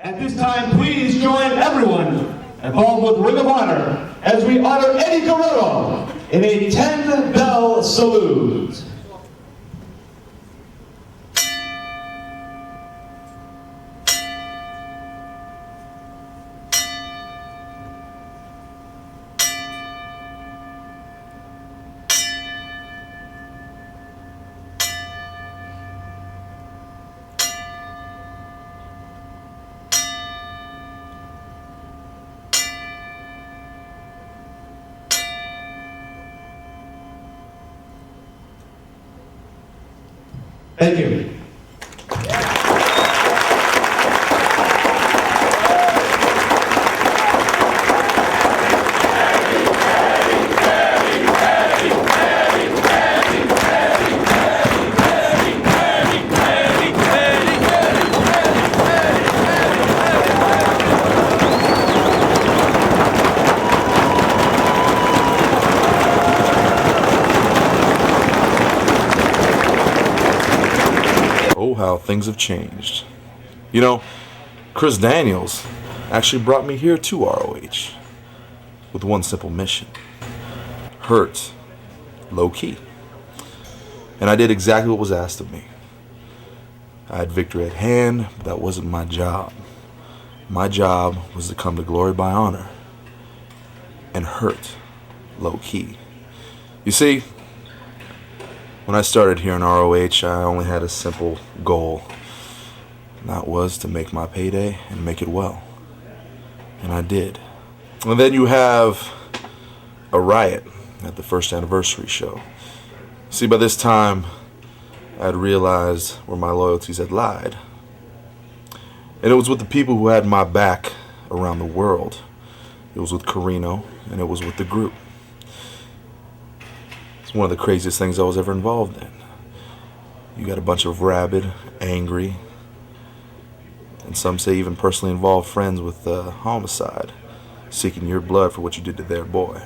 At this time, please join everyone involved with Ring of Honor as we honor Eddie Guerrero in a 10-bell salute. Thank you. How things have changed. You know, Chris Daniels actually brought me here to ROH with one simple mission: hurt low key. And I did exactly what was asked of me. I had victory at hand, but that wasn't my job. My job was to come to glory by honor and hurt low key. You see, when I started here in ROH, I only had a simple goal, and that was to make my payday and make it well. And I did. And then you have a riot at the first anniversary show. See, by this time, I had realized where my loyalties had lied. And it was with the people who had my back around the world. It was with Corino, and it was with the group. One of the craziest things I was ever involved in. You got a bunch of rabid, angry, and some say even personally involved friends with homicide, seeking your blood for what you did to their boy.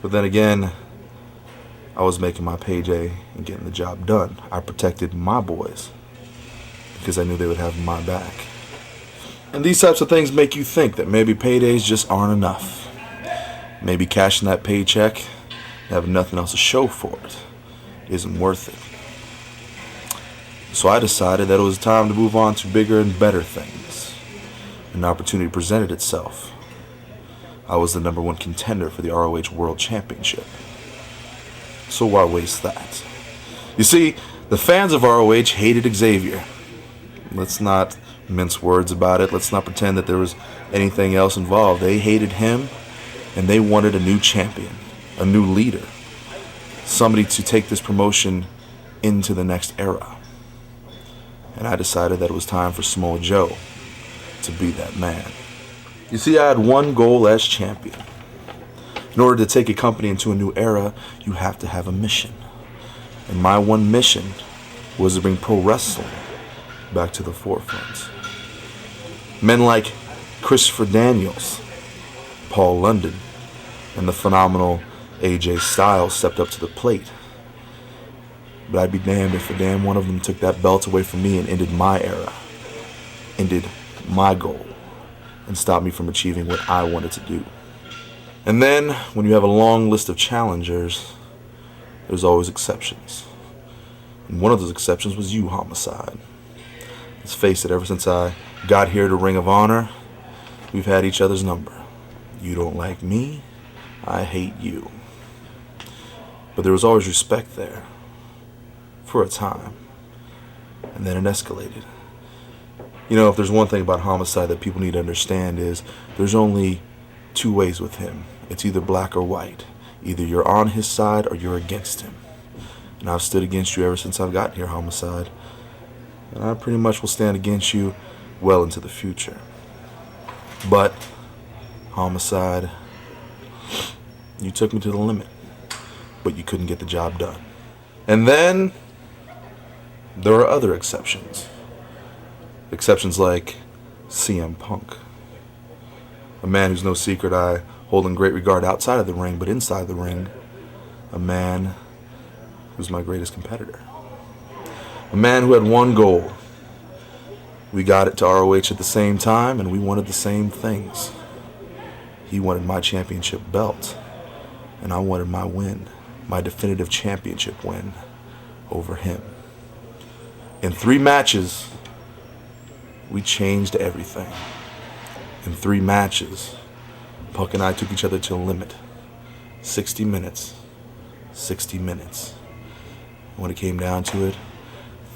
But then again, I was making my payday and getting the job done. I protected my boys because I knew they would have my back. And these types of things make you think that maybe paydays just aren't enough. Maybe cashing that paycheck and having nothing else to show for it isn't worth it. So I decided that it was time to move on to bigger and better things. An opportunity presented itself. I was the #1 contender for the ROH World Championship. So why waste that? You see, the fans of ROH hated Xavier. Let's not mince words about it. Let's not pretend that there was anything else involved. They hated him. And they wanted a new champion, a new leader, somebody to take this promotion into the next era. And I decided that it was time for Samoa Joe to be that man. You see, I had one goal as champion. In order to take a company into a new era, you have to have a mission. And my one mission was to bring pro wrestling back to the forefront. Men like Christopher Daniels, Paul London, and the phenomenal AJ Styles stepped up to the plate. But I'd be damned if a damn one of them took that belt away from me and ended my era, ended my goal, and stopped me from achieving what I wanted to do. And then, when you have a long list of challengers, there's always exceptions. And one of those exceptions was you, Homicide. Let's face it, ever since I got here to Ring of Honor, we've had each other's number. You don't like me, I hate you. But there was always respect there, for a time, and then it escalated. You know, if there's one thing about Homicide that people need to understand is there's only two ways with him. It's either black or white. Either you're on his side or you're against him. And I've stood against you ever since I've gotten here, Homicide. And I pretty much will stand against you well into the future. But Homicide, you took me to the limit, but you couldn't get the job done. And then there are other exceptions. Exceptions like CM Punk, a man who's no secret I hold in great regard outside of the ring, but inside the ring, a man who's my greatest competitor. A man who had one goal, We got it to ROH at the same time, and we wanted the same things. He wanted my championship belt, and I wanted my win, my definitive championship win over him. In 3 matches, we changed everything. In 3 matches, Punk and I took each other to the limit. 60 minutes. 60 minutes. When it came down to it,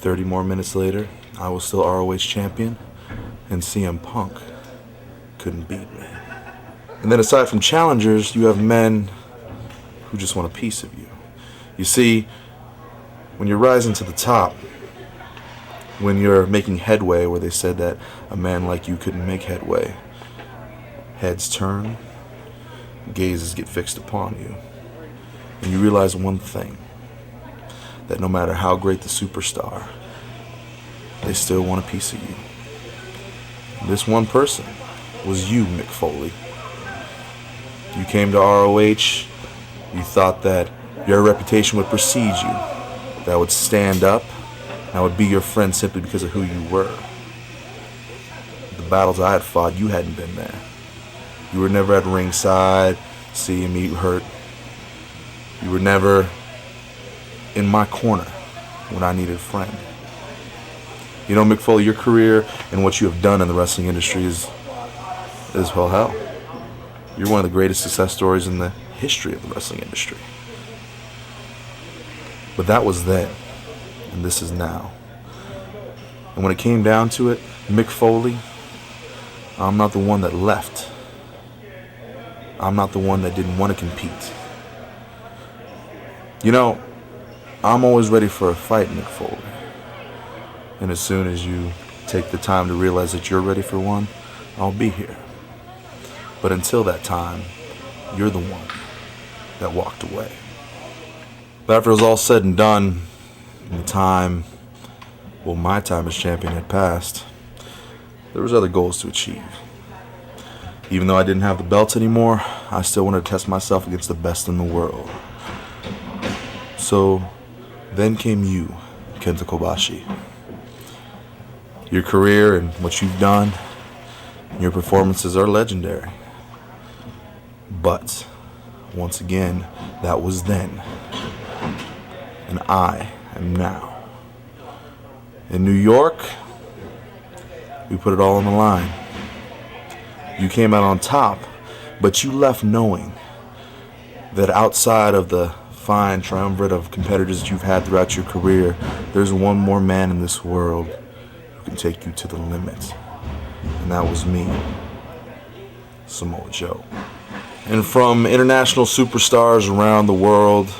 30 more minutes later, I was still ROH champion, and CM Punk couldn't beat me. And then aside from challengers, you have men who just want a piece of you. You see, when you're rising to the top, when you're making headway where they said that a man like you couldn't make headway, heads turn, gazes get fixed upon you, and you realize one thing, that no matter how great the superstar, they still want a piece of you. This one person was you, Mick Foley. You came to ROH, you thought that your reputation would precede you, that would stand up, and would be your friend simply because of who you were. The battles I had fought, you hadn't been there. You were never at ringside, seeing me hurt. You were never in my corner when I needed a friend. You know, Mick Foley, your career and what you have done in the wrestling industry is well, hell. You're one of the greatest success stories in the history of the wrestling industry. But that was then, and this is now. And when it came down to it, Mick Foley, I'm not the one that left. I'm not the one that didn't want to compete. You know, I'm always ready for a fight, Mick Foley. And as soon as you take the time to realize that you're ready for one, I'll be here. But until that time, you're the one that walked away. But after it was all said and done, and my time as champion had passed, there was other goals to achieve. Even though I didn't have the belts anymore, I still wanted to test myself against the best in the world. So then came you, Kenta Kobashi. Your career and what you've done, your performances are legendary. But, once again, that was then. And I am now. In New York, we put it all on the line. You came out on top, but you left knowing that outside of the fine triumvirate of competitors that you've had throughout your career, there's one more man in this world who can take you to the limit. And that was me, Samoa Joe. And from international superstars around the world,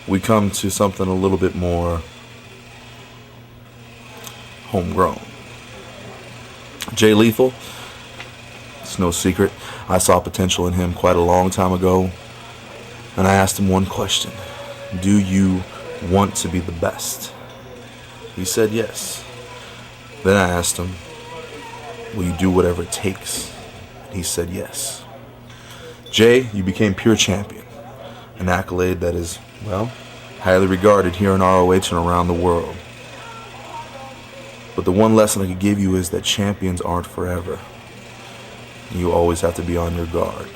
we come to something a little bit more homegrown. Jay Lethal, it's no secret, I saw potential in him quite a long time ago. And I asked him one question. Do you want to be the best? He said yes. Then I asked him, will you do whatever it takes? And he said yes. Jay, you became pure champion. An accolade that is, well, highly regarded here in ROH and around the world. But the one lesson I could give you is that champions aren't forever. You always have to be on your guard.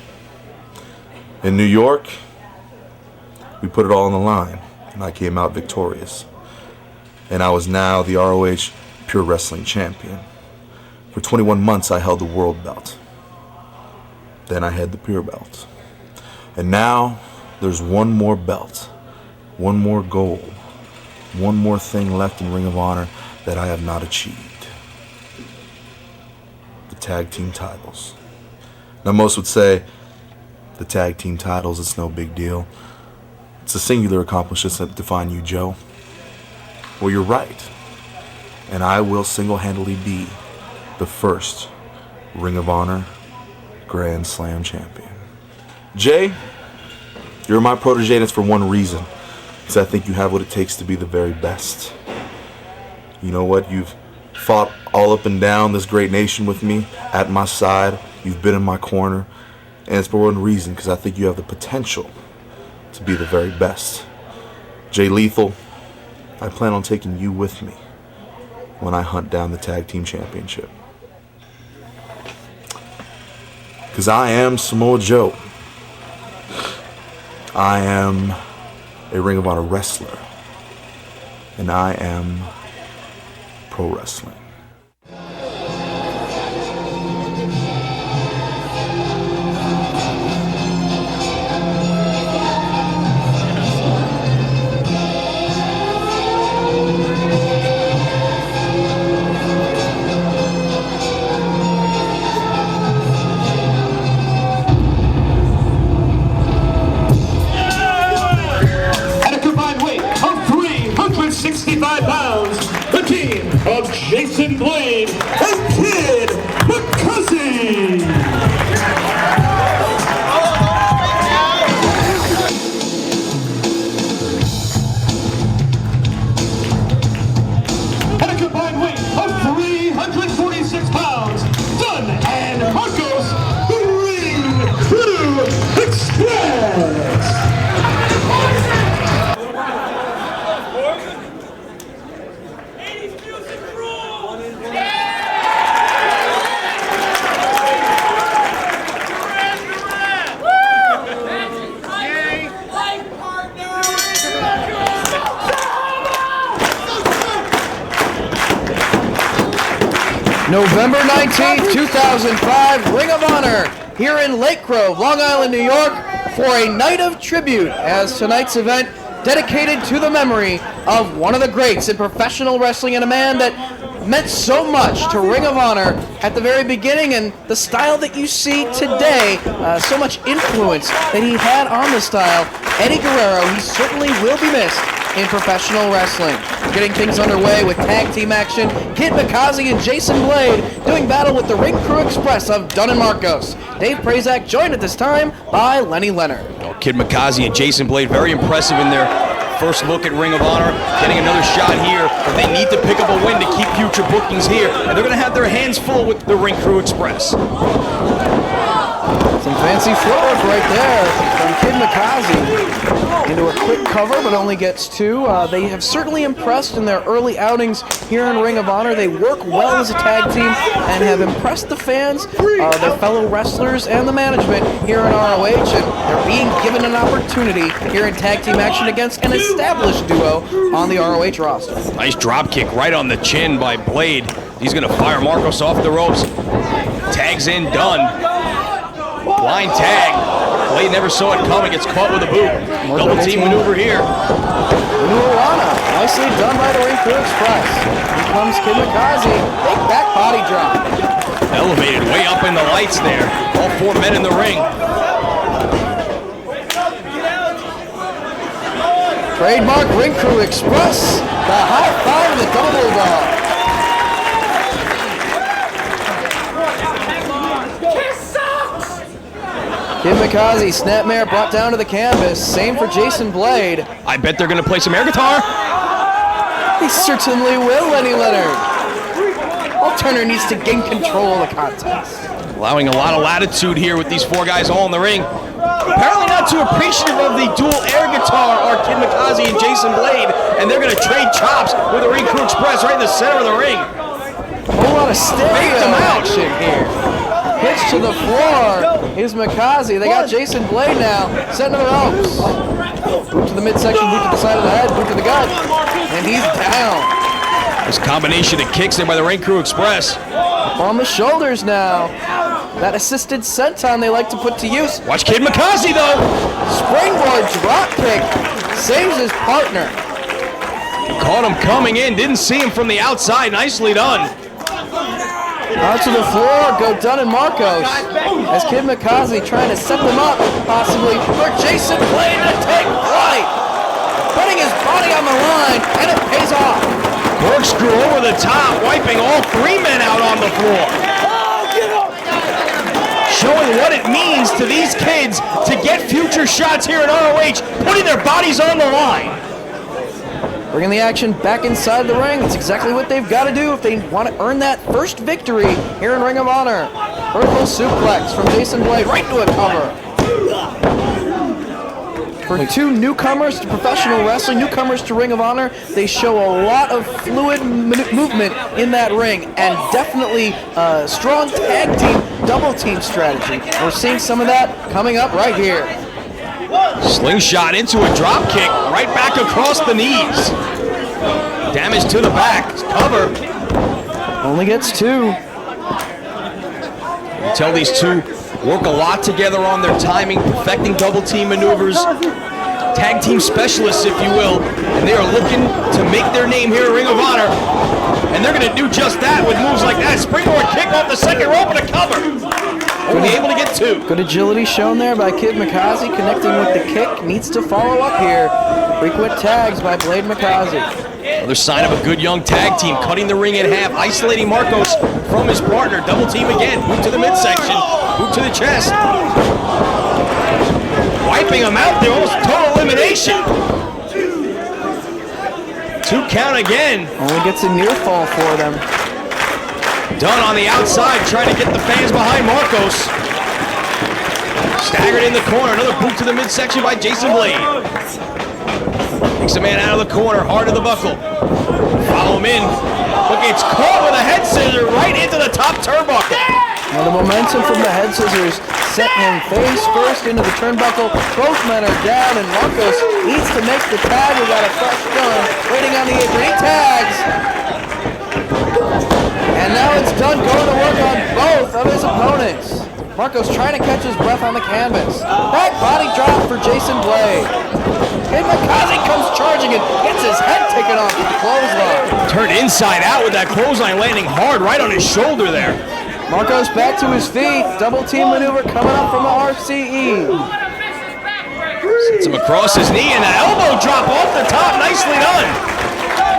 In New York, we put it all on the line, and I came out victorious. And I was now the ROH Pure Wrestling Champion. For 21 months, I held the World Belt. Then I had the Pure Belt. And now, there's one more belt, one more goal, one more thing left in Ring of Honor that I have not achieved. The tag team titles. Now, most would say, the tag team titles, it's no big deal. It's a singular accomplishment that define you, Joe. Well, you're right. And I will single-handedly be the first Ring of Honor Grand Slam champion. Jay, you're my protege, and it's for one reason. Because I think you have what it takes to be the very best. You know what? You've fought all up and down this great nation with me, at my side. You've been in my corner. And it's for one reason, because I think you have the potential to be the very best. Jay Lethal, I plan on taking you with me. when I hunt down the tag team championship. Because I am Samoa Joe. I am a Ring of Honor wrestler. And I am pro wrestling. At a combined weight of 365 pounds, the team of Jason Blade and Kid McCuzzy. At a combined weight of 346 pounds, Dunn and Marcos, the Ring Crew Express. November 19th, 2005, Ring of Honor here in Lake Grove, Long Island, New York, for a night of tribute, as tonight's event dedicated to the memory of one of the greats in professional wrestling and a man that meant so much to Ring of Honor at the very beginning, and the style that you see today, so much influence that he had on the style. Eddie Guerrero, he certainly will be missed in professional wrestling. Getting things underway with tag team action, Kid McCuzzy and Jason Blade doing battle with the Ring Crew Express of Dunn and Marcos. Dave Prazak joined at this time by Lenny Leonard. Kid McCuzzy and Jason Blade, very impressive in their first look at Ring of Honor, getting another shot here, but they need to pick up a win to keep future bookings here, and they're going to have their hands full with the Ring Crew Express. Some fancy footwork right there from Kid McCuzzy. Into a quick cover, but only gets two. They have certainly impressed in their early outings here in Ring of Honor. They work well as a tag team and have impressed the fans, their fellow wrestlers, and the management here in ROH. And they're being given an opportunity here in tag team action against an established duo on the ROH roster. Nice drop kick right on the chin by Blade. He's going to fire Marcos off the ropes. Tags in, Dunn. Blind tag. Blade never saw it coming. Gets caught with a boot. Double team maneuver here. Nuwana, nicely done by the Ring Crew Express. Here comes Kid McCuzzy. Big back body drop. Elevated way up in the lights there. All four men in the ring. Trademark Ring Crew Express. The high five, the double bulldog. Kid McCuzzy, snapmare brought down to the canvas. Same for Jason Blade. I bet they're going to play some air guitar. He certainly will, Lenny Leonard. All Turner needs to gain control of the contest. Allowing a lot of latitude here with these four guys all in the ring. Apparently not too appreciative of the dual air guitar are Kid McCuzzy and Jason Blade, and they're going to trade chops with the Ring Crew Express right in the center of the ring. A whole lot of stereo action here. Pitch to the floor. Here's McCuzzy. They got Jason Blade now. Setting the ropes. Boot to the midsection, boot to the side of the head, boot to the gut. And he's down. This combination of kicks there by the Ring Crew Express. On the shoulders now. That assisted senton they like to put to use. Watch Kid McCuzzy though. Springboard drop kick. Saves his partner. Caught him coming in. Didn't see him from the outside. Nicely done. Out to the floor go Dunn and Marcos as Kid McCuzzy trying to set them up, possibly for Jason Blade to take flight. Putting his body on the line, and it pays off. Corkscrew over the top, wiping all three men out on the floor. Showing what it means to these kids to get future shots here at ROH, putting their bodies on the line. Bringing the action back inside the ring. It's exactly what they've got to do if they want to earn that first victory here in Ring of Honor. Vertical suplex from Jason Blade right into a cover. For two newcomers to professional wrestling, newcomers to Ring of Honor, they show a lot of fluid movement in that ring, and definitely a strong tag team, double team strategy. We're seeing some of that coming up right here. Slingshot into a drop kick, right back across the knees. Damage to the back, cover. Only gets two. You can tell these two work a lot together on their timing, perfecting double team maneuvers. Tag team specialists, if you will, and they are looking to make their name here at Ring of Honor. And they're going to do just that with moves like that. Springboard kick off the second rope and a cover. Only able to get two. Good agility shown there by Kid Mikaze, connecting with the kick. Needs to follow up here. Frequent tags by Blade Mikaze. Another sign of a good young tag team, cutting the ring in half, isolating Marcos from his partner. Double team again, boot to the midsection, boot to the chest. Wiping him out there, almost total elimination. Two count again. Only gets a near fall for them. Dunn on the outside, trying to get the fans behind Marcos. Staggered in the corner, another boot to the midsection by Jason Blade. Takes a man out of the corner, hard to the buckle. Follow him in. Look, it's caught with a head scissor right into the top turnbuckle. Now the momentum from the head scissors set him face first into the turnbuckle. Both men are down, and Marcos needs to make the tag. We got a fresh gun waiting on the apron. He tags. And now it's Dunn going to work on both of his opponents. Marcos trying to catch his breath on the canvas. Back body drop for Jason Blade. Kid Mikaze comes charging and gets his head taken off with the clothesline. Turned inside out with that clothesline, landing hard right on his shoulder there. Marcos back to his feet. Double team maneuver coming up from the RCE. Sets him across his knee and an elbow drop off the top. Nicely done.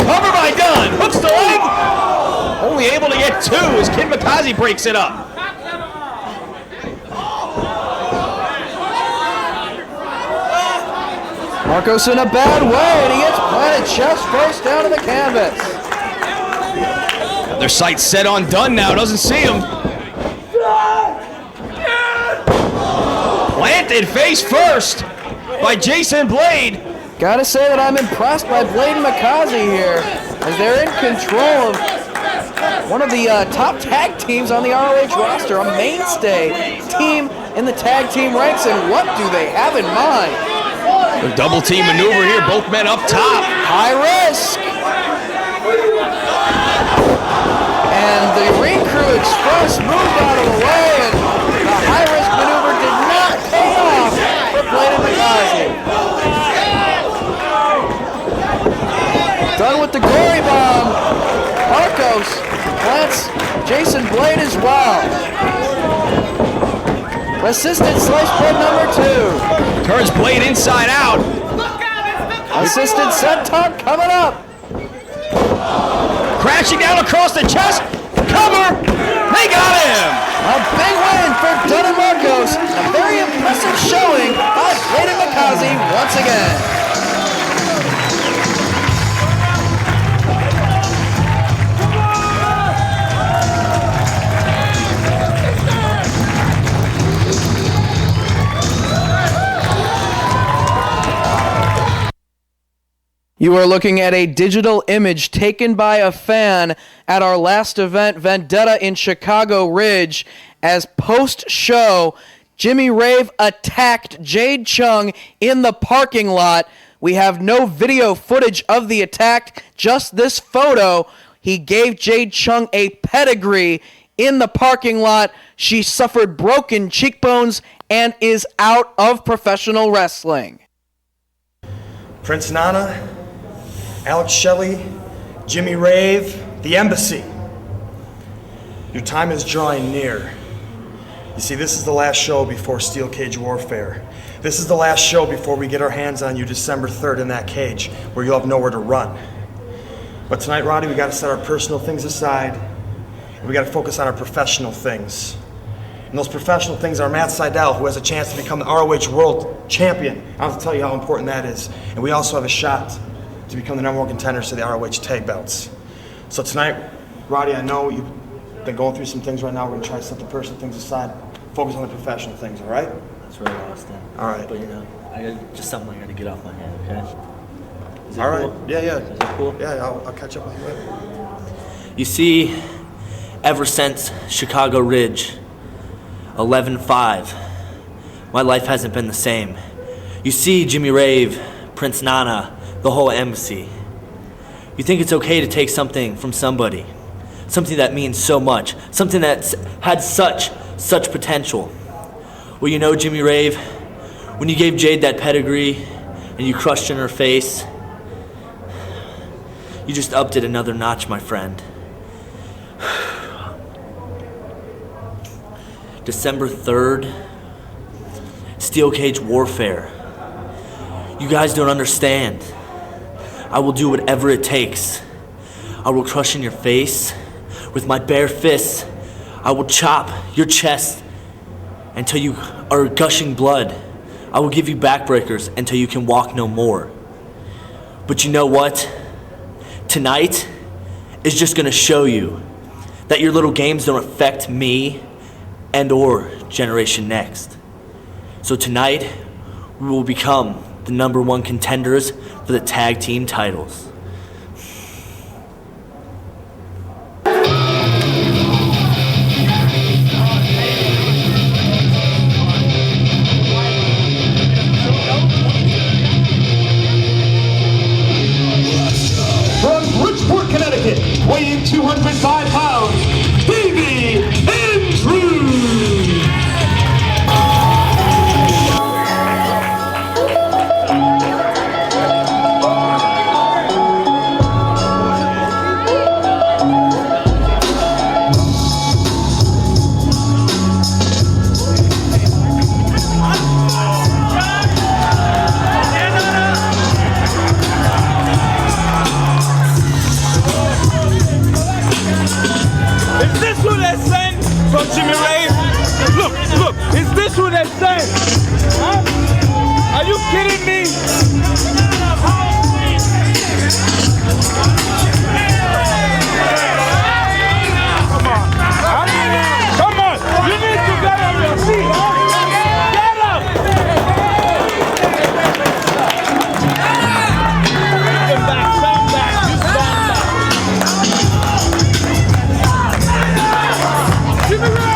Cover by Dunn. Hooks the leg. Only able to get two as Kid Mikaze breaks it up. Marcos in a bad way, and he gets planted chest first down to the canvas. Their sights set on Dunn now. Doesn't see him. Planted face first by Jason Blade. Gotta say that I'm impressed by Blade and Mikaze here, as they're in control of one of the top tag teams on the ROH roster, a mainstay team in the tag team ranks, and what do they have in mind? The double team maneuver here, both men up top. High risk. And the Ring Crew Express moved out of the way, and the high risk maneuver did not pay off for Blade and Mikaze. Done with the gory bomb. Marcos plants Jason Blade as well. Assisted slice bread number 2. Turns Blade inside out. Assisted senton coming up. Crashing down across the chest. Cover. They got him. A big win for Dunn and Marcos. A very impressive showing by Blade and Mikaze once again. You are looking at a digital image taken by a fan at our last event, Vendetta in Chicago Ridge, as post-show, Jimmy Rave attacked Jade Chung in the parking lot. We have no video footage of the attack, just this photo. He gave Jade Chung a pedigree in the parking lot. She suffered broken cheekbones and is out of professional wrestling. Prince Nana, Alex Shelley, Jimmy Rave, the Embassy. Your time is drawing near. You see, this is the last show before Steel Cage Warfare. This is the last show before we get our hands on you December 3rd in that cage, where you'll have nowhere to run. But tonight, Roddy, we gotta set our personal things aside, and we gotta focus on our professional things. And those professional things are Matt Sydal, who has a chance to become the ROH World Champion. I don't have to tell you how important that is. And we also have a shot to become the #1 contenders to the ROH tag belts. So tonight, Roddy, I know you've been going through some things right now. We're gonna try to set the personal things aside, focus on the professional things, all right? That's where I lost then. All right. But you know. just something I gotta get off my head, okay? Is it All right. cool? Yeah. Is it cool? Yeah, I'll catch up with you later. You see, ever since Chicago Ridge, 11-5, my life hasn't been the same. You see, Jimmy Rave, Prince Nana, the whole embassy. You think it's okay to take something from somebody, something that means so much, something that's had such potential. Well, you know, Jimmy Rave, when you gave Jade that pedigree and you crushed in her face, you just upped it another notch, my friend. December 3rd, Steel Cage Warfare. You guys don't understand. I will do whatever it takes. I will crush in your face with my bare fists. I will chop your chest until you are gushing blood. I will give you backbreakers until you can walk no more. But you know what? Tonight is just gonna show you that your little games don't affect me and or Generation Next. So tonight, we will become the #1 contenders for the tag team titles. From Bridgeport, Connecticut, weighing 205 pounds, Davey Andrews. Is this who they sent from Jimmy Rave? Look, is this who they sent? Huh? Are you kidding me? Come on. Huh? Come on. You need to get on your feet. Get up. Stand back. You stand back. Jimmy Rave!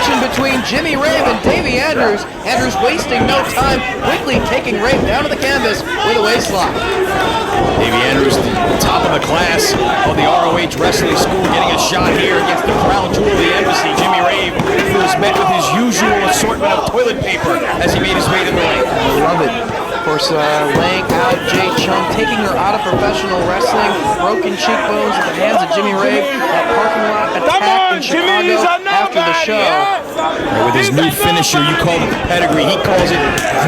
action between Jimmy Rave and Davey Andrews. Andrews wasting no time, quickly taking Rave down to the canvas with a waistlock. Davey Andrews, the top of the class of the ROH Wrestling School, getting a shot here against the crown jewel of the Embassy, Jimmy Rave, who was met with his usual assortment of toilet paper as he made his way to the ring. I love it. Of course, laying out Jade Chung, taking her out of professional wrestling, broken cheekbones at the hands of Jimmy Rave, that parking lot attack in Chicago after the show. With his new finisher, you call it the pedigree. He calls it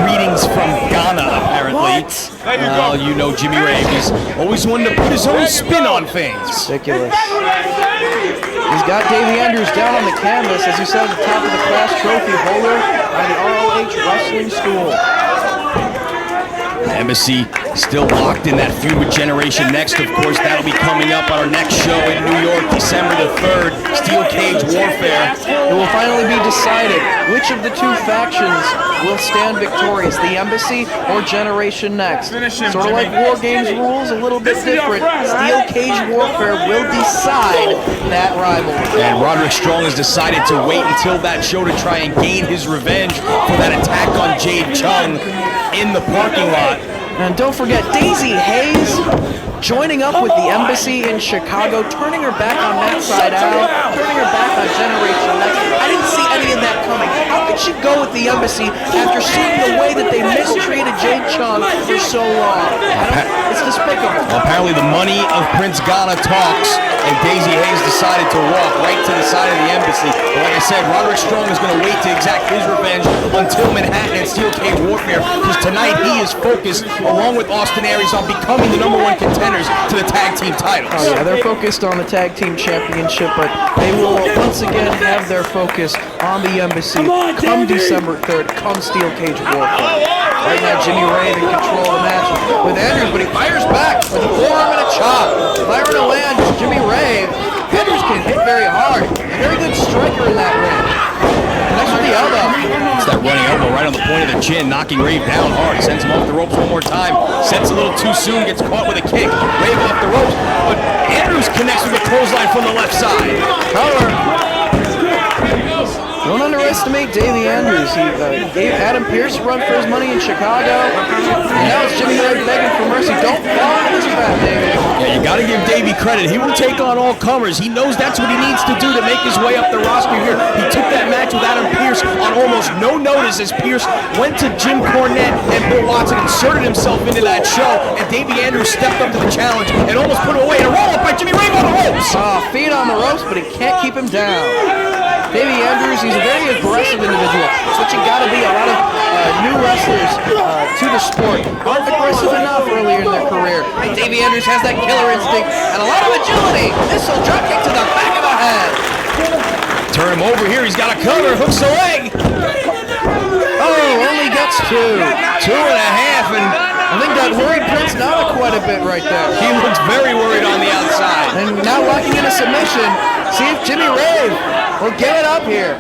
greetings from Ghana, apparently. Well, you know Jimmy Rave. He's always wanted to put his own spin on things. Ridiculous. He's got Davey Andrews down on the canvas, as you said, at the top of the class trophy holder by the ROH Wrestling School. Embassy still locked in that feud with Generation Next. Of course, that'll be coming up on our next show in New York, December the 3rd, Steel Cage Warfare. It will finally be decided which of the two factions will stand victorious, the Embassy or Generation Next. Sort of like War Games rules, a little bit different. Steel Cage Warfare will decide that rivalry. And Roderick Strong has decided to wait until that show to try and gain his revenge for that attack on Jade Chung in the parking lot. And don't forget Daisy Hayes joining up with the Embassy in Chicago, turning her back on that side out, turning her back on Generation Next. I didn't see any of that coming. How could she go with the Embassy after seeing the way that they mistreated Jade Chung for so long? It's despicable. Well, apparently the money of Prince Ghana talks, and Daisy Hayes decided to walk right to the side of the Embassy. But like I said, Roderick Strong is going to wait to exact his revenge until Manhattan and Steel Cage Warfare, because tonight he is focused, along with Austin Aries, on becoming the #1 contenders to the tag team titles. Oh yeah, they're focused on the tag team championship, but they will once again have their focus on the Embassy come December 3rd, come Steel Cage Warfare. Right now, Jimmy Rave in control of the match with Andrews, but he fires back with a forearm and a chop. Firing away on Jimmy Rave. Andrews can hit very hard. A very good striker in that ring. Next with the elbow. It's that running elbow right on the point of the chin, knocking Rave down hard. Sends him off the ropes one more time. Sets a little too soon, gets caught with a kick. Rave off the ropes, but Andrews connects with a clothesline from the left side. Cover. Don't underestimate Davey Andrews. He gave Adam Pearce a run for his money in Chicago, and now it's Jimmy Rave begging for mercy. Don't fall into this trap, Davey. Yeah, you got to give Davey credit. He will take on all comers. He knows that's what he needs to do to make his way up the roster here. He took that match with Adam Pearce on almost no notice as Pearce went to Jim Cornette and Bill Watson, inserted himself into that show, and Davey Andrews stepped up to the challenge and almost put him away. And a roll-up by Jimmy Rave on the ropes. Feet on the ropes, but he can't keep him down. Davey Andrews, he's a very aggressive individual. It's what you got to be. A lot of new wrestlers to the sport aren't aggressive enough earlier in their career. And Davey Andrews has that killer instinct and a lot of agility. Missile drop kick to the back of the head. Turn him over here. He's got a cover. Hooks the leg. Oh, only gets 2. 2.5, and I think that worried Prince Nana quite a bit right there. he looks very worried on the outside. And now locking in a submission. See if Jimmy Rave will give it up here.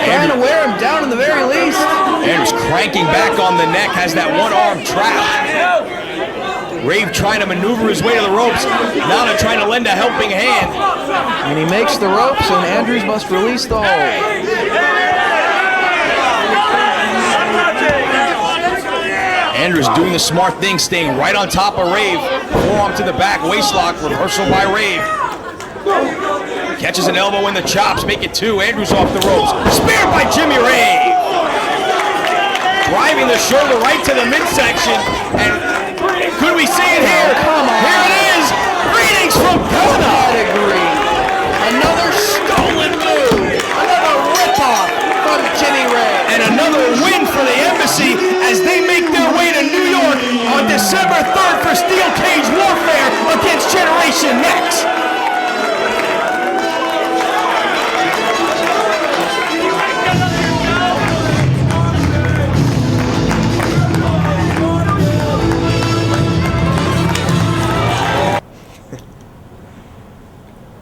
Trying to wear him down in the very least. Andrews cranking back on the neck, has that one arm trapped. Rave trying to maneuver his way to the ropes. Nana trying to lend a helping hand. And he makes the ropes, and Andrews must release the hold. Andrews doing the smart thing, staying right on top of Rave. Forearm to the back, waistlock, reversal by Rave. Catches an elbow in the chops, make it 2. Andrews off the ropes. Spear by Jimmy Rave. Driving the shoulder right to the midsection. And could we see it here? Come on. Here it is. Greetings from Ghana. Pedigree. Another stolen move. Another ripoff from Jimmy Rave. And another win for the Embassy as they make their way to New York on December 3rd for Steel Cage Warfare against Generation Next.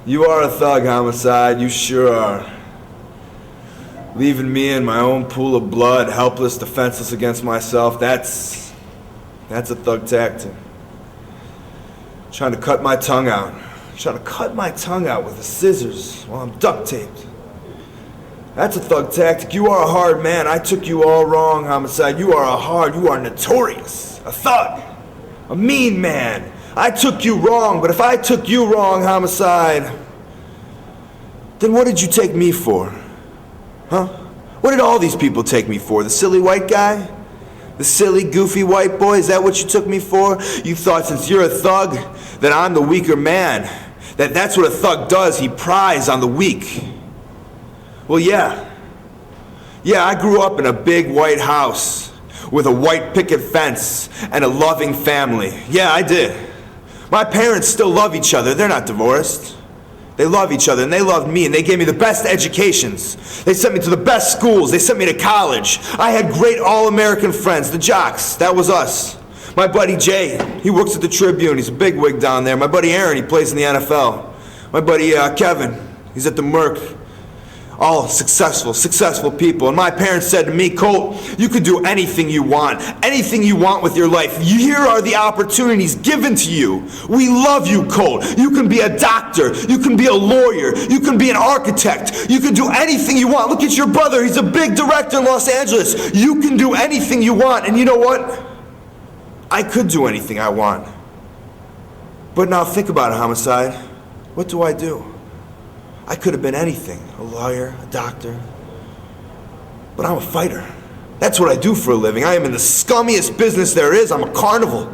You are a thug, Homicide. You sure are. Leaving me in my own pool of blood, helpless, defenseless against myself, that's a thug tactic. Trying to cut my tongue out. Trying to cut my tongue out with the scissors while I'm duct taped. That's a thug tactic. You are a hard man. I took you all wrong, Homicide. You are notorious. A thug. A mean man. I took you wrong, but if I took you wrong, Homicide, then what did you take me for? Huh? What did all these people take me for? The silly white guy? The silly, goofy white boy? Is that what you took me for? You thought since you're a thug, that I'm the weaker man. That's what a thug does. He pries on the weak. Well, yeah. Yeah, I grew up in a big white house with a white picket fence and a loving family. Yeah, I did. My parents still love each other. They're not divorced. They love each other, and they loved me, and they gave me the best educations. They sent me to the best schools. They sent me to college. I had great all-American friends, the Jocks. That was us. My buddy Jay, he works at the Tribune. He's a bigwig down there. My buddy Aaron, he plays in the NFL. My buddy Kevin, he's at the Merc. All successful people. And my parents said to me, Colt, you can do anything you want with your life. Here are the opportunities given to you. We love you, Colt. You can be a doctor. You can be a lawyer. You can be an architect. You can do anything you want. Look at your brother. He's a big director in Los Angeles. You can do anything you want. And you know what? I could do anything I want. But now think about it, Homicide. What do? I could have been anything, a lawyer, a doctor, but I'm a fighter. That's what I do for a living. I am in the scummiest business there is. I'm a carnival,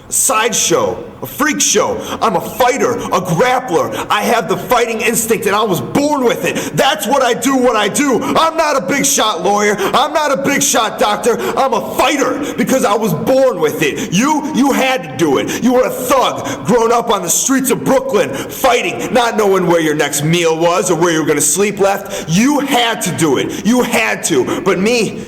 a sideshow, a freak show. I'm a fighter, a grappler. I have the fighting instinct and I was born with it. That's what I do. I'm not a big shot lawyer. I'm not a big shot doctor. I'm a fighter because I was born with it. You had to do it. You were a thug, grown up on the streets of Brooklyn, fighting, not knowing where your next meal was or where you were going to sleep left. You had to do it. You had to. But me,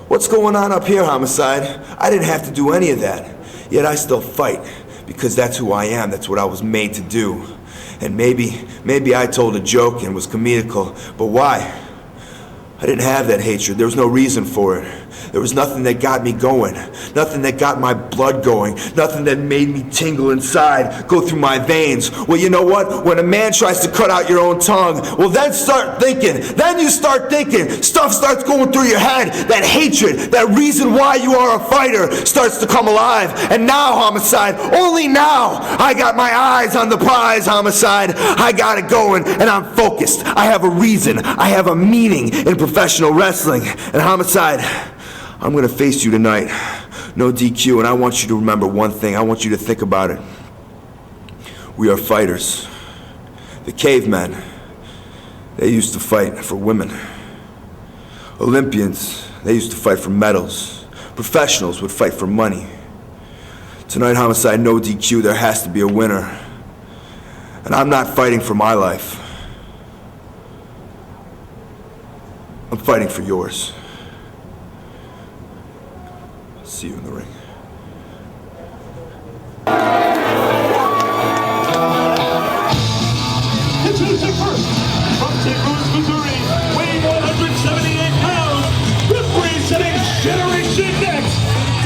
what's going on up here, Homicide? I didn't have to do any of that. Yet I still fight. Because that's who I am, that's what I was made to do. And maybe I told a joke and was comedical, but why? I didn't have that hatred, there was no reason for it. There was nothing that got me going, nothing that got my blood going, nothing that made me tingle inside, go through my veins. Well, you know what? When a man tries to cut out your own tongue, well, then you start thinking, stuff starts going through your head, that hatred, that reason why you are a fighter starts to come alive. And now, Homicide, only now, I got my eyes on the prize, Homicide. I got it going, and I'm focused. I have a reason, I have a meaning in professional wrestling. And Homicide, I'm going to face you tonight. No DQ, and I want you to remember one thing. I want you to think about it. We are fighters. The cavemen, they used to fight for women. Olympians, they used to fight for medals. Professionals would fight for money. Tonight, Homicide, no DQ, there has to be a winner. And I'm not fighting for my life. I'm fighting for yours. See you in the ring. Introducing first, from St. Louis, Missouri, weighing 178 pounds, representing Generation Next,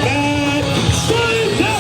Matt Sydal.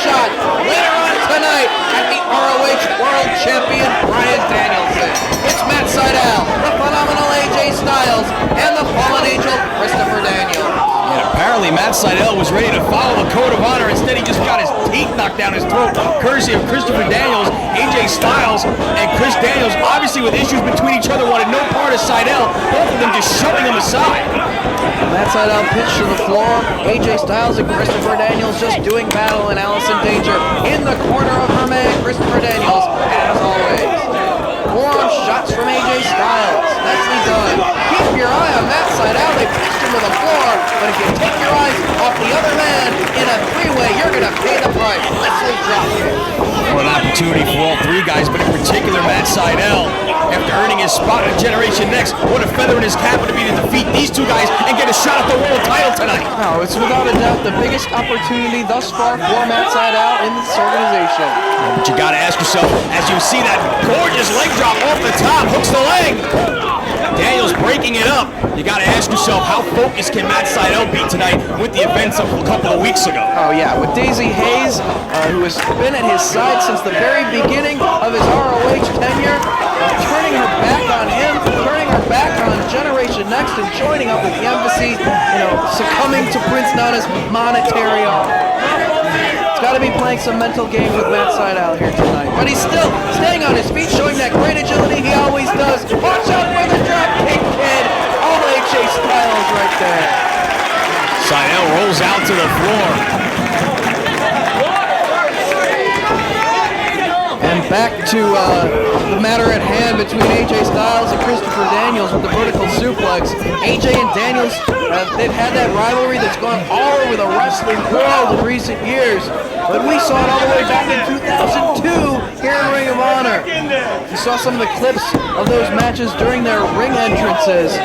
shot later on tonight at the ROH World Champion Bryan Danielson. It's Matt Sydal, the phenomenal AJ Styles, and the Fallen Angel Christopher Daniels. And apparently Matt Sydal was ready to follow the code of honor. Instead, he just got his teeth knocked down his throat, courtesy of Christopher Daniels. AJ Styles and Chris Daniels, obviously with issues between each other, wanted no part of Sydal, both of them just shoving him aside. Matt Sydal pitched to the floor. AJ Styles and Christopher Daniels just doing battle, and Allison Danger in the corner of her man, Christopher Daniels, as always. Forearm shots from AJ Styles. Nicely done. Keep your eye on Matt Sydal. They pitched him to the floor, but if you take your eyes off the other man in a three-way, you're going to pay the price. Leslie drop kick. What an opportunity for all three guys, but in particular Matt Sydal. After earning his spot in Generation Next, what a feather in his cap would be to defeat these two guys and get a shot at the world title tonight. Oh, it's without a doubt the biggest opportunity thus far for Matt Sydal in this organization. But you gotta ask yourself, as you see that gorgeous leg drop off the top, hooks the leg. Daniels breaking it up. You gotta ask yourself, how focused can Matt Sydal be tonight with the events of a couple of weeks ago? Oh yeah, with Daisy Hayes, who has been at his side since the very beginning of his ROH tenure, turning her back on him, turning her back on Generation Next, and joining up with the Embassy, succumbing to Prince Nana's monetary offer. He's got to be playing some mental games with Matt Sydal here tonight. But he's still staying on his feet, showing that great agility he always does. Watch out for the drop kick, kid! All AJ Styles right there. Sydal rolls out to the floor. And back to the matter at hand between AJ Styles and Christopher Daniels with the vertical suplex. AJ and Daniels, they've had that rivalry that's gone all over the wrestling world in recent years. But we saw it all the way back in 2002 here in Ring of Honor. You saw some of the clips of those matches during their ring entrances.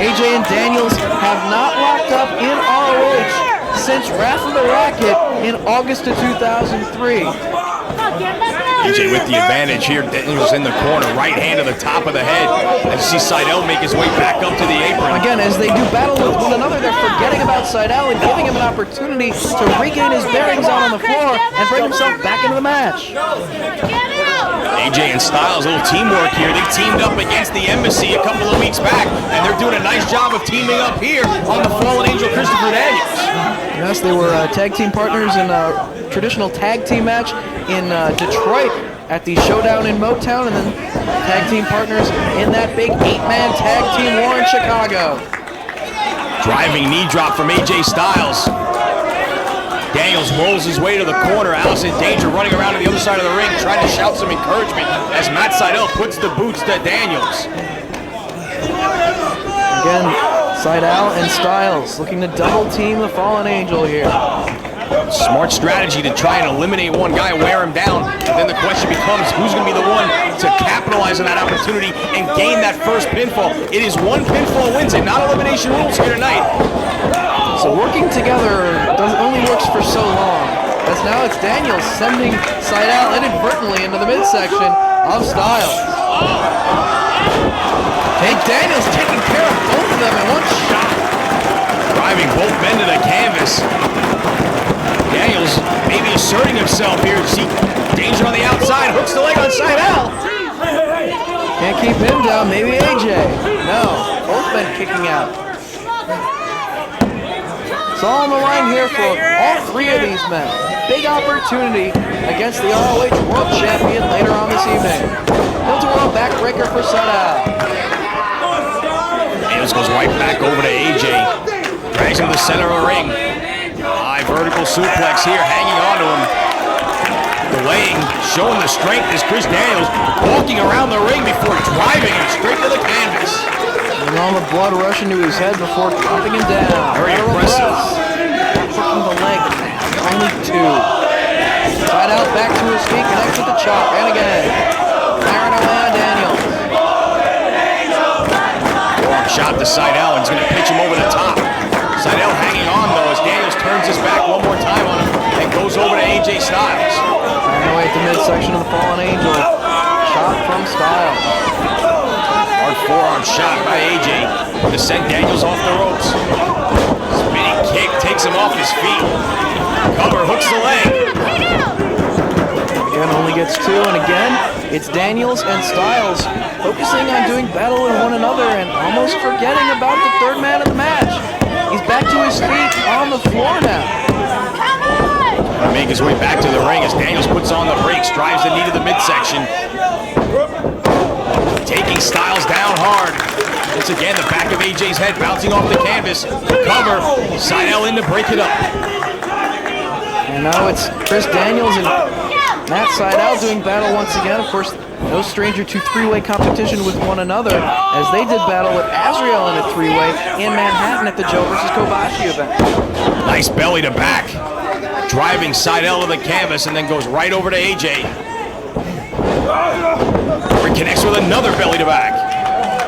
AJ and Daniels have not locked up in ROH since Wrath of the Rocket in August of 2003. AJ with the advantage here. Daniels in the corner, right hand to the top of the head. As you see Sydal make his way back up to the apron. Again, as they do battle with one another, they're forgetting about Sydal and giving him an opportunity to regain his bearings out on the floor and bring himself back into the match. AJ and Styles, a little teamwork here. They teamed up against the Embassy a couple of weeks back, and they're doing a nice job of teaming up here on the Fallen Angel Christopher Daniels. Yes, they were tag team partners in a traditional tag team match in Detroit at the Showdown in Motown, and then tag team partners in that big 8-man tag team war in Chicago. Driving knee drop from AJ Styles. Daniels rolls his way to the corner. Allison Danger running around to the other side of the ring, trying to shout some encouragement as Matt Sydal puts the boots to Daniels. Again, Sydal and Styles looking to double team the Fallen Angel here. Smart strategy to try and eliminate one guy, wear him down, and then the question becomes who's going to be the one to capitalize on that opportunity and gain that first pinfall. It is one pinfall wins it, not elimination rules here tonight. So working together only works for so long, as now it's Daniels sending Sydal inadvertently into the midsection of Styles. Hey, Daniels taking care of both of them in one shot. Driving both men to the canvas. Daniels maybe asserting himself here. See Danger on the outside, hooks the leg on Sydal. Can't keep him down, maybe AJ. No, both men kicking out. It's all on the line here for all three of these men. Big opportunity against the ROH World Champion later on this evening. Tilt-a-whirl backbreaker for Sydal. Daniels goes right back over to AJ. Drags him to the center of the ring. High vertical suplex here, hanging on to him. Delaying, showing the strength is Chris Daniels, walking around the ring before driving him straight to the canvas. And all the blood rushing to his head before dropping him down. Very impressive. Hooking the leg, only two. Sydal back to his feet, connects with the chop, and again. Firing away on Daniels. Shot to Sydal, and he's going to pitch him over the top. Sydal hanging on though as Daniels turns his back one more time on him and goes over to AJ Styles. Firing away at the midsection of the Fallen Angel. Shot from Styles. Hard forearm shot by AJ to send Daniels off the ropes. Spinning kick takes him off his feet. Cover hooks the leg. Again, only gets 2, and again, it's Daniels and Styles focusing on doing battle with one another and almost forgetting about the third man of the match. He's back to his feet on the floor now. Make his way back to the ring as Daniels puts on the brakes, drives the knee to the midsection. Taking Styles down hard. Once again, the back of AJ's head bouncing off the canvas. Cover, Sydal in to break it up. And now it's Chris Daniels and Matt Sydal doing battle once again. Of course, no stranger to three-way competition with one another, as they did battle with Azrael in a three-way in Manhattan at the Joe vs. Kobashi event. Nice belly to back. Driving Sydal to the canvas and then goes right over to AJ. Reconnects with another belly to back.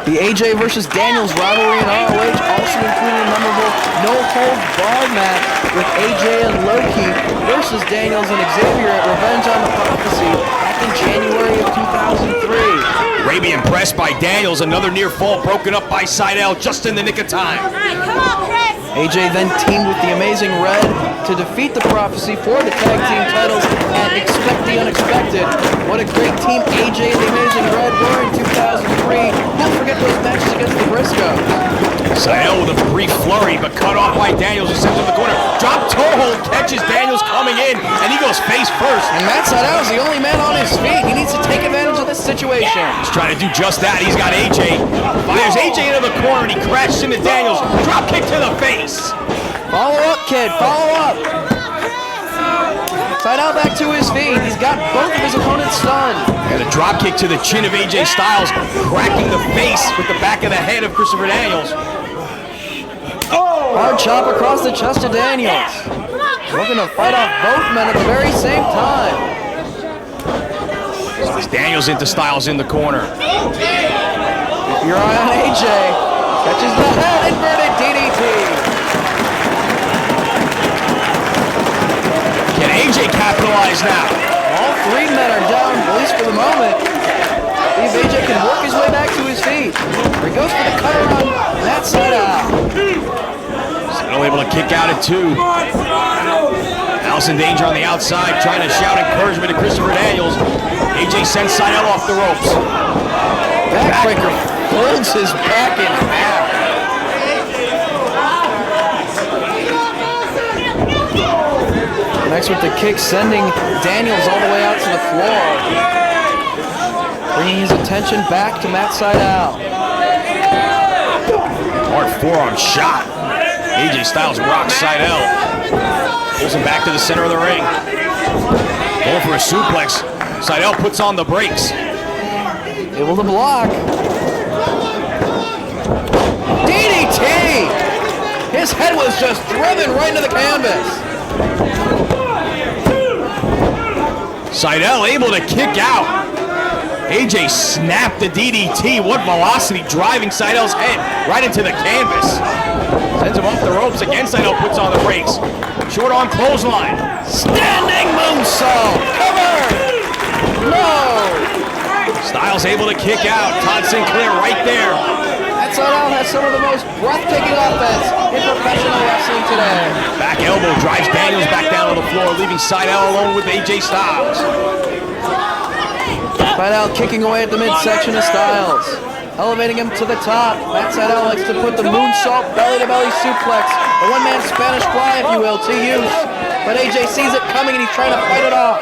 The AJ versus Daniels rivalry in ROH also included a memorable no-holds-barred match with AJ and Loki versus Daniels and Xavier at Revenge on the Prophecy back in January of 2003. Arabian press by Daniels, another near fall broken up by Sydal just in the nick of time. All right, come on, Chris. AJ then teamed with the Amazing Red to defeat the Prophecy for the tag team titles and expect the unexpected. What a great team AJ and the Amazing Red were in 2003. Don't forget those matches against the Briscoes. Sydal with a brief flurry, but cut off by Daniels who sends him to the corner. Drop toe hold, catches Daniels coming in, and he goes face first. And Matt Sydal is the only man on his feet. He needs to take advantage of this situation. He's trying to do just that. He's got AJ. Fires AJ into the corner, and he crashes into Daniels. Drop kick to the face. Follow up, kid. Follow up. Sydal back to his feet. He's got both of his opponents stunned. And a drop kick to the chin of AJ Styles, cracking the face with the back of the head of Christopher Daniels. Hard chop across the chest of Daniels. Looking to fight off both men at the very same time. Daniels into Styles in the corner. Keep your eye on AJ. Catches the head, inverted DDT. Can AJ capitalize now? All three men are down, at least for the moment. See if AJ can work his way back to his feet. Here he goes for the cutter on that side out. Sydal able to kick out at 2. Allison Danger on the outside, trying to shout encouragement to Christopher Daniels. AJ sends Sydal off the ropes. Backbreaker folds his back in half. Next with the kick, sending Daniels all the way out to the floor. Bringing his attention back to Matt Sydal. Hard forearm shot. AJ Styles rocks Sydal. Pulls him back to the center of the ring. Going for a suplex. Sydal puts on the brakes. Able to block. DDT! His head was just driven right into the canvas. Sydal able to kick out. AJ snapped the DDT. What velocity, driving Sydal's head right into the canvas. Sends him off the ropes. Again, Sydal puts on the brakes. Short arm clothesline. Standing moonsault. Cover. No. Styles able to kick out. Todd Sinclair right there. Matt Sydal has some of the most breathtaking offense in professional wrestling today. Back elbow drives Daniels back down to the floor, leaving Sydal alone with AJ Styles. Sydal kicking away at the midsection of Styles. Elevating him to the top. Matt Sydal likes to put the moonsault belly-to-belly suplex, a one-man Spanish fly, if you will, to use. But AJ sees it coming and he's trying to fight it off.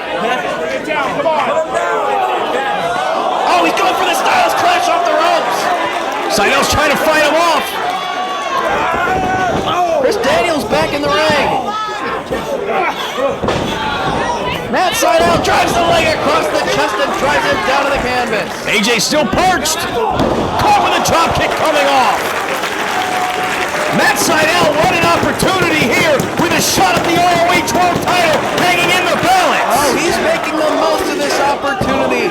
Oh, he's going for the Styles Clash off the ropes. Sydal's trying to fight him off. Chris Daniels back in the ring. Matt Sydal drives the leg across the chest and drives him down to the canvas. AJ still perched. Caught with a drop kick coming off. Matt Sydal, what an opportunity here with a shot at the ROH World title hanging in the balance. Oh, he's making the most of this opportunity.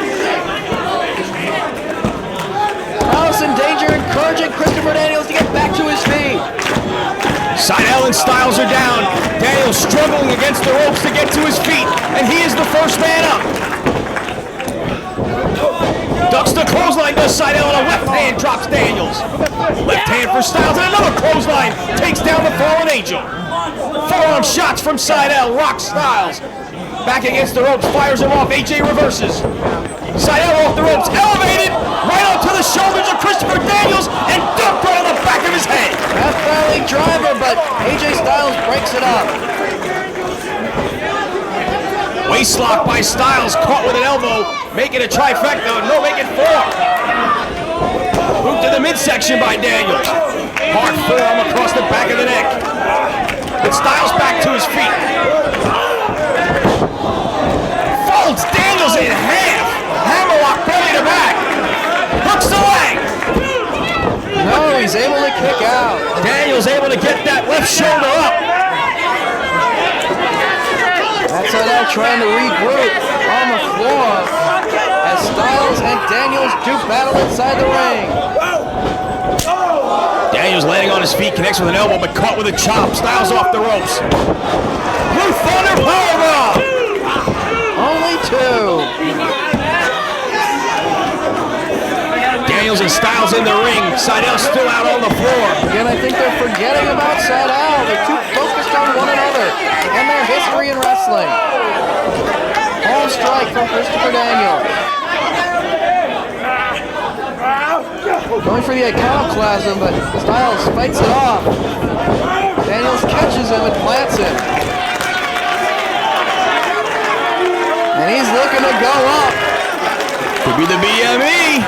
Allison Danger encouraging Christopher Daniels to get back to his feet. Sydal and Styles are down. Daniels struggling against the ropes to get to his feet, and he is the first man up. Ducks the clothesline, does Sydal, and a left hand drops Daniels. Left hand for Styles, and another clothesline takes down the fallen angel. Forearm shots from Sydal, rocks Styles. back against the ropes, fires him off. AJ reverses. Seidel off the ropes, elevated, right onto the shoulders of Christopher Daniels, and dumped right on the back of his head. Half Valley driver, but AJ Styles breaks it up. Waistlock by Styles, caught with an elbow, making a trifecta, no, make it 4. Boot to the midsection by Daniels. Hard forearm across the back of the neck. With Styles back to his feet. Folds Daniels in half. Hammerlock belly to back. Hooks the leg. No, he's able to kick out. Daniels able to get that left shoulder up. That's how they're trying to regroup on the floor as Styles and Daniels do battle inside the ring. Daniels landing on his feet, connects with an elbow, but caught with a chop. Styles off the ropes. Blue Thunder powerbomb. Only 2. Daniels and Styles in the ring. Seidel still out on the floor. Again, I think they're forgetting about Seidel. They're too focused on one another and their history in wrestling. Home strike from Christopher Daniels. Going for the iconoclasm, but Styles fights it off. Daniels catches him and plants him. And he's looking to go up. Could be the BME.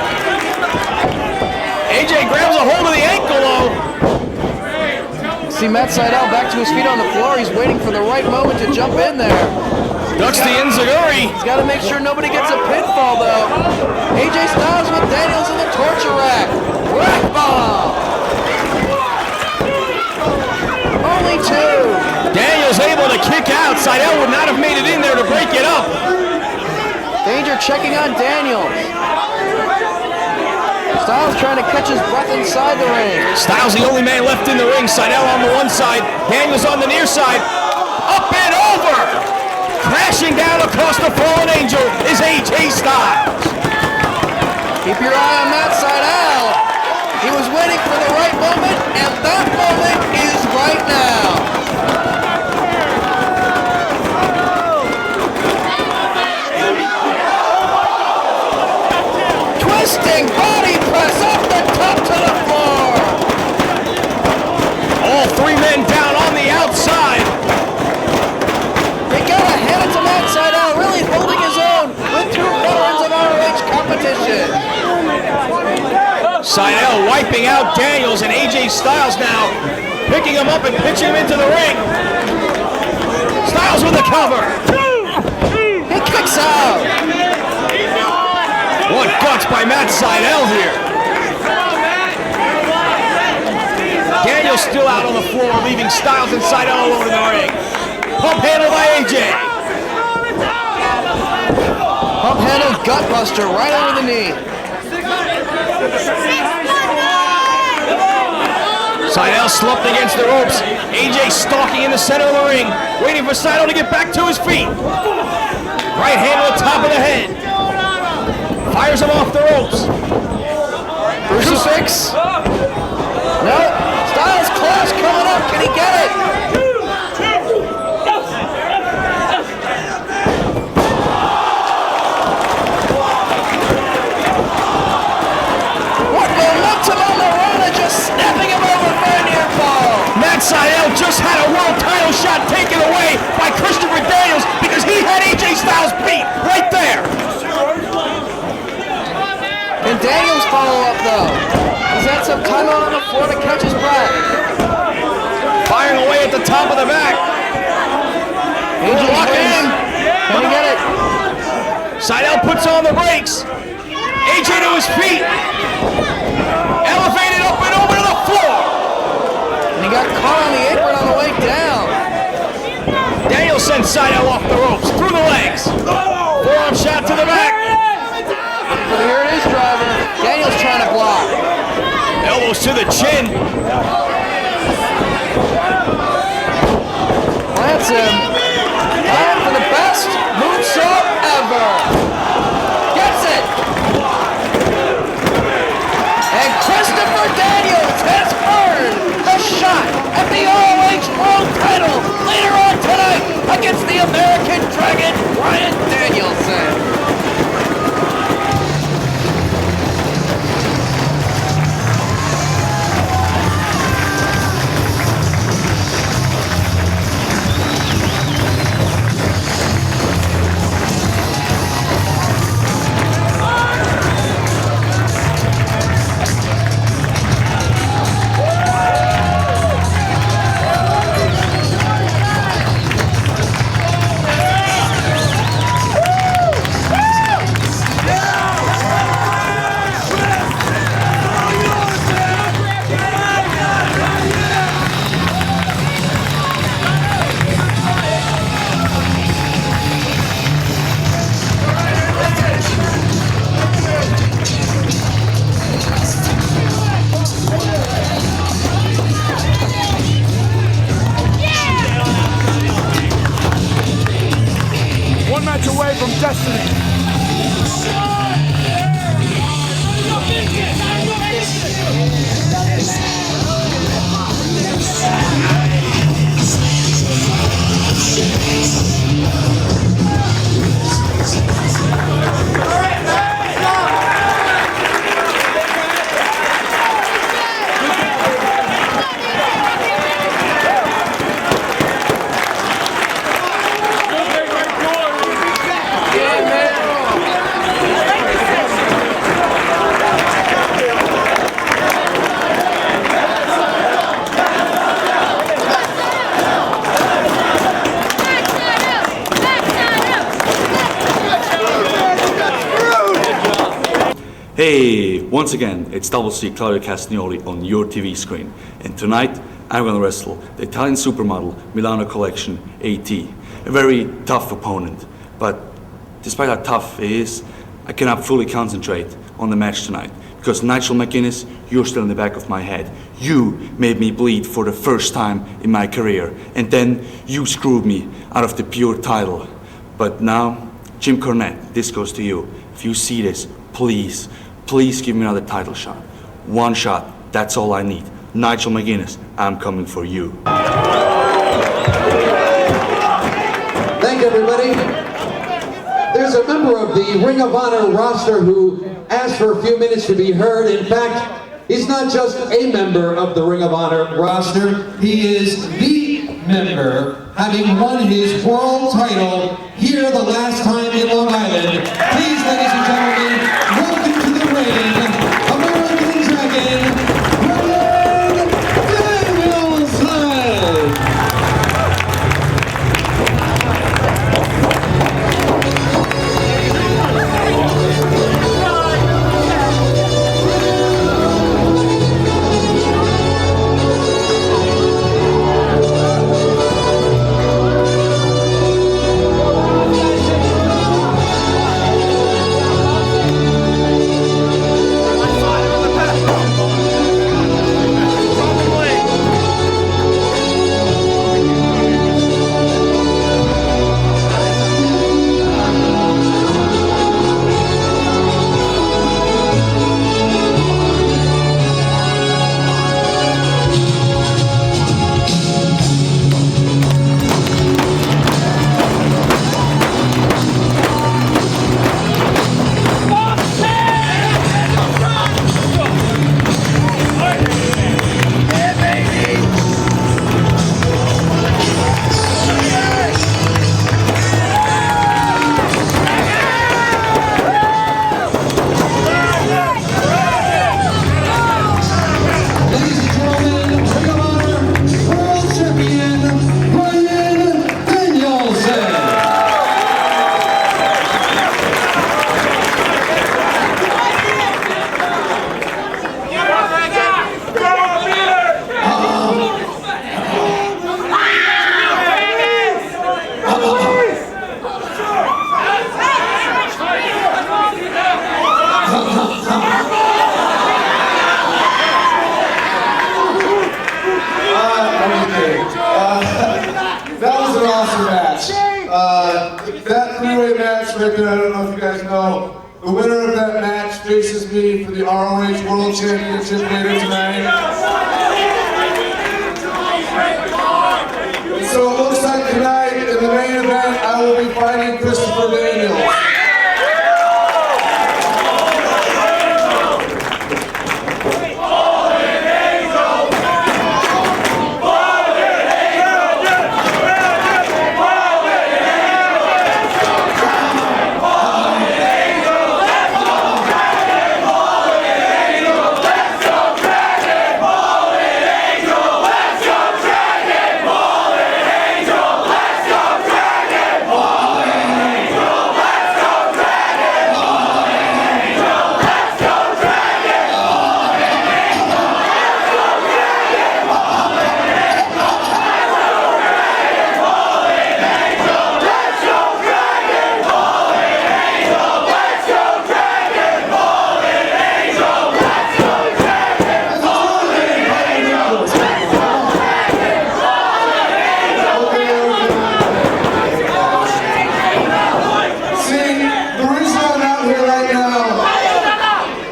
AJ grabs a hold of the ankle though. See Matt Seidel back to his feet on the floor. He's waiting for the right moment to jump in there. Ducks the enziguri. He's got to make sure nobody gets a pinfall though. AJ Styles with Daniels in the torture rack. Rack bomb. Only 2. Daniels able to kick out. Seidel would not have made it in there to break it up. Danger checking on Daniels. Styles trying to catch his breath inside the ring. Styles the only man left in the ring. Seidel on the one side. Daniels on the near side. Up and over. Crashing down across the fallen angel is AJ Styles. Keep your eye on Matt Seidel. He was waiting for the right moment, and that moment is right now. Twisting body press off the top to the floor. All 3 men down on the outside. They gotta hand it to Matt Seidel, really holding his own with 2 veterans of ROH competition. Seidel wiping out Daniels, and AJ Styles now picking him up and pitching him into the ring. Styles with the cover. He kicks out. What guts by Matt Seidel here. Daniels still out on the floor, leaving Styles and Seidel all over the ring. Pump handle by AJ. Pump handle gutbuster right over the knee. Seidel slumped against the ropes. AJ stalking in the center of the ring, waiting for Seidel to get back to his feet. Right hand on the top of the head. Fires him off the ropes. Crucifix. No. Styles clash coming up. Can he get it? What momentum on the Rana, just snapping him over for a near fall. Matt Seidel just had a world title shot taken away by Christopher Daniels because he had AJ Styles beat right there. Can Daniels follow up though? He's had some time out on the floor to catch his breath. Firing away at the top of the back. AJ Lock wins. in. Can he get it? Seidel puts on the brakes. AJ to his feet. Elevated up and over to the floor. And he got caught on the apron on the way down. Daniels sends Seidel off the ropes, through the legs. Forearm shot to the back. But here it is, driver. Daniels trying to block. Elbows to the chin. Plants him. Time for the best moonsault ever. Gets it. And Christopher Daniels has earned a shot at the ROH World Title later on tonight against the American Dragon, Bryan Danielson. One match away from destiny. Hey, once again, it's Double C Claudio Castagnoli on your TV screen. And tonight, I'm gonna wrestle the Italian supermodel Milano Collection AT. A very tough opponent. But despite how tough he is, I cannot fully concentrate on the match tonight. Because Nigel McGuinness, you're still in the back of my head. You made me bleed for the first time in my career. And then you screwed me out of the pure title. But now, Jim Cornette, this goes to you. If you see this, please give me another title shot. One shot, that's all I need. Nigel McGuinness, I'm coming for you. Thank you, everybody. There's a member of the Ring of Honor roster who asked for a few minutes to be heard. In fact, he's not just a member of the Ring of Honor roster, he is the member, having won his world title here the last time in Long Island. Please, ladies and gentlemen, welcome to the ring, American Dragon, Bryan Danielson! That three-way match right there, I don't know if you guys know, the winner of that match faces me for the ROH World Championship later tonight. So it looks like tonight, in the main event, I will be fighting Christopher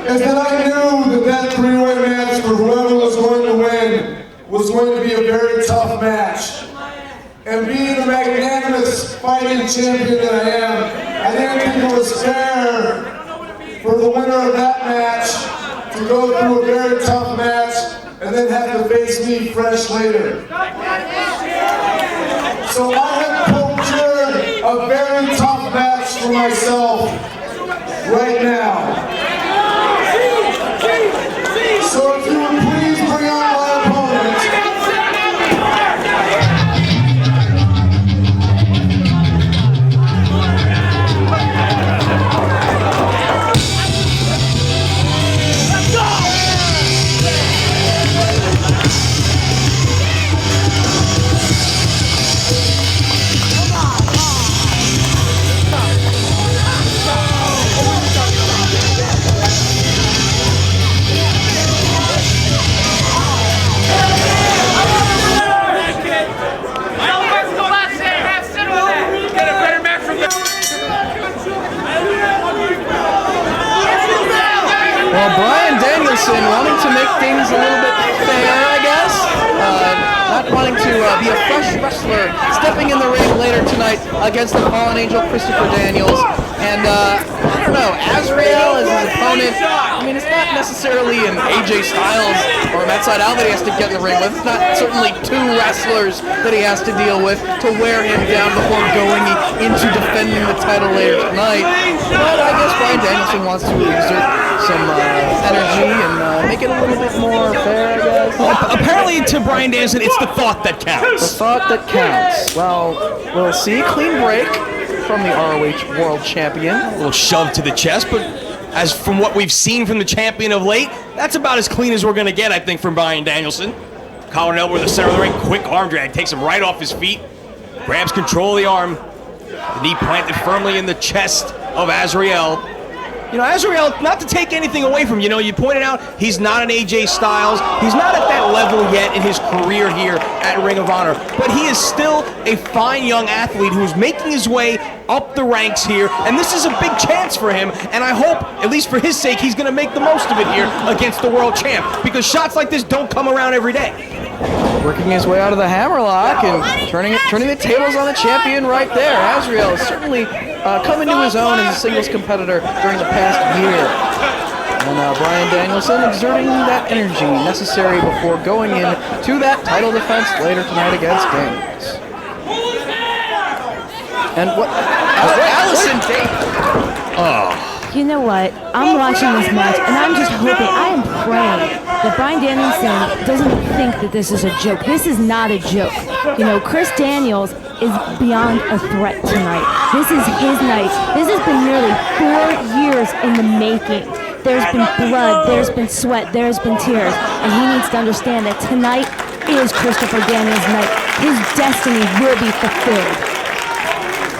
is that I knew that three-way match for whoever was going to win was going to be a very tough match. And being the magnanimous fighting champion that I am, I didn't think it was fair for the winner of that match to go through a very tough match and then have to face me fresh later. So I have procured a very tough match for myself right now. So if you would please bring out my opponent. Well, Bryan Danielson wanting to make things a little bit fair, I guess. Not wanting to be a fresh wrestler, stepping in the ring later tonight against the fallen angel Christopher Daniels. And I don't know, Azrael as his opponent, I mean, it's not necessarily an AJ Styles or a Matt Sydal that he has to get in the ring with. It's not certainly two wrestlers that he has to deal with to wear him down before going into defending the title later tonight. But I guess Bryan Danielson wants to exert some energy and make it a little bit more fair, I guess. Well, apparently to Bryan Danielson, it's the thought that counts. The thought that counts. Well, we'll see. Clean break from the ROH World Champion. A little shove to the chest, but as from what we've seen from the champion of late, that's about as clean as we're going to get, I think, from Bryan Danielson. Collar and elbow in the center of the ring, quick arm drag, takes him right off his feet, grabs control of the arm, the knee planted firmly in the chest of Azrael. You know, Azrael, not to take anything away from, you pointed out he's not an AJ Styles. He's not at that level yet in his career here at Ring of Honor, but he is still a fine young athlete who's making his way up the ranks here, and this is a big chance for him, and I hope, at least for his sake, he's going to make the most of it here against the world champ, because shots like this don't come around every day. Working his way out of the hammerlock and turning the tables on the champion right there. Azrael is certainly coming to his own as a singles competitor during the past year. And Bryan Danielson exerting that energy necessary before going in to that title defense later tonight against Daniels. And what? Allison Davis. You know what? I'm watching this match, and I'm just hoping, I am praying that Bryan Danielson doesn't think that this is a joke. This is not a joke. Chris Daniels is beyond a threat tonight. This is his night. This has been nearly 4 years in the making. There's been blood, there's been sweat, there's been tears, and he needs to understand that tonight is Christopher Daniels' night. His destiny will be fulfilled.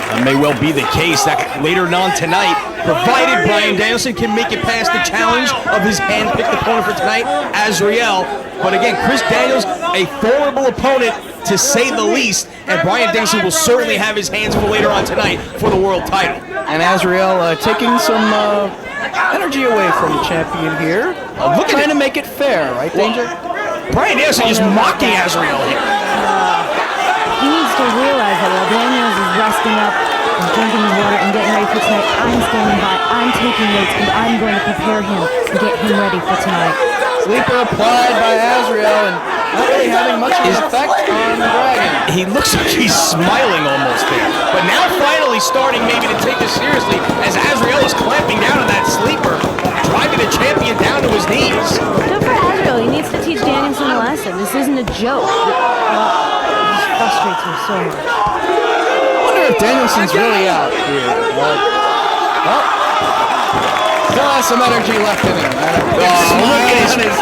That may well be the case that later on tonight, provided Bryan Danielson can make it past the challenge of his hand-picked opponent for tonight, Azrael. But again, Chris Daniels, a formidable opponent to say the least, and Bryan Danielson will certainly have his hands full later on tonight for the world title. And Azrael taking some energy away from the champion here. Trying to make it fair, right, Danger? Bryan Danielson just mocking Azrael here. He needs to realize that while Daniels is resting up and drinking his water and getting ready for tonight, I'm standing by, I'm taking notes, and I'm going to prepare him to get him ready for tonight. Sleeper applied by Azrael and not really having much of an effect on the Dragon. He looks like he's smiling almost there. But now finally starting maybe to take this seriously as Azrael is clamping down on that sleeper, driving the champion down to his knees. Good for Azrael. He needs to teach Danielson a lesson. This isn't a joke. Frustrates me so much. I wonder if Danielson's really out here. Still has some energy left in him. Look at his...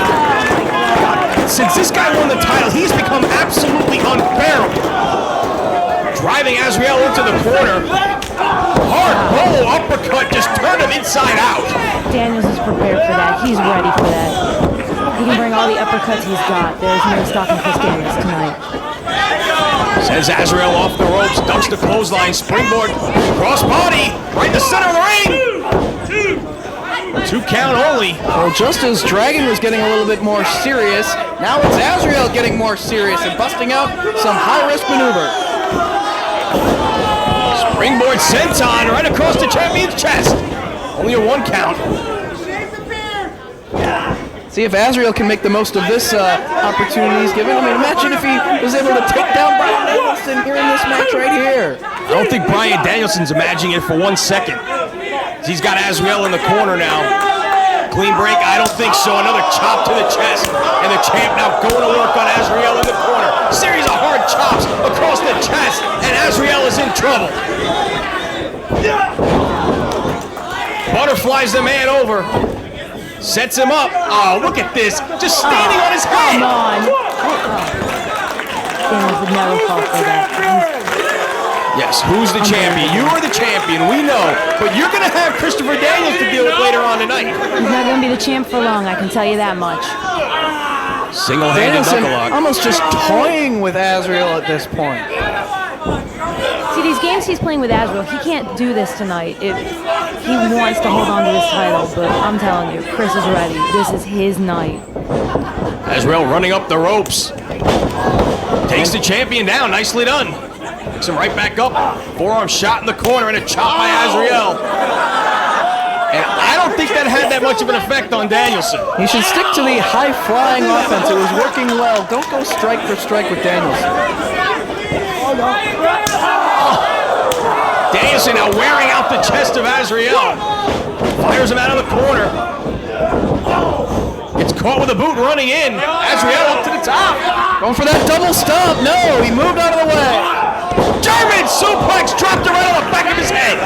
Since this guy won the title, he's become absolutely unbearable. Driving Azrael into the corner. Hard roll uppercut just turned him inside out. Daniels is prepared for that. He's ready for that. He can bring all the uppercuts he's got. There's no stopping Chris Daniels tonight. Sends Azrael off the ropes, ducks the clothesline, springboard, cross body, right in the center of the ring. 2 count only. Well, just as Dragon was getting a little bit more serious, now it's Azrael getting more serious and busting out some high-risk maneuver. Springboard senton right across the champion's chest. Only a 1 count. See if Azrael can make the most of this opportunity he's given. I mean, imagine if he was able to take down Bryan Danielson here in this match right here. I don't think Bryan Danielson's imagining it for 1 second. He's got Azrael in the corner now. Clean break? I don't think so. Another chop to the chest. And the champ now going to work on Azrael in the corner. Series of hard chops across the chest. And Azrael is in trouble. Butterflies the man over. Sets him up. Oh, look at this. Just standing on his head. Come on. Daniels would never fall for that. Yes, who's the champion? You are the champion, we know. But you're going to have Christopher Daniels to deal with later on tonight. He's not going to be the champ for long, I can tell you that much. Single-handed Danielson knuckle lock. almost just toying with Azrael at this point. See, these games he's playing with Azrael, he can't do this tonight if he wants to hold on to this title. But I'm telling you, Chris is ready. This is his night. Azrael running up the ropes. Takes the champion down. Nicely done. Picks him right back up. Forearm shot in the corner and a chop by Azrael. And I don't think that had that much of an effect on Danielson. He should stick to the high-flying offense. It was working well. Don't go strike for strike with Danielson. Danielson now wearing out the chest of Azrael. Fires him out of the corner. Gets caught with a boot running in. Azrael up to the top. Going for that double stomp. No, he moved out of the way. German suplex dropped it right on the back of his head.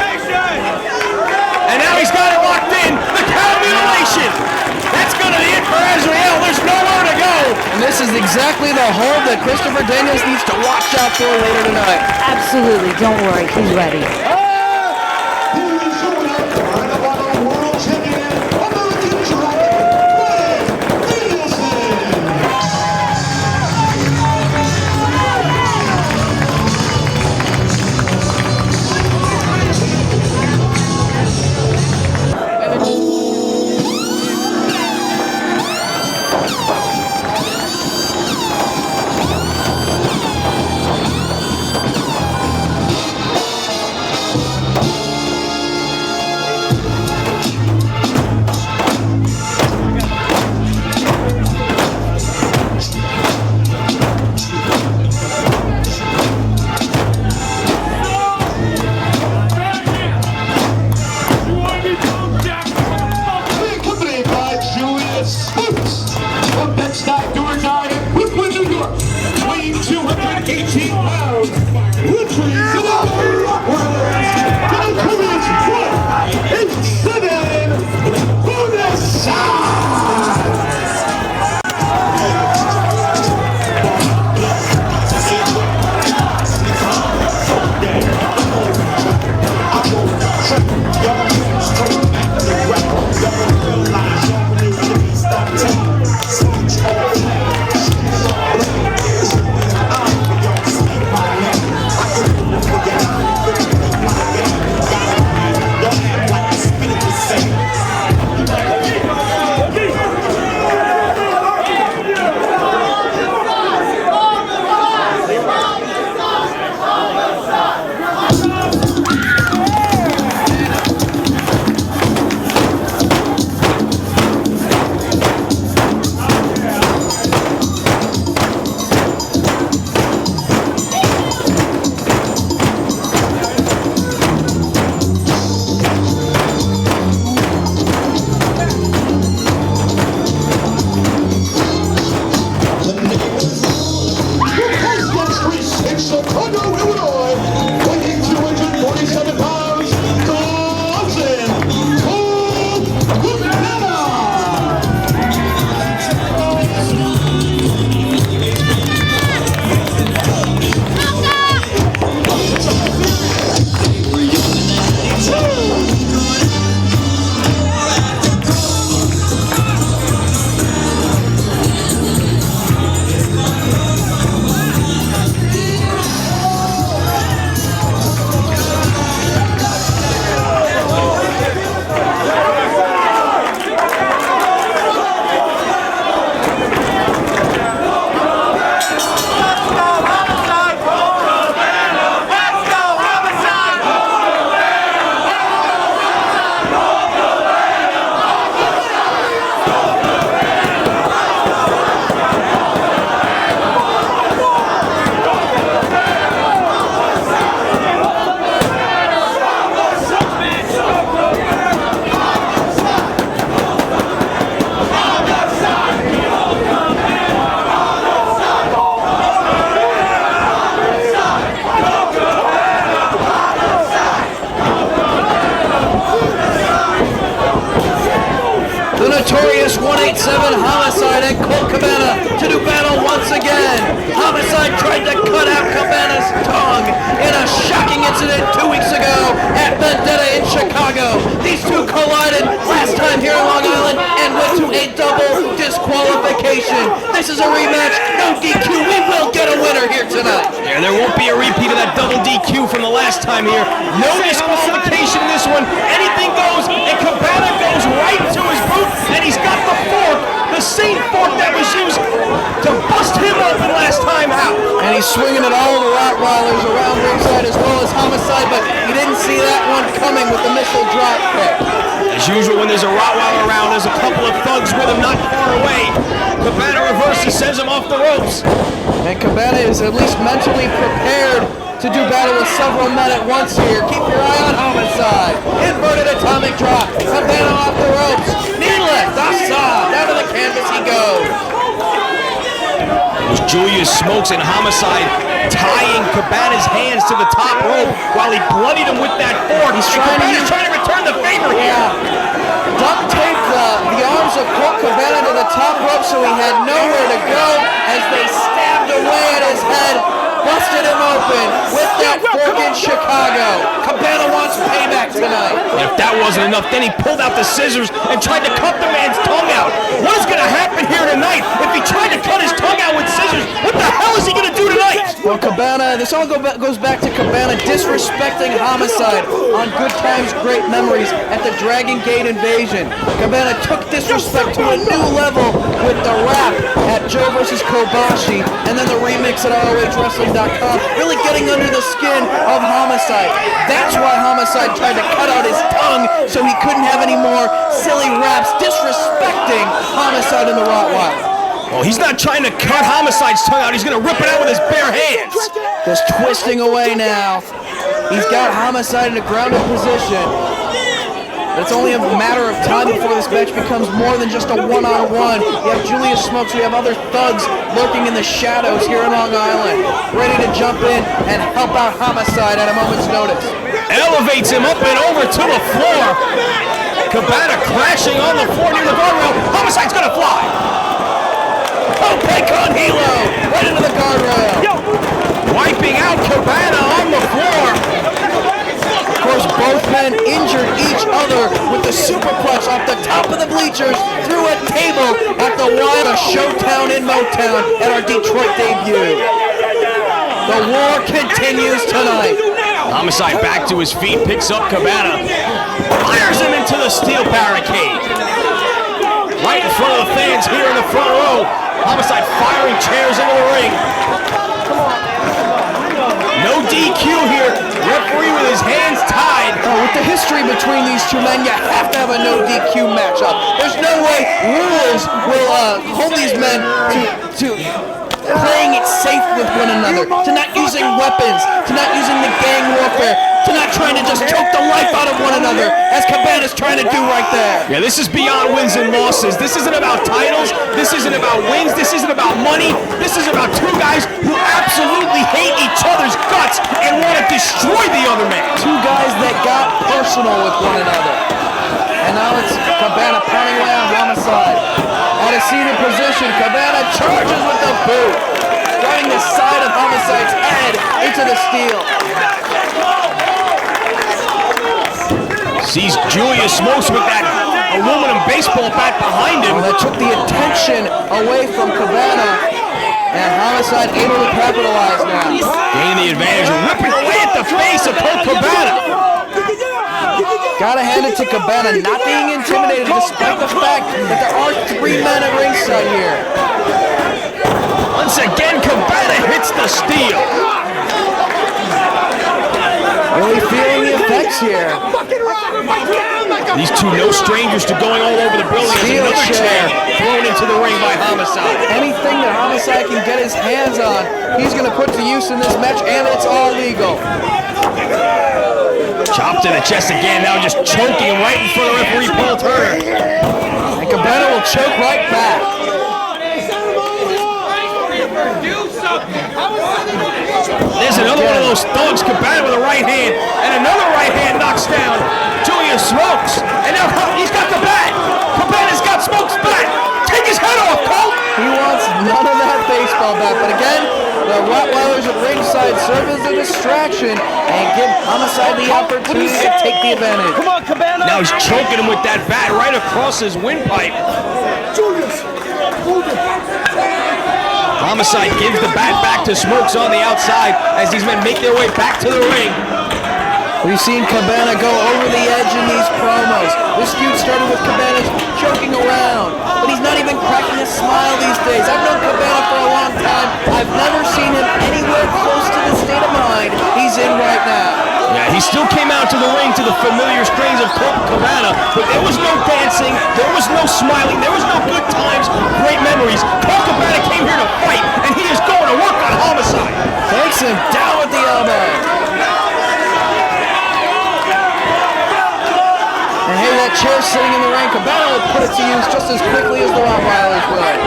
And now he's got it locked in. The cow mutilation. That's going to be it for Azrael. There's nowhere to go. And this is exactly the hold that Christopher Daniels needs to watch out for later tonight. Absolutely. Don't worry. He's ready. 187, Homicide and Colt Cabana to do battle once again. Homicide tried to cut out Cabana's tongue in a shocking incident 2 weeks ago at Vendetta in Chicago. These two collided last time here in Long Island and went to a double disqualification. This is a rematch, no DQ. We will get a winner here tonight. Yeah, there won't be a repeat of that double DQ from the last time here. No disqualification in this one. Anything goes, and Cabana goes right to his boot, and he's got the fork, the same fork that was used to bust him open last time out. And he's swinging at all the Rottweilers around ringside as well as Homicide, but he didn't see that one coming with the missile drop kick. As usual, when there's a Rottweiler around, there's a couple of thugs with him not far away. Cabana reverses, sends him off the ropes. And Cabana is at least mentally prepared to do battle with several men at once here. Keep your eye on Homicide. Inverted atomic drop. Cabana off the ropes. Knee lift. Assad. Down to the canvas he goes. Julius Smokes and Homicide tying Cabana's hands to the top rope while he bloodied him with that fork. He's trying to return the favor here. Duct taped the arms of Colt Cabana to the top rope so he had nowhere to go as they stabbed away at his head. Busted him open with that fork in Chicago. Cabana wants payback tonight. And if that wasn't enough, then he pulled out the scissors and tried to cut the man's tongue out. What is going to happen here tonight? If he tried to cut his tongue out with scissors, what the hell is he going to do tonight? Well, Cabana, this all goes back to Cabana disrespecting Homicide on Good Times, Great Memories at the Dragon Gate Invasion. Cabana took disrespect to a new level with the rap at Joe vs. Kobashi and then the remix at ROHWrestling.com, really getting under the skin of Homicide. That's why Homicide tried to cut out his tongue so he couldn't have any more silly raps disrespecting Homicide and the Rottweiler. Well, he's not trying to cut Homicide's tongue out. He's going to rip it out with his bare hands. Just twisting away now. He's got Homicide in a grounded position. But it's only a matter of time before this match becomes more than just a one-on-one. You have Julius Smokes, we have other thugs lurking in the shadows here in Long Island, ready to jump in and help out Homicide at a moment's notice. Elevates him up and over to the floor. Cabana crashing on the floor near the guardrail. Homicide's going to fly. Oh, Paycon Hilo, right into the guardrail. Wiping out Cabana on the floor. Of course, both men injured each other with the superplex off the top of the bleachers through a table at the Wild of Showtown in Motown at our Detroit debut. The war continues tonight. Homicide back to his feet, picks up Cabana, fires him into the steel barricade. Right in front of the fans here in the front row. Homicide firing chairs into the ring. No DQ here. Referee with his hands tied. With the history between these two men, you have to have a no DQ matchup. There's no way rules will hold these men to playing it safe with one another, to not using weapons, to not using the gang warfare, to not trying to just choke the life out of one another, as Cabana's trying to do right there. Yeah, this is beyond wins and losses. This isn't about titles. This isn't about wins. This isn't about money. This is about two guys who absolutely hate each other's guts and want to destroy the other man. Two guys that got personal with one another. And now it's Cabana pounding away on Homicide. At a seated position, Cabana charges with the boot, driving the side of Homicide's head into the steel. Sees Julius Smokes with that aluminum baseball bat behind him. That took the attention away from Cabana, and Homicide able to capitalize now. Gaining the advantage, ripping away at the face of Colt Cabana. Gotta hand it to Cabana, not being intimidated despite the fact that there are three men at ringside here. Once again, Cabana hits the steel. Really feeling the effects here. These two no strangers to going all over the building. Steel Another chair thrown into the ring by Homicide. Anything that Homicide can get his hands on, he's going to put to use in this match, and it's all legal. Chopped to the chest again, now just choking right in front of referee Paul Turner. And Cabana will choke right back. There's another one of those thugs, Cabana with a right hand, and another right hand knocks down Julius Smokes. And now he's got the bat. Cabana's got Smokes' bat. Homicide serve as a distraction and give Homicide the opportunity to take the advantage. Come on, Cabana. Now he's choking him with that bat right across his windpipe. Homicide gives the bat back to Smokes on the outside as these men make their way back to the ring. We've seen Cabana go over the edge in these promos. This feud started with Cabana joking around, but he's not even cracking a smile these days. I've known Cabana for a long time. I've never seen him anywhere close to the state of mind he's in right now. Yeah, he still came out to the ring to the familiar strains of Colt Cabana, but there was no dancing, there was no smiling, there was no good times, great memories. Colt Cabana came here to fight, and he is going to work on Homicide. Takes him down with the elbow. And hey, that chair sitting in the ring, Cabana will put it to use just as quickly as the Rottweilers would.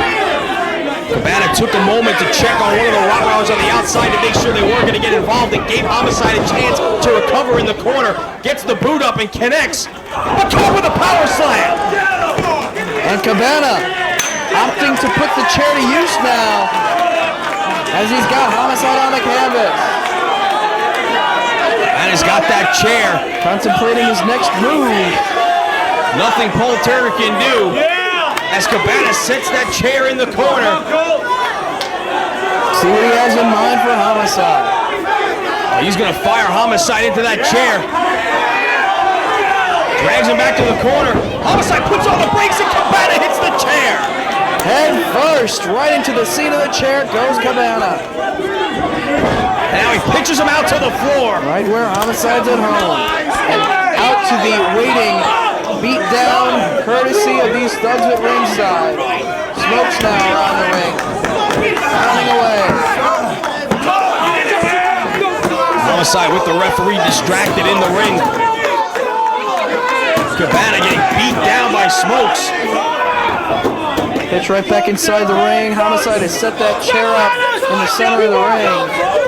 Cabana took a moment to check on one of the Rottweilers on the outside to make sure they weren't going to get involved and gave Homicide a chance to recover in the corner. Gets the boot up and connects. But caught with a power slam. And Cabana opting to put the chair to use now as he's got Homicide on the canvas. And he's got that chair. Contemplating his next move. Nothing Paul Turner can do. As Cabana sets that chair in the corner. See what he has in mind for Homicide. Oh, he's going to fire Homicide into that chair. Drags him back to the corner. Homicide puts on the brakes and Cabana hits the chair. Head first, right into the seat of the chair goes Cabana. And now he pitches him out to the floor. Right where Homicide's at home. And out to the waiting beat down courtesy of these thugs at ringside. Smokes now around the ring. Running away. Homicide with the referee distracted in the ring. Cabana getting beat down by Smokes. Pitch right back inside the ring. Homicide has set that chair up in the center of the ring.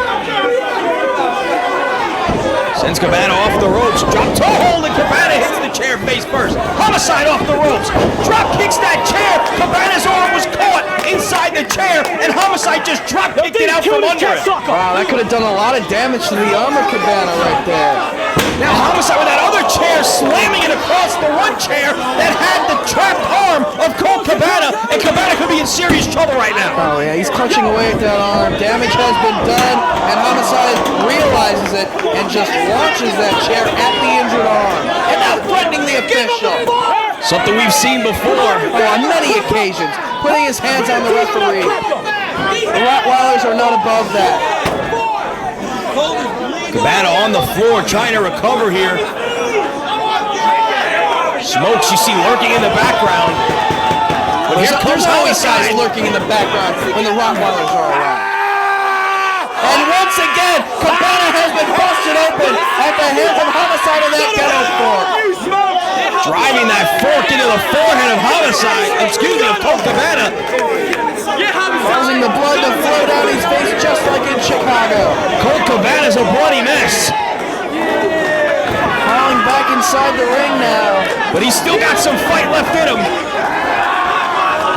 Sends Cabana off the ropes. Drop toe hold and Cabana hits the chair face first. Homicide off the ropes. Drop kicks that chair. Cabana's arm was caught inside the chair and Homicide just drop kicked it out from under it. Wow, that could have done a lot of damage to the arm of Cabana right there. Now Homicide with that other chair slamming it across the one chair that had the trapped arm of Colt Cabana, and Cabana could be in serious trouble right now. Oh yeah, he's clutching away at that arm. Damage has been done, and Homicide realizes it and just launches that chair at the injured arm. And now threatening the official. Something we've seen before. Oh, on many occasions, putting his hands on the referee. The Rottweilers are not above that. Cabana on the floor trying to recover here. Smokes you see lurking in the background. But here comes Homicide. Lurking in the background when the Rottweilers are around. And once again, Cabana has been busted open at the hands of Homicide in that ghetto fork. Driving that fork into the forehead of Homicide, excuse me, of Colt Cabana. Causing the blood to flow down his face just like in Chicago. Colt Cabana's a bloody mess. Falling back inside the ring now. But he's still got some fight left in him.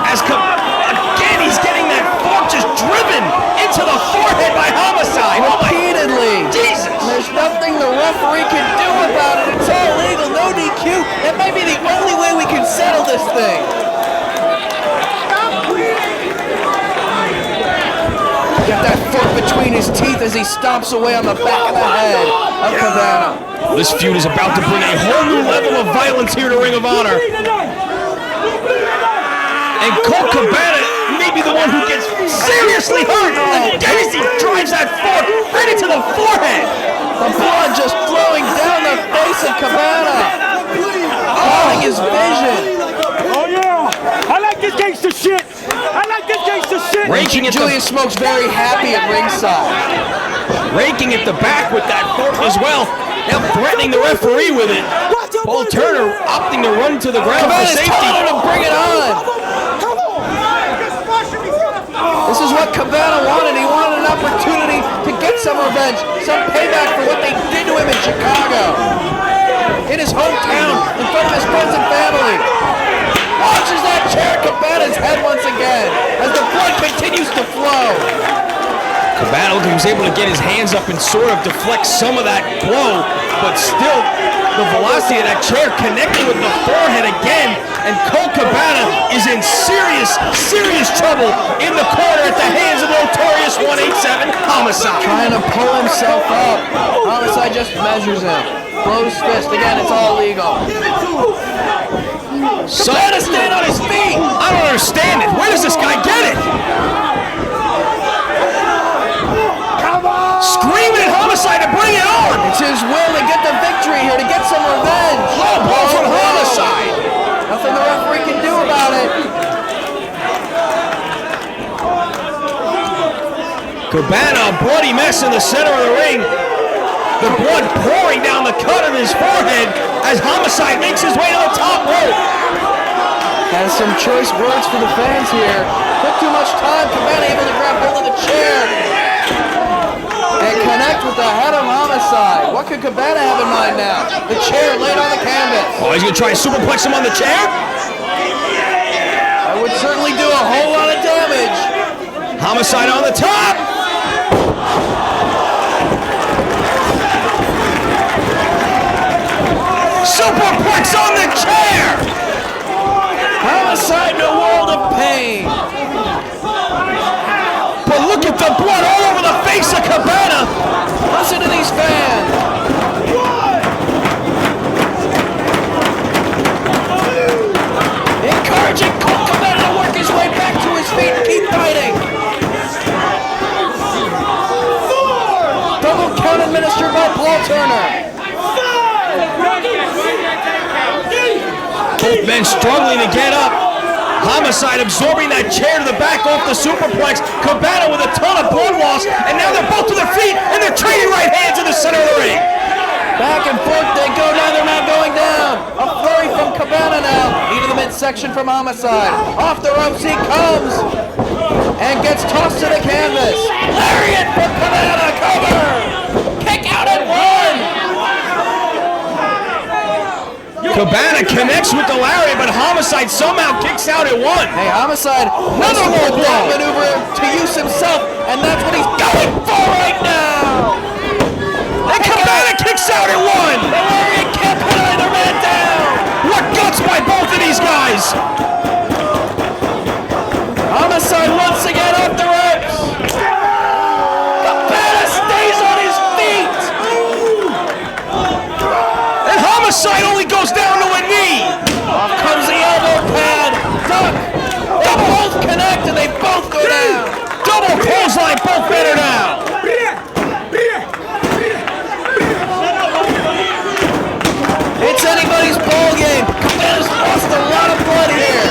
As again, he's getting that fork just driven into the forehead by Homicide. Repeatedly. Jesus. There's nothing the referee can do about it. It's all legal, no DQ. That might be the only way we can settle this thing. Got that fork between his teeth as he stomps away on the back of the head of Cabana. This feud is about to bring a whole new level of violence here to Ring of Honor. And Colt Cabana may be the one who gets seriously hurt. Again as he drives that fork right into the forehead. The blood just flowing down the face of Cabana. Blurring his vision. Oh yeah! I like this gangster shit! I like this gangster shit! Raking at Julius Smoke's very happy at ringside. Raking at the back with that fork as well. Now threatening the referee with it. Paul Turner opting to run to the ground for Cabana's safety. telling him to bring it on. This is what Cabana wanted. He wanted an opportunity to get some revenge, some payback for what they did to him in Chicago. In his hometown, in front of his friends and family. Launches that chair at Cabana's head once again as the blood continues to flow. Cabana looking was able to get his hands up and sort of deflect some of that blow, but still the velocity of that chair connecting with the forehead again, and Colt Cabana is in serious trouble in the corner at the hands of the notorious 187 Homicide. Trying to pull himself up. Homicide just measures him. Blows fist. Again, it's all legal. Cabana staying on his feet. I don't understand it. Where does this guy get it? Screaming at Homicide to bring it on. It's his will to get the victory here, to get some revenge. Low blow from Homicide. Nothing the referee can do about it. Cabana, a bloody mess in the center of the ring. The blood pouring down the cut of his forehead as Homicide makes his way to the top rope. Has some choice words for the fans here. Took too much time. Cabana able to grab hold of the chair and connect with the head of Homicide. What could Cabana have in mind now? The chair laid on the canvas. Oh, he's going to try and superplex him on the chair? That would certainly do a whole lot of damage. Homicide on the top. Superplex on the chair. Homicide in a world of pain. But look at the blood all over the face of Cabana. Listen to these fans. Encouraging Colt Cabana to work his way back to his feet and keep fighting. Double count administered by Paul Turner. Both men struggling to get up. Homicide absorbing that chair to the back off the superplex. Cabana with a ton of blood loss, and now they're both to their feet, and they're trading right hands in the center of the ring. Back and forth they go, neither man going down. A flurry from Cabana now. Into the midsection from Homicide. Off the ropes he comes. And gets tossed to the canvas. Lariat from Cabana, cover. Kick out at one. Cabana connects with the lariat, but Homicide somehow kicks out at one. Hey, Homicide, another more blow maneuver to use himself, and that's what he's going for right now. And Cabana kicks out at one. The lariat can't put either man down. What guts by both of these guys. Homicide once again off the ropes. Cabana stays on his feet. And Homicide only goes down to a knee. Off comes the elbow pad. Duck. They both connect and they both go down. Double clothesline, both men are down. It's anybody's ball game. Cabana's lost a lot of blood here.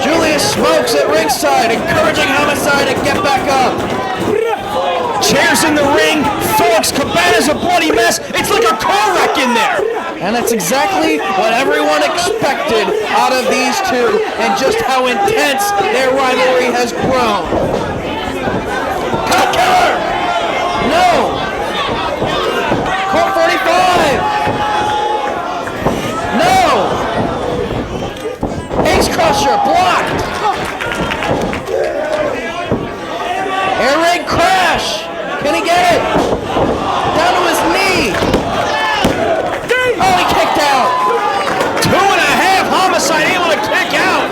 Julius smokes at ringside, encouraging Homicide to get back up. Chairs in the ring, folks. Cabana's a bloody mess. It's like a car wreck in there. And that's exactly what everyone expected out of these two, and just how intense their rivalry has grown. Cut killer! No! Colt 45! No! Ace Crusher, blocked! Air raid crash! Can he get it? Down to his knee! Oh, he kicked out! 2.5, Homicide able to kick out.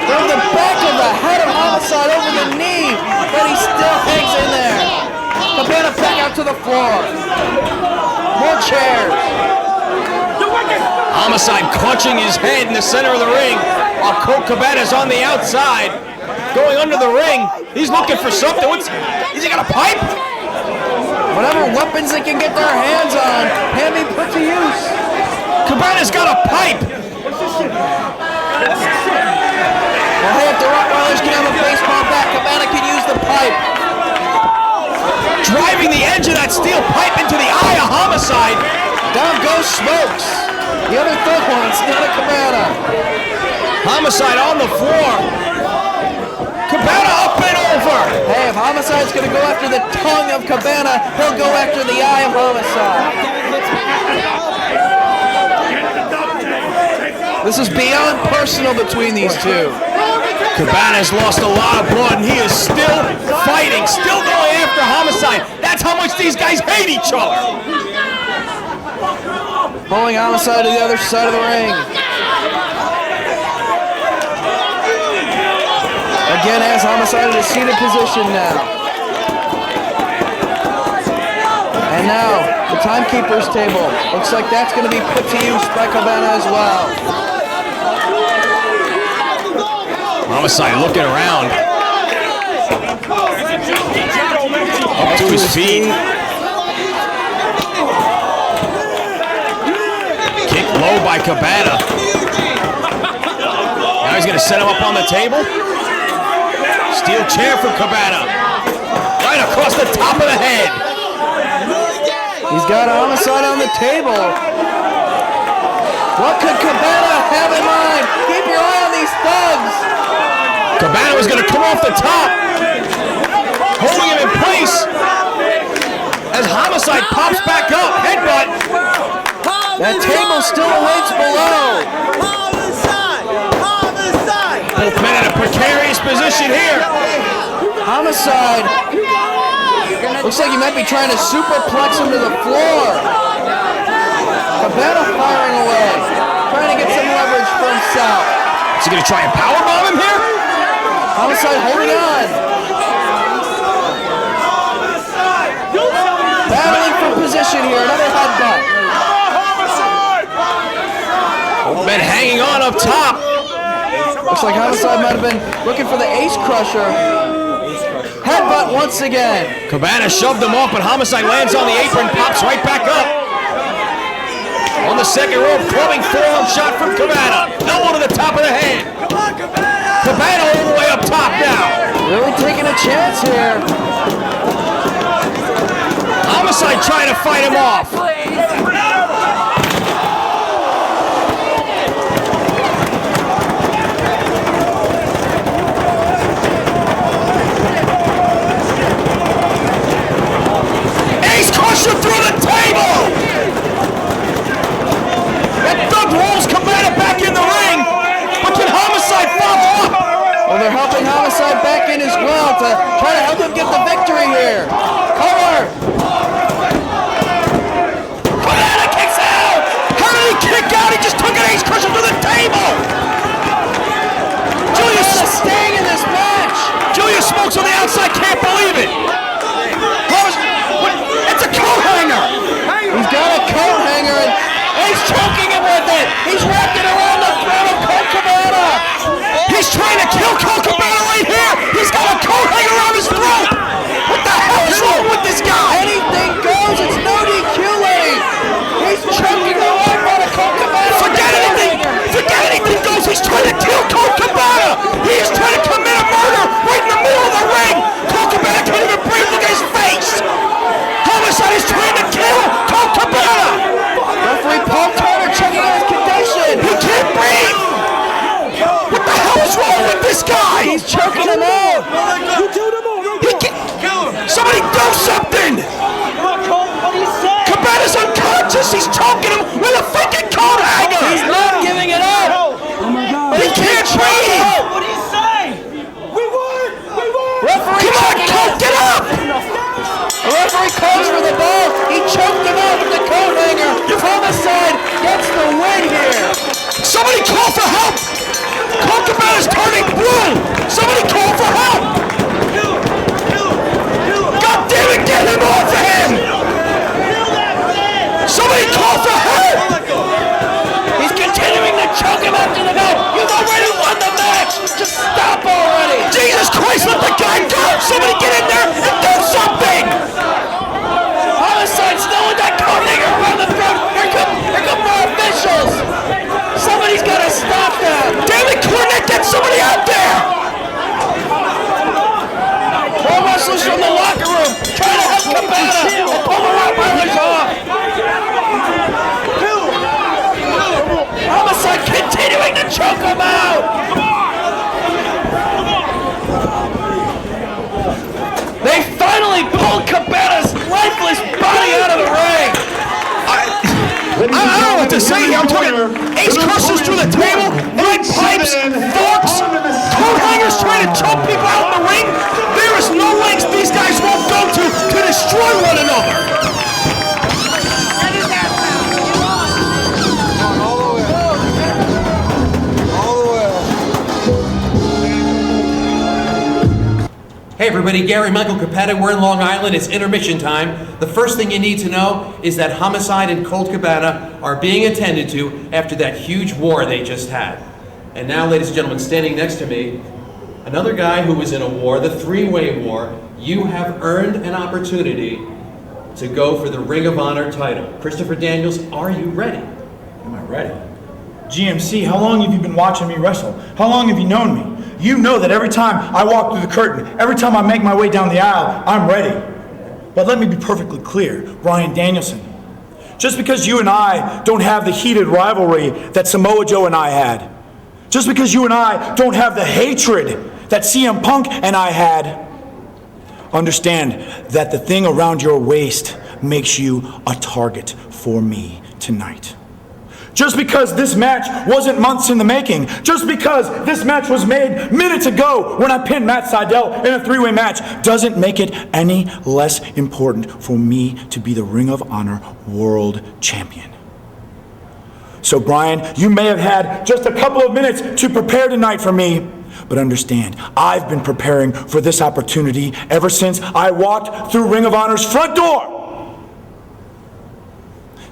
From the back of the head of Homicide over the knee, but he still hangs in there. Cabana back out to the floor. More chairs. Homicide clutching his head in the center of the ring while Colt Cabana's on the outside. Going under the ring. He's looking for something. Is he got a pipe? Whatever weapons they can get their hands on can be put to use. Cabana's got a pipe. Well, hey, if the Rottweilers can have a baseball bat, Cabana can use the pipe. Driving the edge of that steel pipe into the eye of Homicide. Down goes Smokes. The other third one, it's not a Cabana. Homicide on the floor. Cabana up and over. Hey, if Homicide's going to go after the tongue of Cabana, he'll go after the eye of Homicide. This is beyond personal between these two. Cabana's lost a lot of blood, and he is still fighting, still going after Homicide. That's how much these guys hate each other. Pulling Homicide to the other side of the ring. Again has Homicide in a seated position now. And now, the timekeeper's table. Looks like that's going to be put to use by Cabana as well. Homicide looking around. Up to his feet. Kick low by Cabana. Now he's going to set him up on the table. Steel chair for Cabana. Right across the top of the head. He's got Homicide on the table. What could Cabana have in mind? Keep your eye on these thugs. Cabana was going to come off the top, holding him in place as Homicide pops back up. Headbutt. That table still awaits below. Both men in a precarious position here. Homicide looks like he might be trying to superplex him to the floor. Cabana firing away, trying to get some leverage for himself. Is he going to try and powerbomb him here? Homicide holding on. Battling for position here, another headbutt. Both men hanging on up top. Looks like Homicide might have been looking for the ace crusher. Headbutt once again. Cabana shoved him off, but Homicide lands on the apron, pops right back up. On the second rope, clubbing forearm shot from Cabana. Elbow to the top of the head. Cabana all the way up top now. Really taking a chance here. Homicide trying to fight him off. Through the table! That thug rolls Cabana back in the ring, but can Homicide follow up? Well, they're helping Homicide back in as well to try to help him get the victory here. Cover! Cabana kicks out! How did he kick out? He just took an ace crusher to the table! Julius staying in this match! Julius Smokes on the outside, can't believe it! It's a coat hanger! He's got a coat hanger and he's choking him with it! He's wrapped it around the throat of Colt Cabana! He's trying to kill Colt Cabana right here! He's got a coat hanger around his throat! What the hell is wrong with this guy? what to say here. I'm talking ace crushes through the table, red pipes, forks, coat hangers trying to choke people out in the ring. There is no lengths these guys won't go to destroy one another. Hey everybody, Gary Michael Capetta. We're in Long Island. It's intermission time. The first thing you need to know is that Homicide and Colt Cabana are being attended to after that huge war they just had. And now, ladies and gentlemen, standing next to me, another guy who was in a war, the three-way war. You have earned an opportunity to go for the Ring of Honor title. Christopher Daniels, are you ready? Am I ready? GMC, how long have you been watching me wrestle? How long have you known me? You know that every time I walk through the curtain, every time I make my way down the aisle, I'm ready. But let me be perfectly clear, Bryan Danielson. Just because you and I don't have the heated rivalry that Samoa Joe and I had, just because you and I don't have the hatred that CM Punk and I had, understand that the thing around your waist makes you a target for me tonight. Just because this match wasn't months in the making, just because this match was made minutes ago when I pinned Matt Sydal in a three-way match, doesn't make it any less important for me to be the Ring of Honor World Champion. So Bryan, you may have had just a couple of minutes to prepare tonight for me, but understand, I've been preparing for this opportunity ever since I walked through Ring of Honor's front door.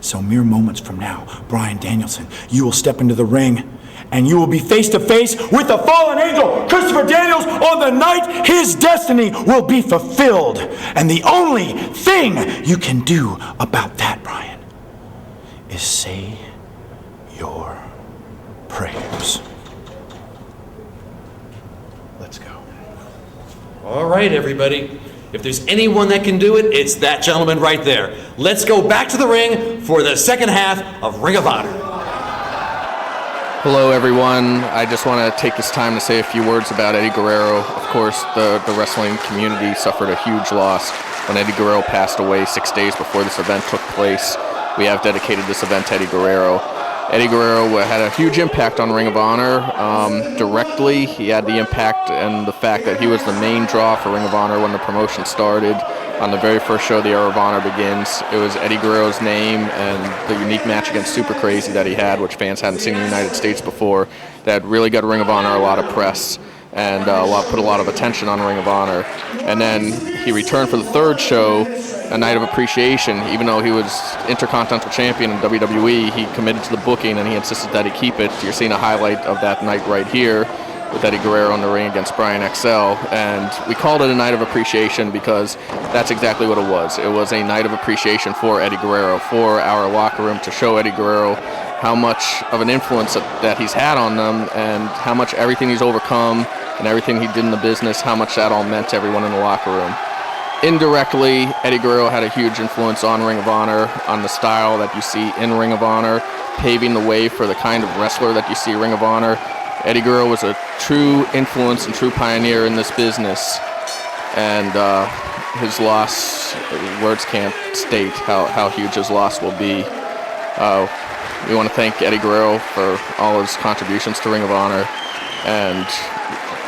So mere moments from now, Bryan Danielson, you will step into the ring and you will be face to face with the fallen angel, Christopher Daniels, on the night his destiny will be fulfilled. And the only thing you can do about that, Bryan, is say your prayers. Let's go. All right, everybody. If there's anyone that can do it, it's that gentleman right there. Let's go back to the ring for the second half of Ring of Honor. Hello, everyone. I just want to take this time to say a few words about Eddie Guerrero. Of course, the wrestling community suffered a huge loss when Eddie Guerrero passed away 6 days before this event took place. We have dedicated this event to Eddie Guerrero. Eddie Guerrero had a huge impact on Ring of Honor. Directly, he had the impact and the fact that he was the main draw for Ring of Honor when the promotion started. On the very first show, the Era of Honor begins. It was Eddie Guerrero's name and the unique match against Super Crazy that he had, which fans hadn't seen in the United States before, that really got Ring of Honor a lot of press and put a lot of attention on Ring of Honor. And then he returned for the third show, a night of appreciation. Even though he was Intercontinental Champion in WWE, he committed to the booking and he insisted that he keep it. You're seeing a highlight of that night right here with Eddie Guerrero in the ring against Bryan XL. And we called it a night of appreciation because that's exactly what it was. It was a night of appreciation for Eddie Guerrero, for our locker room, to show Eddie Guerrero how much of an influence that he's had on them and how much everything he's overcome and everything he did in the business, how much that all meant to everyone in the locker room. Indirectly, Eddie Guerrero had a huge influence on Ring of Honor, on the style that you see in Ring of Honor, paving the way for the kind of wrestler that you see Ring of Honor. Eddie Guerrero was a true influence and true pioneer in this business, and his loss, words can't state how huge his loss will be. We want to thank Eddie Guerrero for all his contributions to Ring of Honor and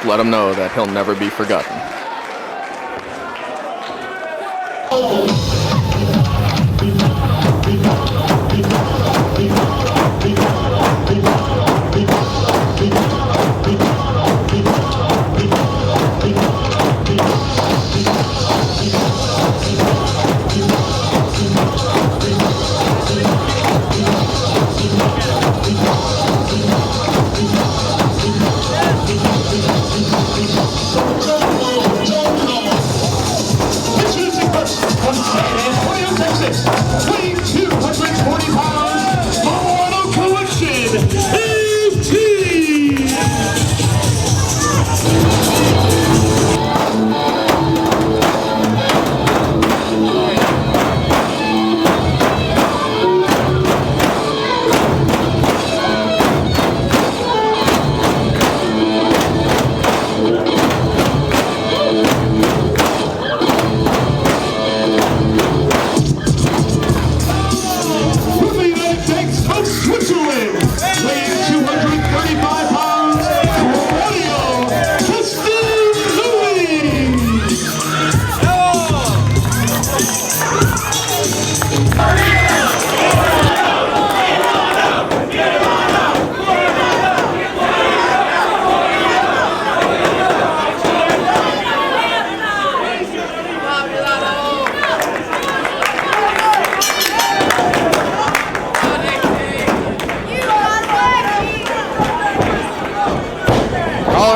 let him know that he'll never be forgotten.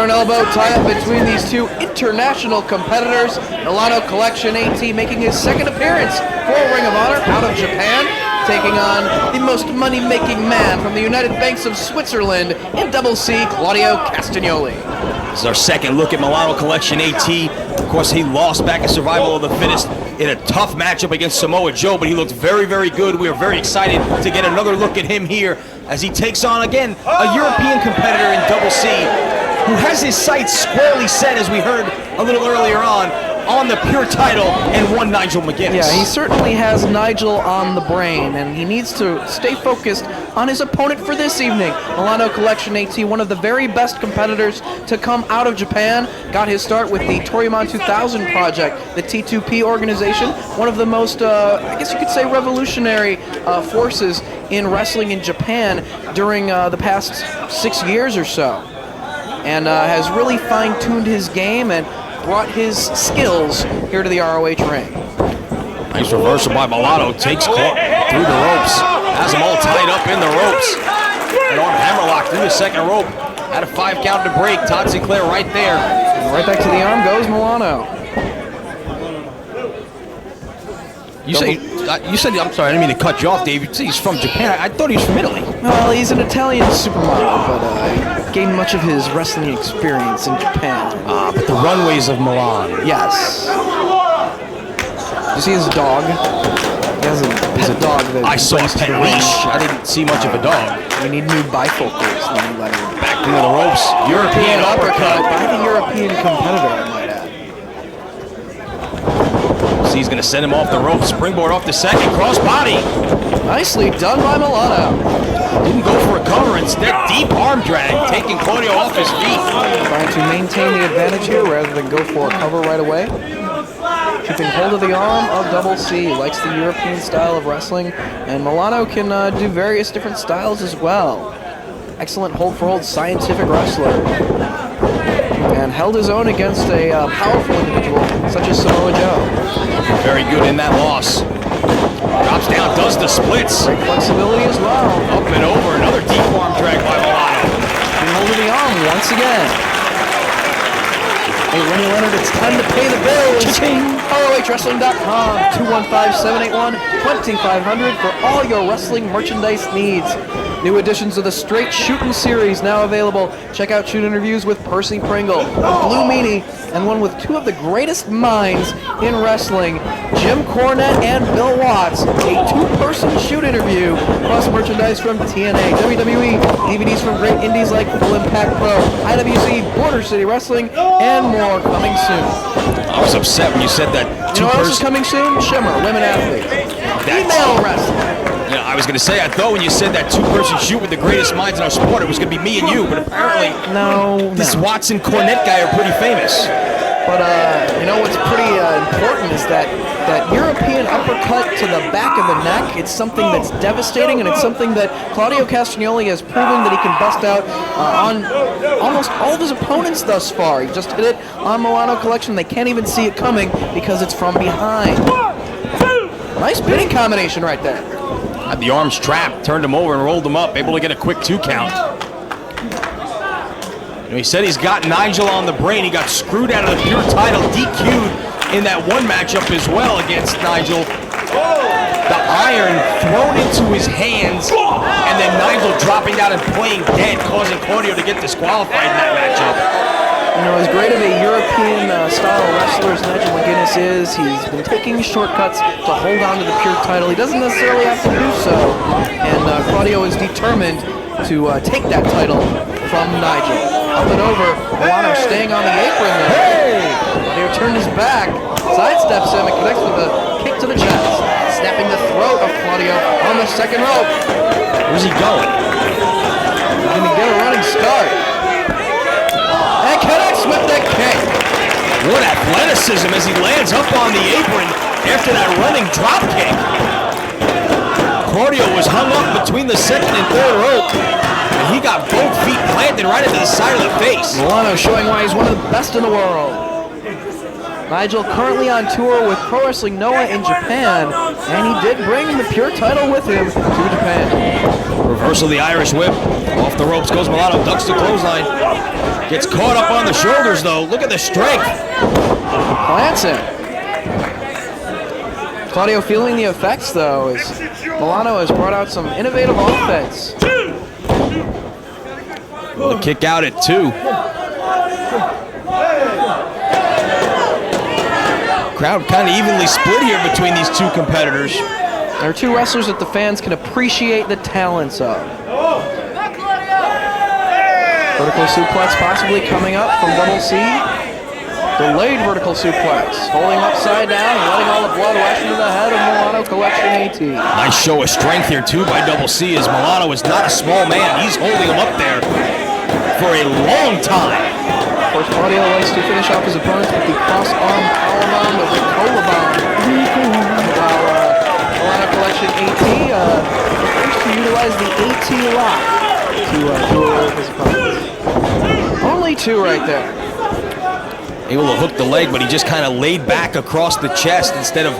an elbow tie-up between these two international competitors. Milano Collection AT making his second appearance for Ring of Honor out of Japan, taking on the most money-making man from the United Banks of Switzerland in Double C, Claudio Castagnoli. This is our second look at Milano Collection AT. Of course, he lost back in Survival of the Fittest in a tough matchup against Samoa Joe, but he looked very, very good. We are very excited to get another look at him here as he takes on, again, a European competitor in Double C who has his sights squarely set, as we heard a little earlier on the pure title and one Nigel McGuinness. Yeah, he certainly has Nigel on the brain, and he needs to stay focused on his opponent for this evening. Milano Collection AT, one of the very best competitors to come out of Japan, got his start with the Toryumon 2000 project, the T2P organization, one of the most, I guess you could say, revolutionary forces in wrestling in Japan during the past 6 years or so, and has really fine-tuned his game and brought his skills here to the ROH ring. Nice reversal by Milano, takes Clark through the ropes, has them all tied up in the ropes. An arm hammerlock through the second rope. At a 5 count to break, Todd Sinclair right there. And right back to the arm goes Milano. You said, I'm sorry, I didn't mean to cut you off, Dave. You said he's from Japan. I thought he was from Italy. Well, he's an Italian supermodel, but gained much of his wrestling experience in Japan. But the runways of Milan. Yes. You see his dog? He has a pet dog that I saw a pet leash. I didn't see much of a dog. We need new bifocals. Back through the ropes. European uppercut by the European competitor, I might add. So he's going to send him off the rope. Springboard off the second. Cross body. Nicely done by Milano. Didn't go for a cover. Instead, deep arm drag, taking Claudio off his feet. Trying to maintain the advantage here rather than go for a cover right away. Keeping hold of the arm of Double C. Likes the European style of wrestling. And Milano can do various different styles as well. Excellent hold-for-hold scientific wrestler. And held his own against a powerful individual such as Samoa Joe. Very good in that loss. Drops down, does the splits. Great flexibility as well. Up and over, another deep arm drag by Milano. Keeping hold of the arm once again. Hey, Lenny Leonard, it's time to pay the bills. ROHWrestling.com, 215-781-2500 for all your wrestling merchandise needs. New editions of the Straight Shootin' series now available. Check out shoot interviews with Percy Pringle, Blue Meanie, and one with two of the greatest minds in wrestling, Jim Cornette and Bill Watts. A two-person shoot interview, plus merchandise from TNA, WWE, DVDs from great indies like Full Impact Pro, IWC, Border City Wrestling, and more coming soon. I was upset when you said that. You know what else is coming soon? Shimmer, women athletes. Female wrestling. You know, I was going to say, I thought when you said that two-person shoot with the greatest minds in our sport, it was going to be me and you, but apparently this Watson Cornette guy are pretty famous. But, you know what's pretty important is that European uppercut to the back of the neck, it's something that's devastating, and it's something that Claudio Castagnoli has proven that he can bust out on almost all of his opponents thus far. He just hit it on Milano Collection. They can't even see it coming because it's from behind. Nice pinning combination right there. Had the arms trapped, turned him over and rolled him up, able to get a quick 2 count. You know, he said he's got Nigel on the brain. He got screwed out of the pure title, DQ'd in that one matchup as well against Nigel. The iron thrown into his hands, and then Nigel dropping down and playing dead, causing Claudio to get disqualified in that matchup. You know, as great of a European style wrestler as Nigel McGuinness is, he's been taking shortcuts to hold on to the pure title. He doesn't necessarily have to do so, and Claudio is determined to take that title from Nigel. Up and over, Milano staying on the apron there. Claudio turned his back, sidesteps him, and connects with a kick to the chest, snapping the throat of Claudio on the second rope. Where's he going? He's going to get a running start. And connects with the kick. What athleticism as he lands up on the apron after that running drop kick. Claudio was hung up between the second and third rope, and he got both feet planted right into the side of the face. Milano showing why he's one of the best in the world. Nigel currently on tour with Pro Wrestling Noah in Japan, and he did bring the Pure title with him to Japan. Reversal of the Irish whip. Off the ropes goes Milano, ducks the clothesline. Gets caught up on the shoulders though. Look at the strength. Plants it. Claudio feeling the effects though, as Milano has brought out some innovative offense. Will kick out at 2. Crowd kind of evenly split here between these two competitors. There are two wrestlers that the fans can appreciate the talents of. Vertical suplex possibly coming up from Double C. Delayed vertical suplex. Holding upside down and letting all the blood rush into the head of Milano Collection AT. Nice show of strength here too by Double C, as Milano is not a small man. He's holding him up there for a long time. Of course, Claudio likes to finish off his opponents with the cross-arm powerbomb, the Ricola bomb. While Milano Collection AT prefers to utilize the AT lock to duel his opponents. Only 2 right there. Able to hook the leg, but he just kind of laid back across the chest instead of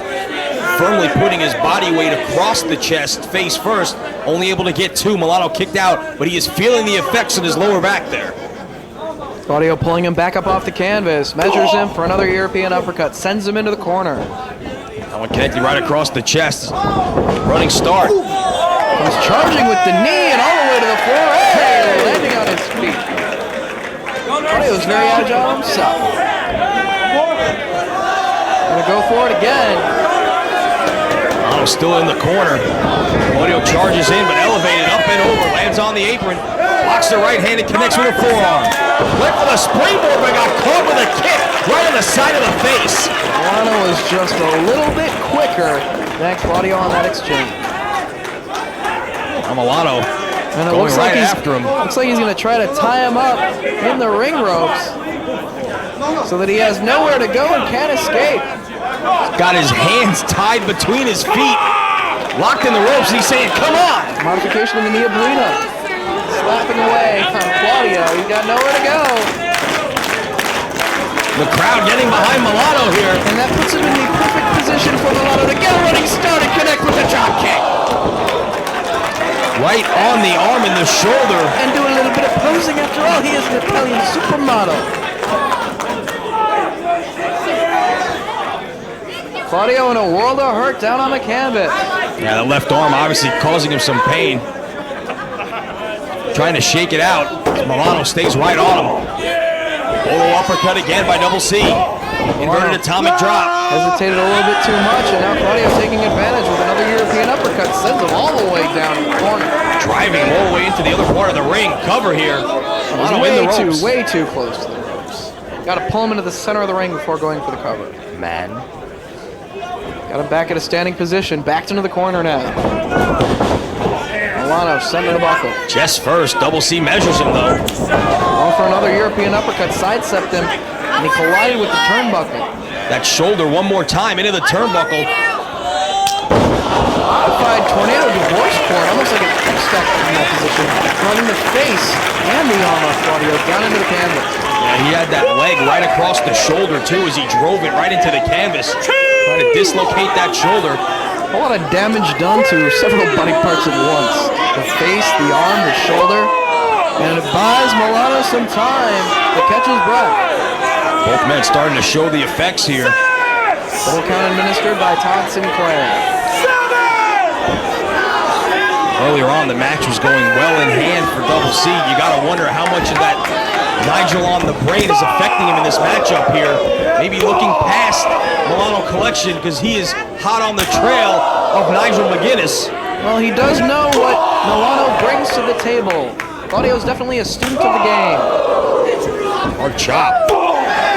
firmly putting his body weight across the chest, face first. Only able to get 2. Milano kicked out, but he is feeling the effects in his lower back there. Claudio pulling him back up off the canvas, measures him for another European uppercut, sends him into the corner. That one connected right across the chest. Running start. He's charging with the knee and all the way to the floor. Hey, landing on his feet. Claudio's very agile himself. Gonna go for it again. Milano's still in the corner. Claudio charges in, but elevated up and over, lands on the apron. Blocks the right hand and connects with a forearm. Went for the springboard, but got caught with a kick right on the side of the face. Milano was just a little bit quicker than Claudio on that exchange. Milano and it going looks right like after him. Looks like he's going to try to tie him up in the ring ropes so that he has nowhere to go and can't escape. Got his hands tied between his feet, locked in the ropes, and he's saying, come on! Modification of the Niablina. Slapping away on Claudio. He's got nowhere to go. The crowd getting behind Milano here. And that puts him in the perfect position for Milano to get a running start and connect with the drop kick. Right on the arm and the shoulder. And do a little bit of posing. After all, he is an Italian supermodel. Claudio in a world of hurt down on the canvas. Yeah, the left arm obviously causing him some pain. Trying to shake it out. Milano stays right on him. Polo uppercut again by Double C. Inverted atomic drop. Hesitated a little bit too much, and now Claudio taking advantage with another European uppercut. Sends him all the way down in the corner. Driving all the way into the other part of the ring. Cover here. Milano in the ropes. Way too close to the ropes. Got to pull him into the center of the ring before going for the cover. Man. Got him back at a standing position. Backed into the corner now. Milano center to buckle. Chest first. Double C measures him though. Going for another European uppercut. Sidestepped him. And he collided with the turnbuckle. That shoulder one more time into the turnbuckle. Modified tornado divorce cord, almost like an X-Stack in that position. Running the face and the arm of Claudio down into the canvas. Yeah, he had that leg right across the shoulder too as he drove it right into the canvas. Trying to dislocate that shoulder. A lot of damage done to several body parts at once. The face, the arm, the shoulder. And it buys Milano some time to catch his breath. Both men starting to show the effects here. Double count administered by Todd Sinclair. Earlier on, the match was going well in hand for Double C. You got to wonder how much of that Nigel on the brain is affecting him in this matchup here. Maybe looking past Milano Collection because he is hot on the trail of Nigel McGuinness. Well, he does know what Milano brings to the table. Claudio's definitely a student of the game. Hard chop.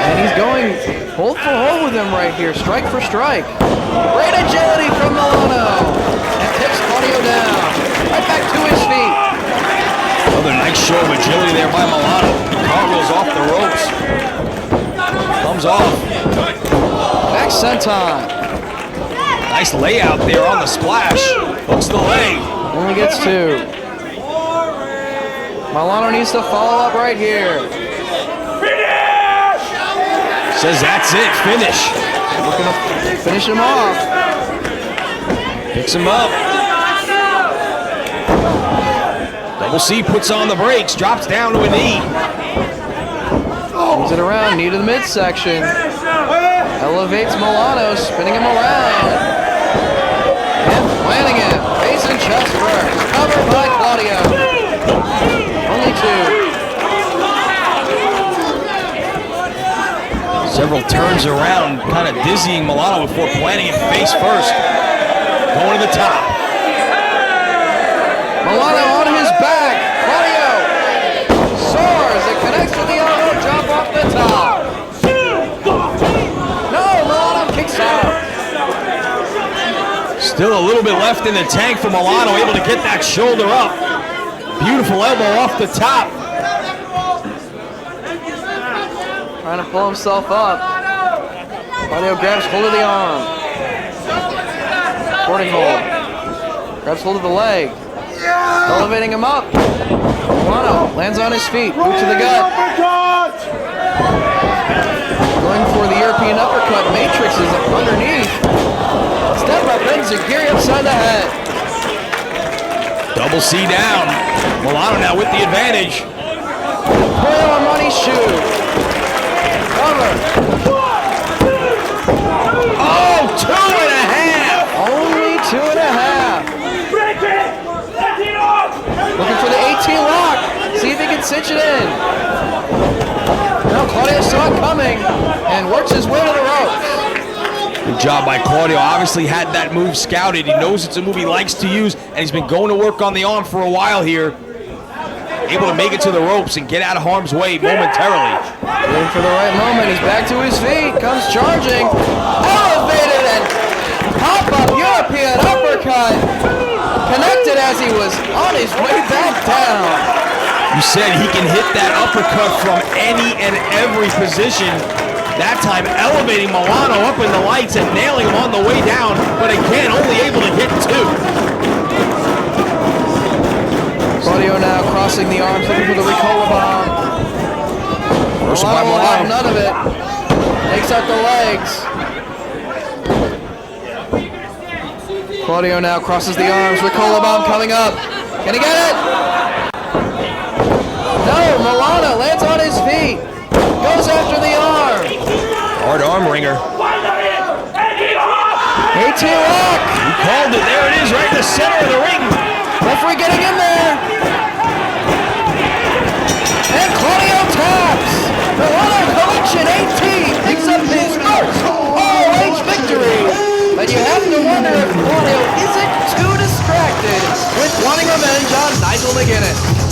And he's going hold for hold with him right here, strike for strike. Great agility from Milano. And tips Claudio down. Right back to his feet. Another nice show of agility there by Milano. Cartwheels off the ropes. Comes off. Back senton. Nice layout there on the splash. Hooks the leg. Only gets 2. Milano needs to follow up right here. Says that's it, finish. Looking to finish him off. Picks him up. Double C puts on the brakes, drops down to a knee. Moves it around, knee to the midsection. Elevates Milano, spinning him around. And Flanagan, face and chest first. Covered by Claudio. Only 2. Several turns around, kind of dizzying Milano before Flanagan face first. Going to the top. Milano on his back. Claudio soars. It connects with the elbow drop off the top. No, Milano kicks out. Still a little bit left in the tank for Milano, able to get that shoulder up. Beautiful elbow off the top. Trying to pull himself up. Claudio grabs hold of the arm. Supporting hold. Grabs hold of the leg. Elevating him up. Milano lands on his feet. Boot to the gut. Going for the European uppercut. Matrix is underneath. Step up, Enziguri upside the head. Double C down. Milano now with the advantage. Pollo Armani shoe. Cover. Oh, 2.5. Only 2.5. Looking for the 18 lock. See if he can cinch it in. Now Claudio saw it coming and works his way to the ropes. Good job by Claudio. Obviously had that move scouted. He knows it's a move he likes to use, and he's been going to work on the arm for a while here. Able to make it to the ropes and get out of harm's way momentarily. Waiting for the right moment. He's back to his feet. Comes charging. Elevated and pop-up European uppercut. Connected as he was on his way back down. You said he can hit that uppercut from any and every position. That time elevating Milano up in the lights and nailing him on the way down, but again, only able to hit 2. Claudio now crossing the arms, looking for the Ricola bomb. Milano will have none of it. Takes out the legs. Claudio now crosses the arms. Ricola bomb coming up. Can he get it? No, Milano lands on his feet. Goes after the arm. Hard arm ringer. 18 lock. He called it. There it is, right in the center of the ring. Referee getting in there. And Claudio taps. Milano Collection 18 picks up his first ROH victory. But you have to wonder if Claudio isn't too distracted with wanting revenge on Nigel McGuinness.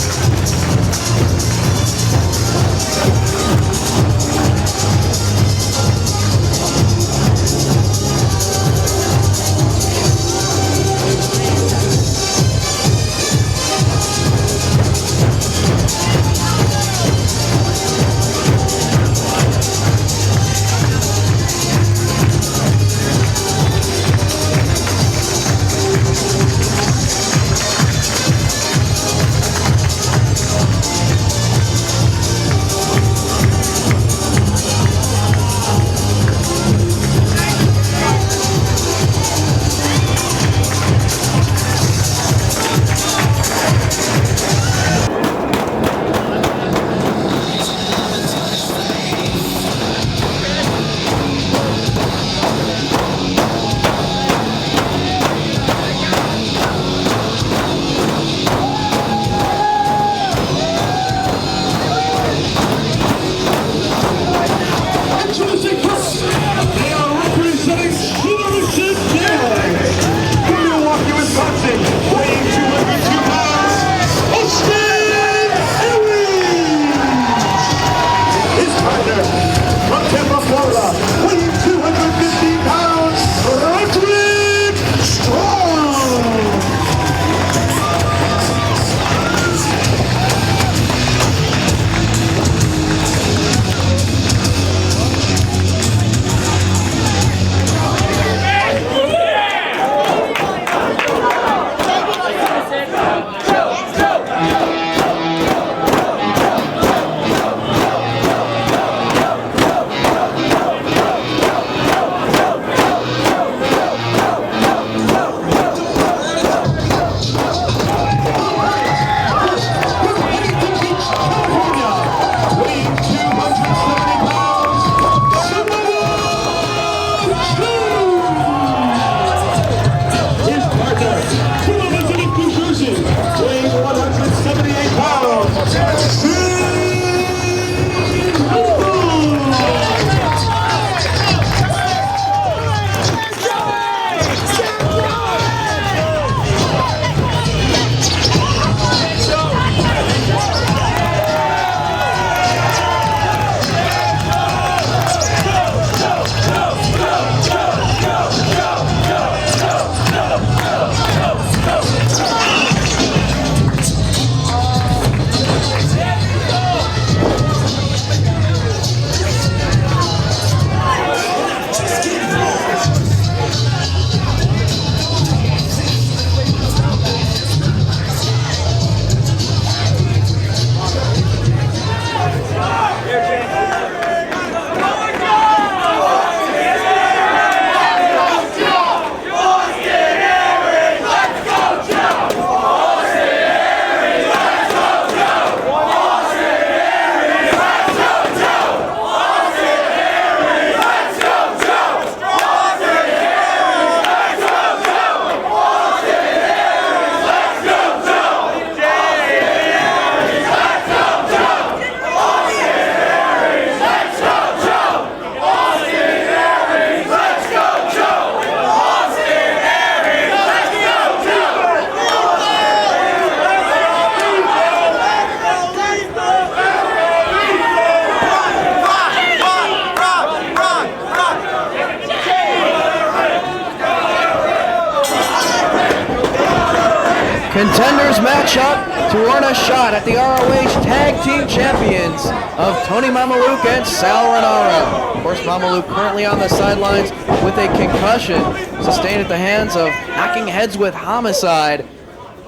Contenders match up to earn a shot at the ROH Tag Team Champions of Tony Mamaluke and Sal Rinauro. Of course, Mamaluke currently on the sidelines with a concussion sustained at the hands of knocking heads with Homicide.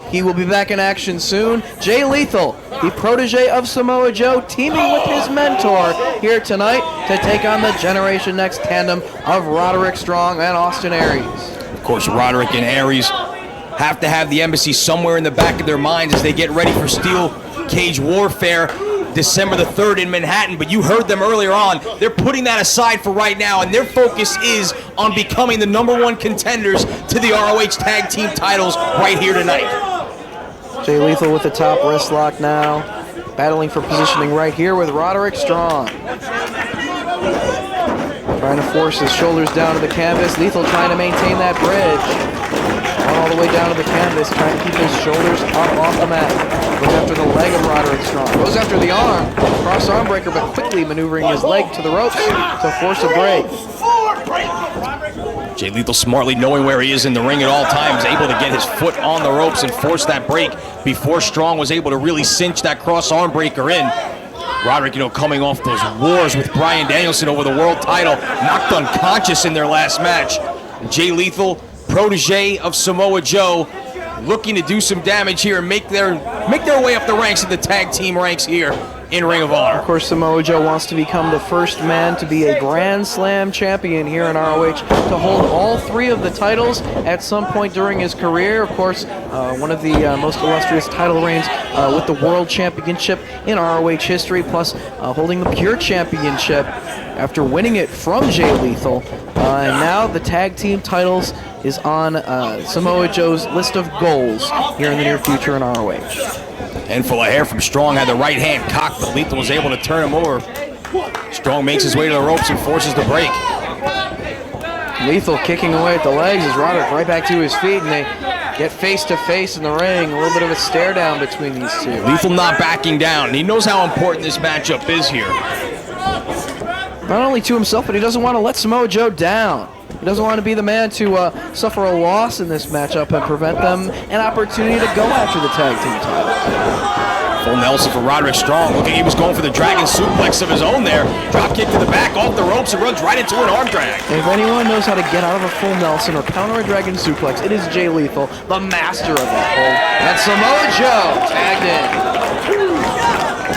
He will be back in action soon. Jay Lethal, the protege of Samoa Joe, teaming with his mentor here tonight to take on the Generation Next tandem of Roderick Strong and Austin Aries. Of course, Roderick and Aries have to have the Embassy somewhere in the back of their minds as they get ready for Steel Cage Warfare December the 3rd in Manhattan. But you heard them earlier on. They're putting that aside for right now, and their focus is on becoming the #1 contenders to the ROH Tag Team titles right here tonight. Jay Lethal with the top wrist lock now, battling for positioning right here with Roderick Strong. Trying to force his shoulders down to the canvas. Lethal trying to maintain that bridge. All the way down to the canvas, trying to keep his shoulders up off the mat. Goes after the leg of Roderick Strong. Goes after the arm. Cross arm breaker, but quickly maneuvering his leg to the ropes to force a break. Jay Lethal smartly knowing where he is in the ring at all times, able to get his foot on the ropes and force that break before Strong was able to really cinch that cross arm breaker in. Roderick, coming off those wars with Bryan Danielson over the world title, knocked unconscious in their last match. Jay Lethal, protege of Samoa Joe, looking to do some damage here and make their way up the ranks in the tag team ranks here in Ring of Honor. Of course, Samoa Joe wants to become the first man to be a Grand Slam champion here in ROH, to hold all 3 of the titles at some point during his career. Of course, one of the most illustrious title reigns with the World Championship in ROH history, plus holding the Pure Championship after winning it from Jay Lethal. And now the tag team titles is on Samoa Joe's list of goals here in the near future in ROH. Handful of hair from Strong, had the right hand cocked, but Lethal was able to turn him over. Strong makes his way to the ropes and forces the break. Lethal kicking away at the legs as Roderick right back to his feet, and they get face to face in the ring. A little bit of a stare down between these two. Lethal not backing down. He knows how important this matchup is here. Not only to himself, but he doesn't want to let Samoa Joe down. He doesn't want to be the man to suffer a loss in this matchup and prevent them an opportunity to go after the tag team titles. Full Nelson for Roderick Strong. Looking, he was going for the dragon suplex of his own there. Drop kick to the back, off the ropes, and runs right into an arm drag. If anyone knows how to get out of a full Nelson or counter a dragon suplex, it is Jay Lethal, the master of that hold. And Samoa Joe tagged in.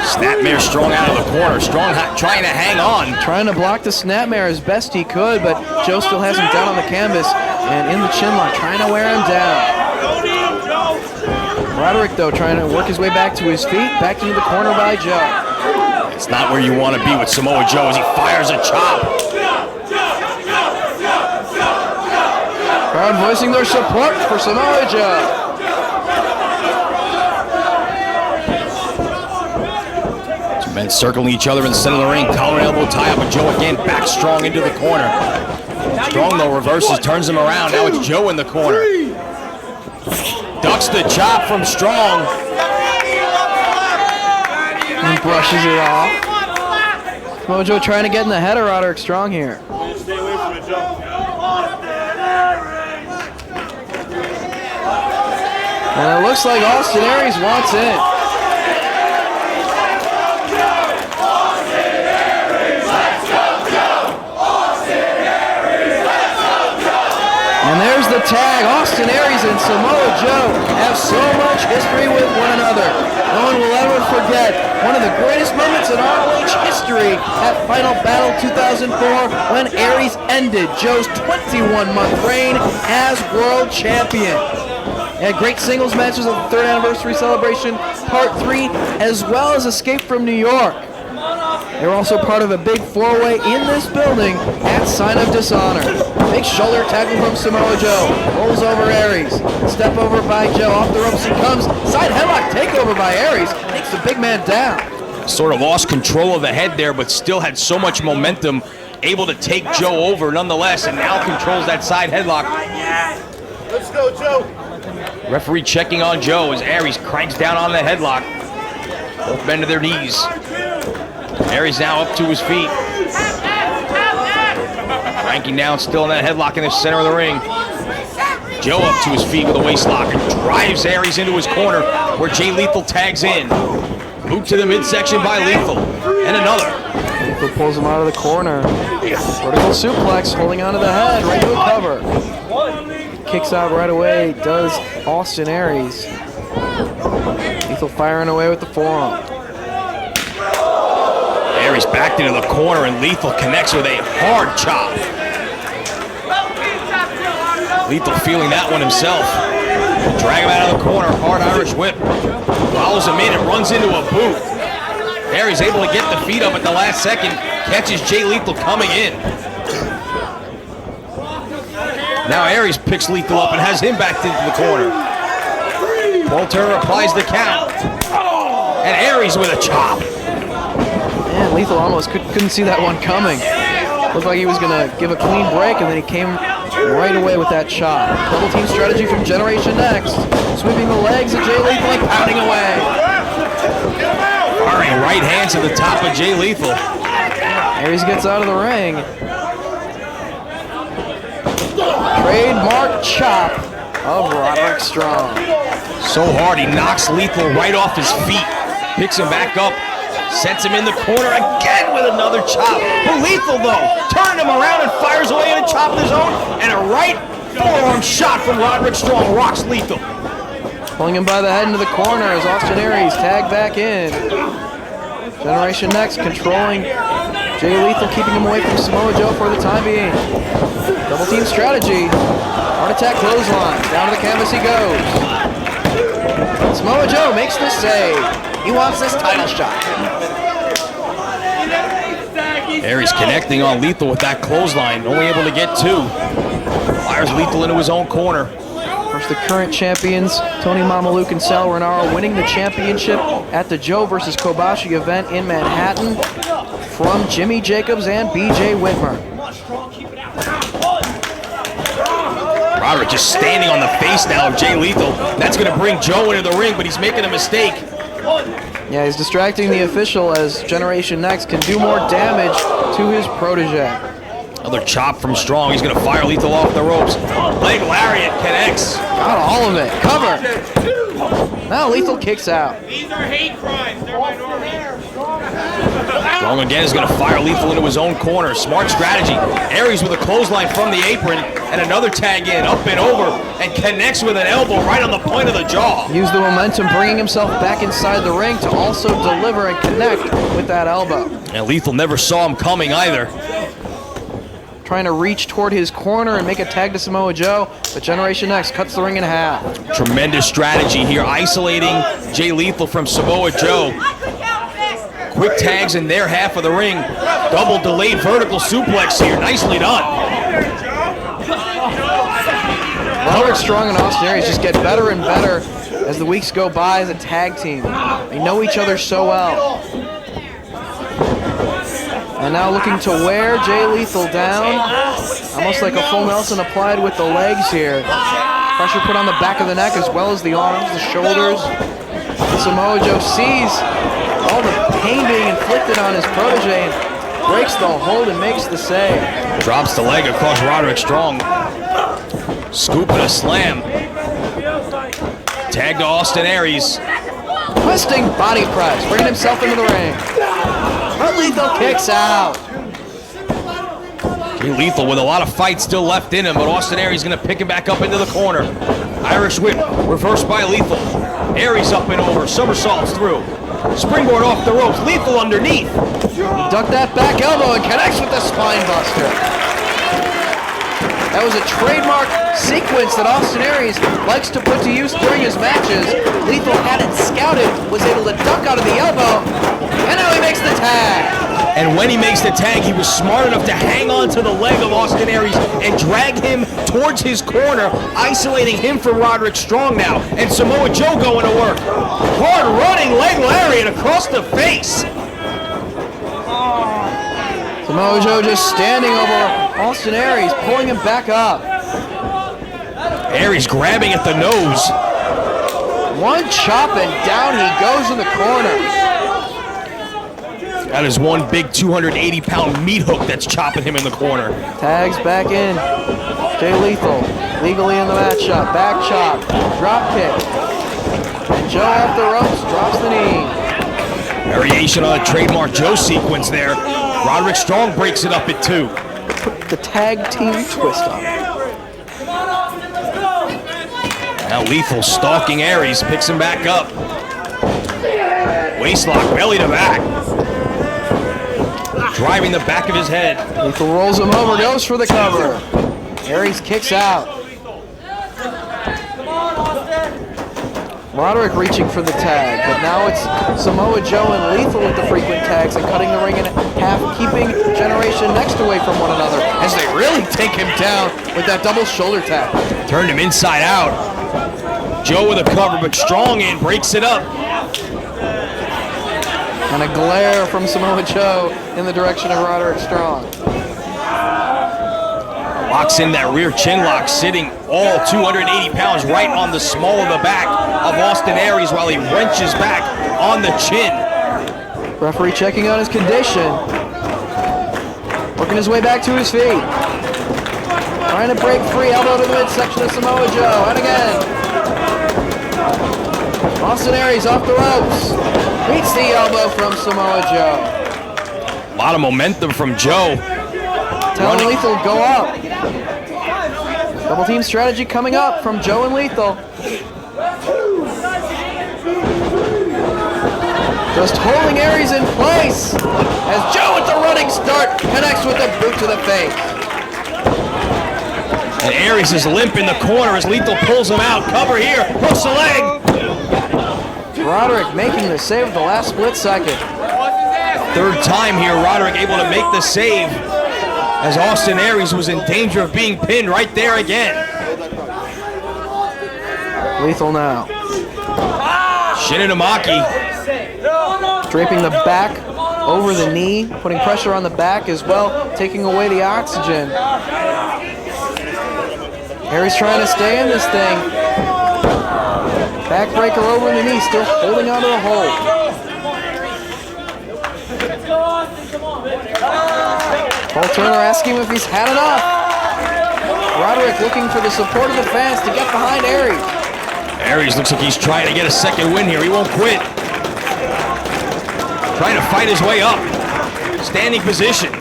Snapmare Strong out of the corner. Strong trying to hang on. Trying to block the snapmare as best he could, but Joe still has him down on the canvas and in the chin lock, trying to wear him down. Roderick, though, trying to work his way back to his feet, back into the corner by Joe. It's not where you want to be with Samoa Joe as he fires a chop. Crowd voicing their support for Samoa Joe. Men circling each other in the center of the ring. Collar and elbow tie up, and Joe again back Strong into the corner. Strong, though, reverses, turns him around. Now it's Joe in the corner. Ducks the chop from Strong. And brushes it off. Samoa Joe trying to get in the head of Roderick Strong here. Stay away from it, Joe. And it looks like Austin Aries wants in. And there's the tag. Austin Aries and Samoa Joe have so much history with one another. No one will ever forget one of the greatest moments in ROH history at Final Battle 2004 when Aries ended Joe's 21-month reign as world champion. They had great singles matches at the 3rd anniversary celebration, Part 3, as well as Escape from New York. They were also part of a big 4-way in this building at Sign of Dishonor. Big shoulder tackle from Samoa Joe. Rolls over Aries. Step over by Joe. Off the ropes he comes. Side headlock takeover by Aries. Takes the big man down. Sort of lost control of the head there, but still had so much momentum. Able to take Joe over nonetheless, and now controls that side headlock. Let's go, Joe. Referee checking on Joe as Aries cranks down on the headlock. Both men to their knees. Aries now up to his feet. Cranking down, still in that headlock in the center of the ring. Joe up to his feet with a waist lock and drives Aries into his corner where Jay Lethal tags in. Boot to the midsection by Lethal. And another. Lethal pulls him out of the corner. Vertical suplex, holding onto the head, right to a cover. Kicks out right away, does Austin Aries. Lethal firing away with the forearm. Aries backed into the corner and Lethal connects with a hard chop. Lethal feeling that one himself. Drag him out of the corner, hard Irish whip. Follows him in and runs into a boot. Aries able to get the feet up at the last second, catches Jay Lethal coming in. Now Aries picks Lethal up and has him backed into the corner. Paul Turner applies the count. And Aries with a chop. Man, Lethal almost couldn't see that one coming. Looked like he was gonna give a clean break, and then he came right away with that chop. Double team strategy from Generation Next. Sweeping the legs of Jay Lethal and pounding away. Firing right hand to the top of Jay Lethal. Aries gets out of the ring. Trademark chop of Roderick Strong. So hard, he knocks Lethal right off his feet. Picks him back up. Sets him in the corner again with another chop. But Lethal, though, turning him around and fires away in a chop of his own. And a right forearm shot from Roderick Strong rocks Lethal. Pulling him by the head into the corner as Austin Aries tagged back in. Generation Next controlling Jay Lethal, keeping him away from Samoa Joe for the time being. Double team strategy. Heart attack clothesline. Down to the canvas he goes. Samoa Joe makes the save. He wants this title shot. Aries connecting on Lethal with that clothesline, only able to get two. Fires Lethal into his own corner. Of course, the current champions, Tony Mamaluke and Sal Renaro, winning the championship at the Joe versus Kobashi event in Manhattan from Jimmy Jacobs and BJ Whitmer. Roderick just standing on the face now of Jay Lethal. That's going to bring Joe into the ring, but he's making a mistake. Yeah, he's distracting the official as Generation Next can do more damage to his protege. Another chop from Strong. He's going to fire Lethal off the ropes. Leg lariat connects. Got all of it. Cover. Now Lethal kicks out. These are hate crimes. They're minority. Strong again is going to fire Lethal into his own corner. Smart strategy. Aries with a clothesline from the apron and another tag in, up and over, and connects with an elbow right on the point of the jaw. Use the momentum, bringing himself back inside the ring to also deliver and connect with that elbow. And Lethal never saw him coming either. Trying to reach toward his corner and make a tag to Samoa Joe, but Generation Next cuts the ring in half. Tremendous strategy here, isolating Jay Lethal from Samoa Joe. Quick tags in their half of the ring. Double delayed vertical suplex here. Nicely done. Roderick Strong and Austin Aries just get better and better as the weeks go by as a tag team. They know each other so well. And now looking to wear Jay Lethal down. Almost like a full Nelson applied with the legs here. Pressure put on the back of the neck as well as the arms, the shoulders. And Samoa Joe sees all the pain being inflicted on his protege and breaks the hold and makes the save. Drops the leg across Roderick Strong. Scoop and a slam. Tag to Austin Aries. Twisting body press, bringing himself into the ring. But Lethal kicks out. Jay Lethal with a lot of fight still left in him, but Austin Aries going to pick him back up into the corner. Irish whip, reversed by Lethal. Aries up and over, somersaults through. Springboard off the ropes, Lethal underneath. He ducked that back elbow and connects with the spine buster. That was a trademark sequence that Austin Aries likes to put to use during his matches. Lethal had it scouted, was able to duck out of the elbow, and now he makes the tag. And when he makes the tag, he was smart enough to hang on to the leg of Austin Aries and drag him towards his corner, isolating him from Roderick Strong now. And Samoa Joe going to work. Hard running leg lariat across the face. Samoa Joe just standing over Austin Aries, pulling him back up. Aries grabbing at the nose. One chop and down he goes in the corner. That is one big 280-pound meat hook that's chopping him in the corner. Tags back in. Jay Lethal legally in the match shot. Back chop. Drop kick. And Joe off the ropes. Drops the knee. Variation on a trademark Joe sequence there. Roderick Strong breaks it up at 2. Put the tag team twist on it. Now Lethal stalking Aries. Picks him back up. Waistlock, belly to back. Driving the back of his head. Lethal rolls him over, goes for the cover. Aries kicks out. Roderick reaching for the tag, but now it's Samoa Joe and Lethal with the frequent tags and cutting the ring in half, keeping Generation Next away from one another as they really take him down with that double shoulder tap. Turned him inside out. Joe with a cover, but Strong in, breaks it up. And a glare from Samoa Joe in the direction of Roderick Strong. Locks in that rear chin lock, sitting all 280 pounds right on the small of the back of Austin Aries while he wrenches back on the chin. Referee checking on his condition. Working his way back to his feet. Trying to break free, elbow to the midsection of Samoa Joe. And again. Austin Aries off the ropes. Beats the elbow from Samoa Joe. A lot of momentum from Joe. Telling Lethal go up. Double team strategy coming up from Joe and Lethal. Just holding Aries in place as Joe with the running start connects with a boot to the face. And Aries is limp in the corner as Lethal pulls him out. Cover here, hooks the leg. Roderick making the save at the last split second. Third time here, Roderick able to make the save as Austin Aries was in danger of being pinned right there again. Lethal now. Shinonimaki. Draping the back over the knee, putting pressure on the back as well, taking away the oxygen. Aries trying to stay in this thing. Backbreaker over the knee, still holding onto the hold. Paul Turner asking him if he's had enough. Roderick looking for the support of the fans to get behind Aries. Aries looks like he's trying to get a second win here. He won't quit. Trying to fight his way up. Standing position.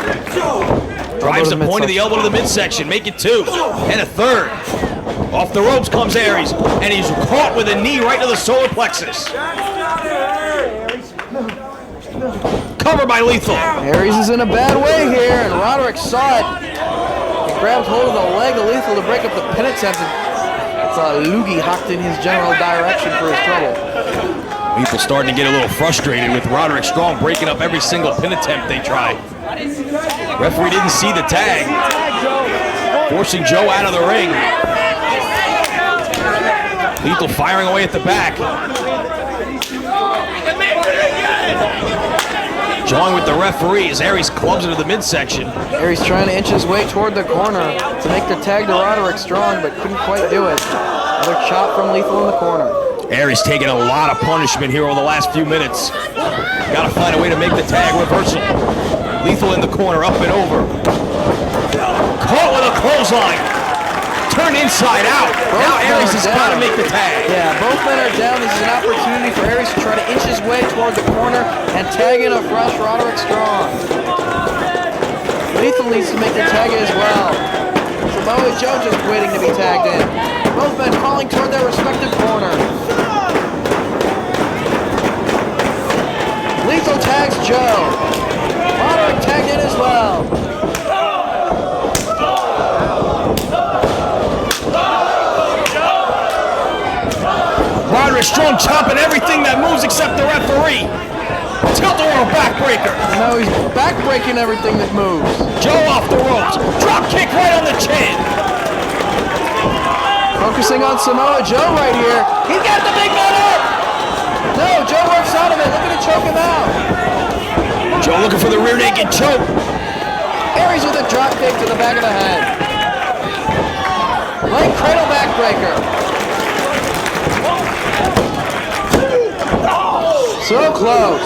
Drives the point of the elbow to the midsection. Make it 2. And a third. Off the ropes comes Aries. And he's caught with a knee right to the solar plexus. Covered by Lethal. Aries is in a bad way here, and Roderick saw it. He grabbed hold of the leg of Lethal to break up the pin attempt. It's a loogie hocked in his general direction for his trouble. Lethal starting to get a little frustrated with Roderick Strong breaking up every single pin attempt they try. Referee didn't see the tag. Forcing Joe out of the ring. Lethal firing away at the back. Jawing with the referee as Aries clubs into the midsection. Aries trying to inch his way toward the corner to make the tag to Roderick Strong, but couldn't quite do it. Another chop from Lethal in the corner. Aries taking a lot of punishment here over the last few minutes. Gotta find a way to make the tag reversal. Lethal in the corner, up and over. Caught with a clothesline. Turned inside out. Now Aries has got to make the tag. Yeah, both men are down. This is an opportunity for Aries to try to inch his way toward the corner and tag in a fresh Roderick Strong. Lethal needs to make the tag as well. Samoa Joe just waiting to be tagged in. Both men crawling toward their respective corner. Lethal tags Joe. Roderick tagged in as well. Roderick Strong chopping everything that moves except the referee. Tilt-a-whirl backbreaker. No, he's backbreaking everything that moves. Joe off the ropes. Drop kick right on the chin. Focusing on Samoa Joe right here. He's got the big man up. No, Joe works out of it. Looking to choke him out. Joe looking for the rear naked choke. Aries with a drop kick to the back of the head. Leg cradle backbreaker. So close.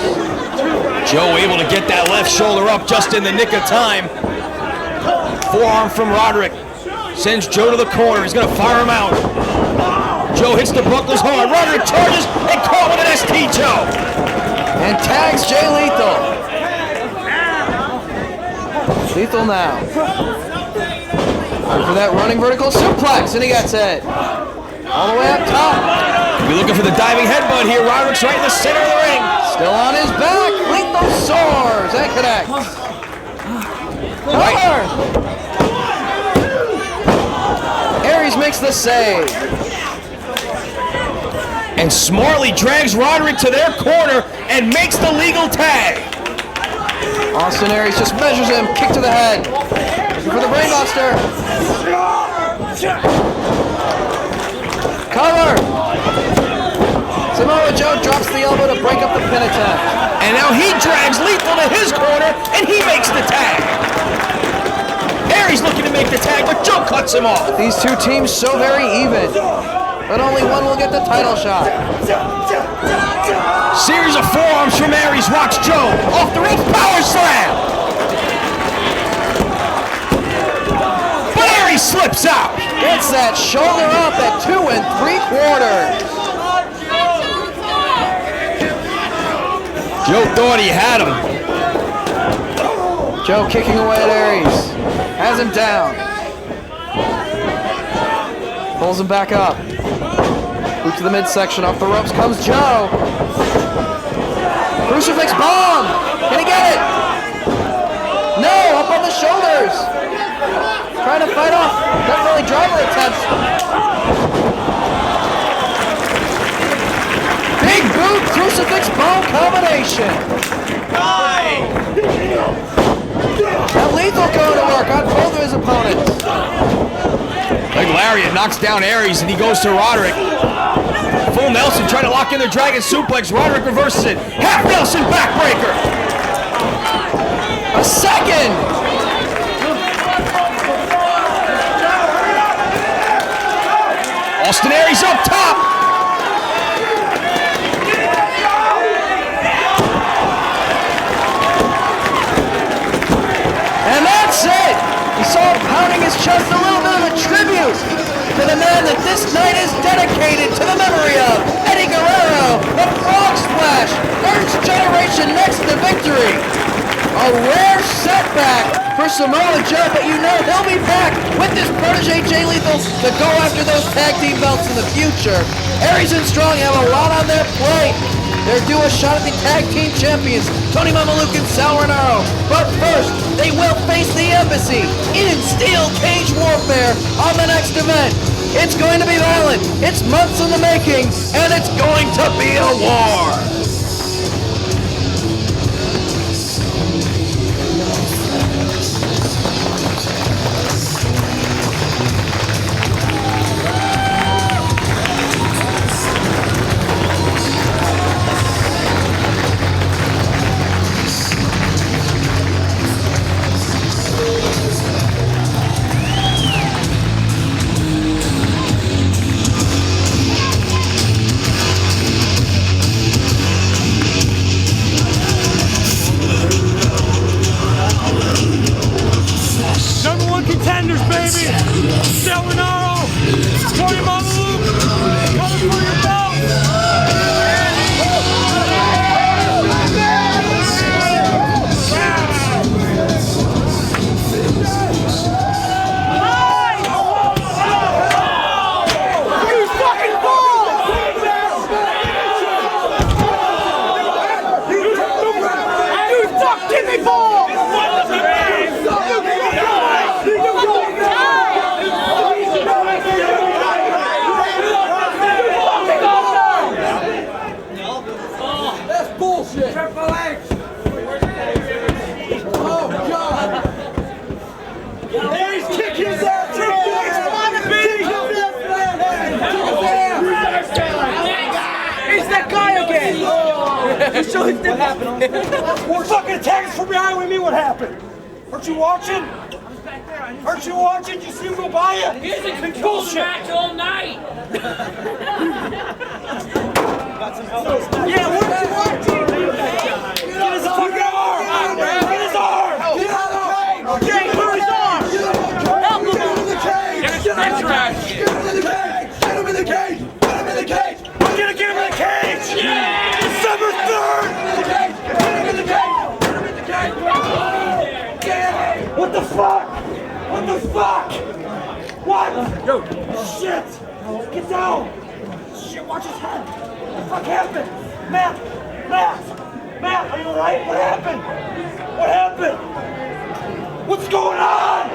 Joe able to get that left shoulder up just in the nick of time. Forearm from Roderick. Sends Joe to the corner. He's going to fire him out. Joe hits the buckles hard. Roderick charges and caught with an ST, Joe. And tags Jay Lethal. Lethal now. For that running vertical suplex, and he gets it. All the way up top. You're looking for the diving headbutt here. Roderick's right in the center of the ring. Still on his back. Lethal soars and connects. Cover. Aries makes the save. And smartly drags Roderick to their corner and makes the legal tag. Austin Aries just measures him. Kick to the head. Looking for the brainbuster. Cover. Samoa Joe drops the elbow to break up the pin attempt. And now he drags Lethal to his corner and he makes the tag. Aries looking to make the tag, but Joe cuts him off. These two teams so very even, but only one will get the title shot. Series of forearms from Aries. Watch Joe off the rope, power slam. But Aries slips out. Gets that shoulder up at 2 3/4. Joe thought he had him. Joe kicking away at Aries. Has him down. Pulls him back up. Boot to the midsection. Off the ropes comes Joe. Crucifix bomb. Can he get it? No, up on the shoulders. Trying to fight off. Definitely driver attempts. Big boot, crucifix bomb combination. Now Lethal going to work on both of his opponents. Big lariat knocks down Aries and he goes to Roderick. Full Nelson trying to lock in the Dragon Suplex. Roderick reverses it. Half Nelson backbreaker. A second. Austin Aries up top. And that's it! You saw him pounding his chest, a little bit of a tribute to the man that this night is dedicated to the memory of, Eddie Guerrero, the Frog Splash, urged Generation next to victory. A rare setback for Samoa Joe, but you know he'll be back with his protege Jay Lethal to go after those tag team belts in the future. Aries and Strong have a lot on their plate. They're due a shot at the tag team champions, Tony Mamaluke and Sal Rinauro. But first, they will face the Embassy in Steel Cage Warfare on the next event. It's going to be violent, it's months in the making, and it's going to be a war. Contenders, baby! Sal Rinauro, Tony Mamaluke, coming for your belt! You fucking fool! You fucking fool! What happened? We're fucking attackers from behind. What do you mean what happened? Aren't you watching? Aren't you watching? You see him go by you? He's in control of the match all night. Yeah, what you want? Get his fucking arm! Get his arm! Get out of the cage! Get his arm! Help him! Get his trash! Get him in the cage! Get him in the cage! Get him in the cage! We're gonna get him in the cage! Yeah! December 3rd! Get him in the cage! Get him in the cage! Get him! What the fuck? What the fuck? What? Yo! Shit! Get down! Shit, watch his head! What the fuck happened? Matt, are you alright? What happened? What happened? What's going on?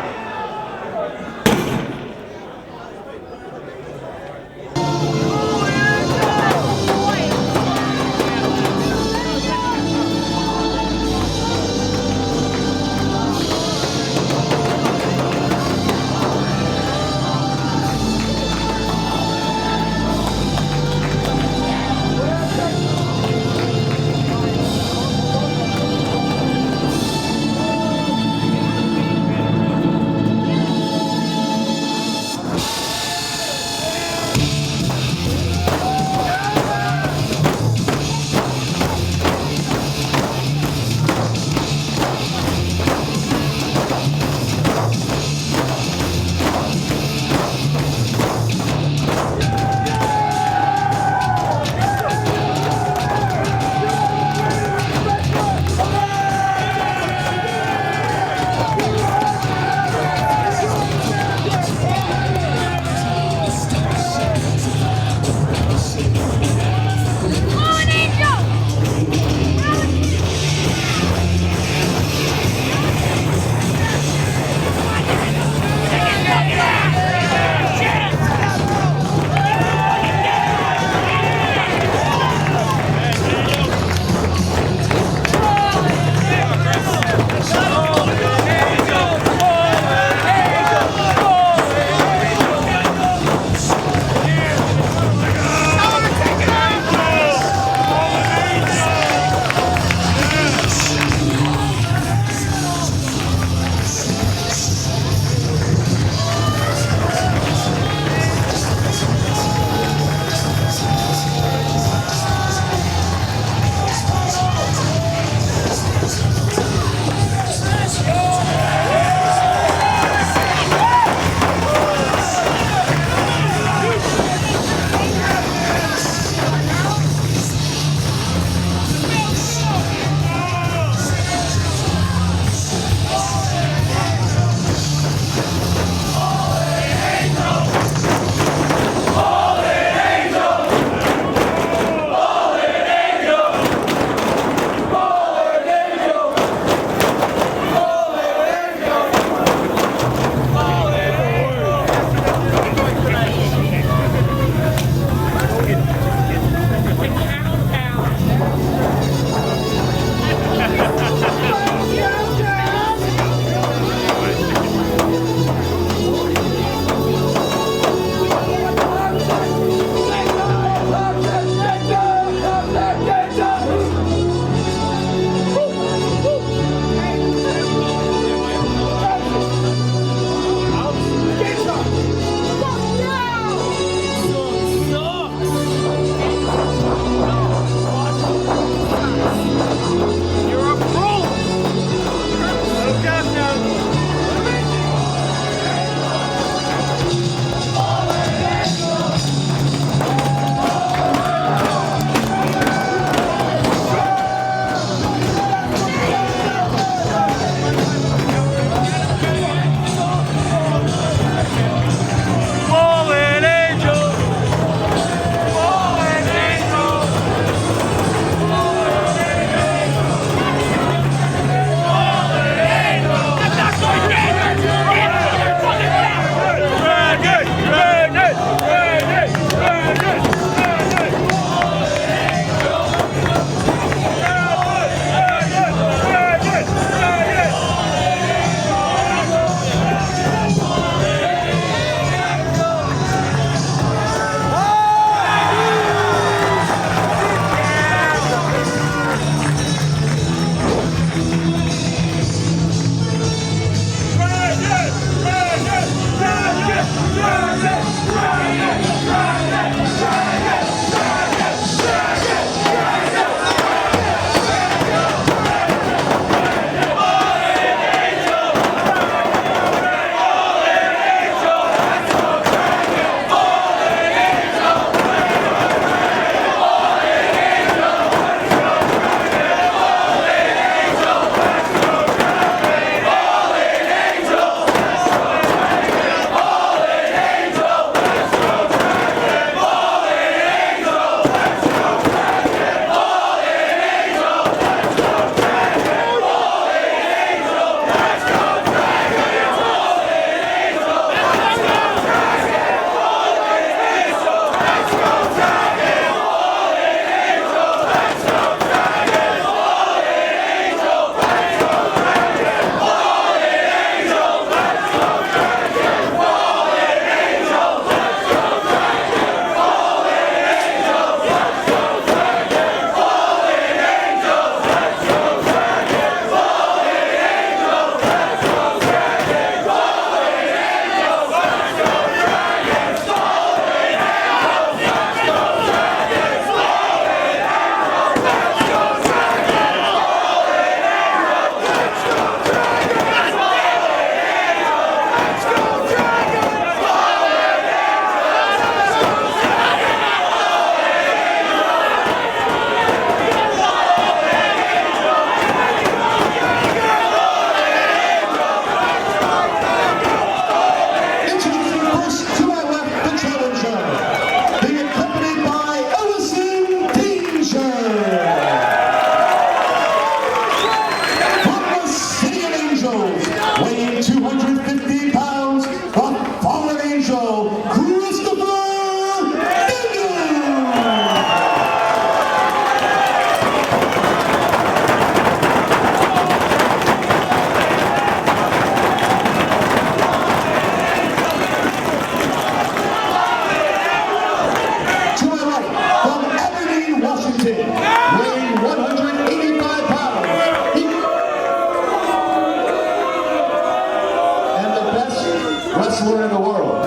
wrestler in the world.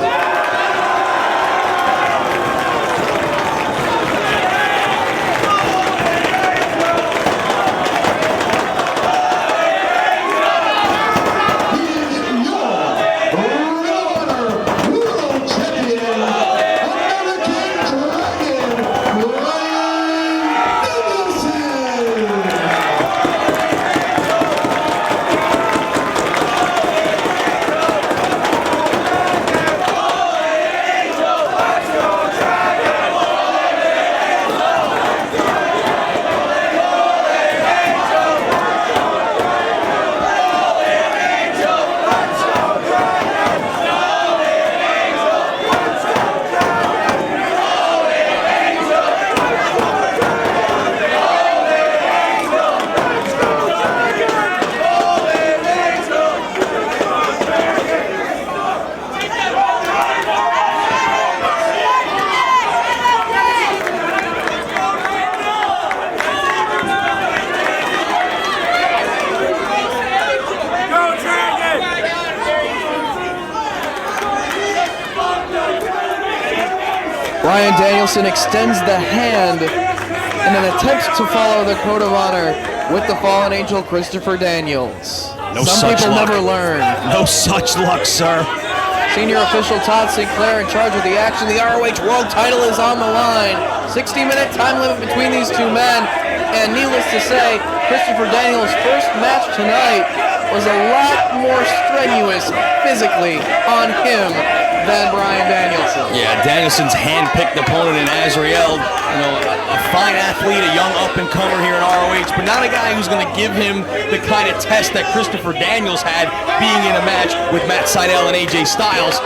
Bryan Danielson extends the hand in an attempt to follow the code of honor with the fallen angel Christopher Daniels. Some people never learn. No such luck, sir. Senior official Todd Sinclair in charge of the action. The ROH World title is on the line. 60-minute time limit between these two men. And needless to say, Christopher Daniels' first match tonight was a lot more strenuous physically on him than Bryan Danielson. Yeah, Danielson's hand-picked opponent in Azrael, a fine athlete, a young up-and-comer here in ROH, but not a guy who's going to give him the kind of test that Christopher Daniels had being in a match with Matt Sydal and AJ Styles.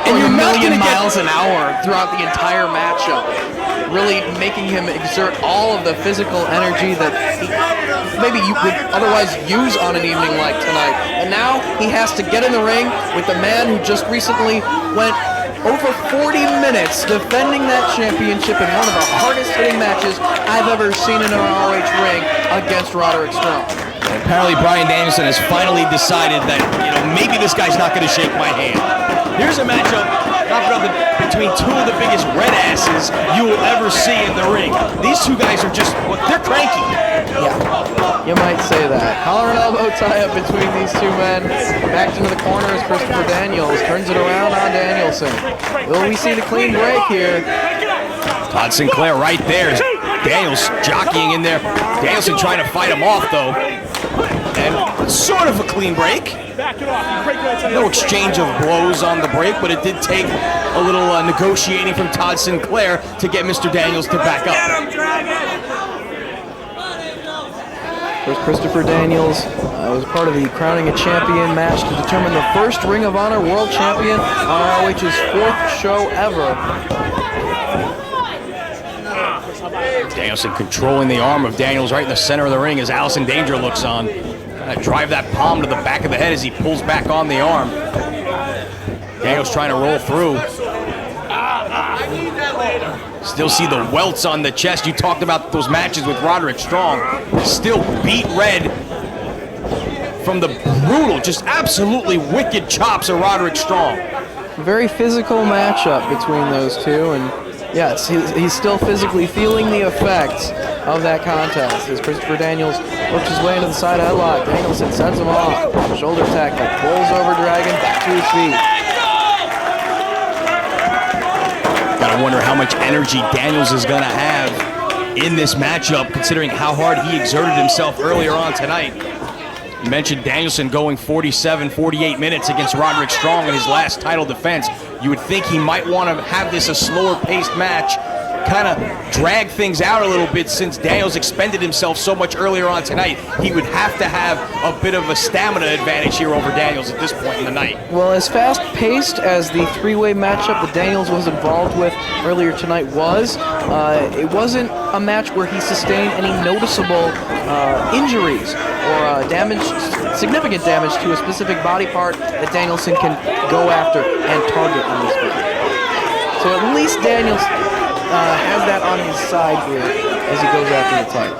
And you're a million miles an hour throughout the entire matchup, really making him exert all of the physical energy that maybe you would otherwise use on an evening like tonight. And now he has to get in the ring with the man who just recently went over 40 minutes defending that championship in one of the hardest hitting matches I've ever seen in an ROH ring against Roderick Strong. And apparently Bryan Danielson has finally decided that, maybe this guy's not going to shake my hand. Here's a matchup between two of the biggest red asses you will ever see in the ring. These two guys are they're cranky. Yeah, you might say that. Collar and elbow tie-up between these two men. Back into the corner is Christopher Daniels. Turns it around on Danielson. Will we see the clean break here? Todd Sinclair right there. Daniels jockeying in there. Danielson trying to fight him off, though. And sort of a clean break. No exchange of blows on the break, but it did take a little negotiating from Todd Sinclair to get Mr. Daniels to back up. There's Christopher Daniels. Was part of the Crowning a Champion match to determine the first Ring of Honor World Champion on ROH's fourth show ever. Danielson controlling the arm of Daniels right in the center of the ring as Allison Danger looks on. Trying to drive that palm to the back of the head as he pulls back on the arm. Daniels trying to roll through. Still see the welts on the chest. You talked about those matches with Roderick Strong. Still beat red from the brutal, just absolutely wicked chops of Roderick Strong. Very physical matchup between those two, and yes, he's still physically feeling the effects of that contest as Christopher Daniels works his way into the side headlock. Danielson sends him off. Shoulder tackle, pulls over Dragon back to his feet. Gotta wonder how much energy Daniels is gonna have in this matchup, considering how hard he exerted himself earlier on tonight. You mentioned Danielson going 47, 48 minutes against Roderick Strong in his last title defense. You would think he might want to have this a slower paced match, kind of drag things out a little bit since Daniels expended himself so much earlier on tonight. He would have to have a bit of a stamina advantage here over Daniels at this point in the night. Well, as fast-paced as the three-way matchup that Daniels was involved with earlier tonight was, it wasn't a match where he sustained any noticeable injuries or significant damage to a specific body part that Danielson can go after and target on this fight. So at least Daniels has that on his side here as he goes after the title.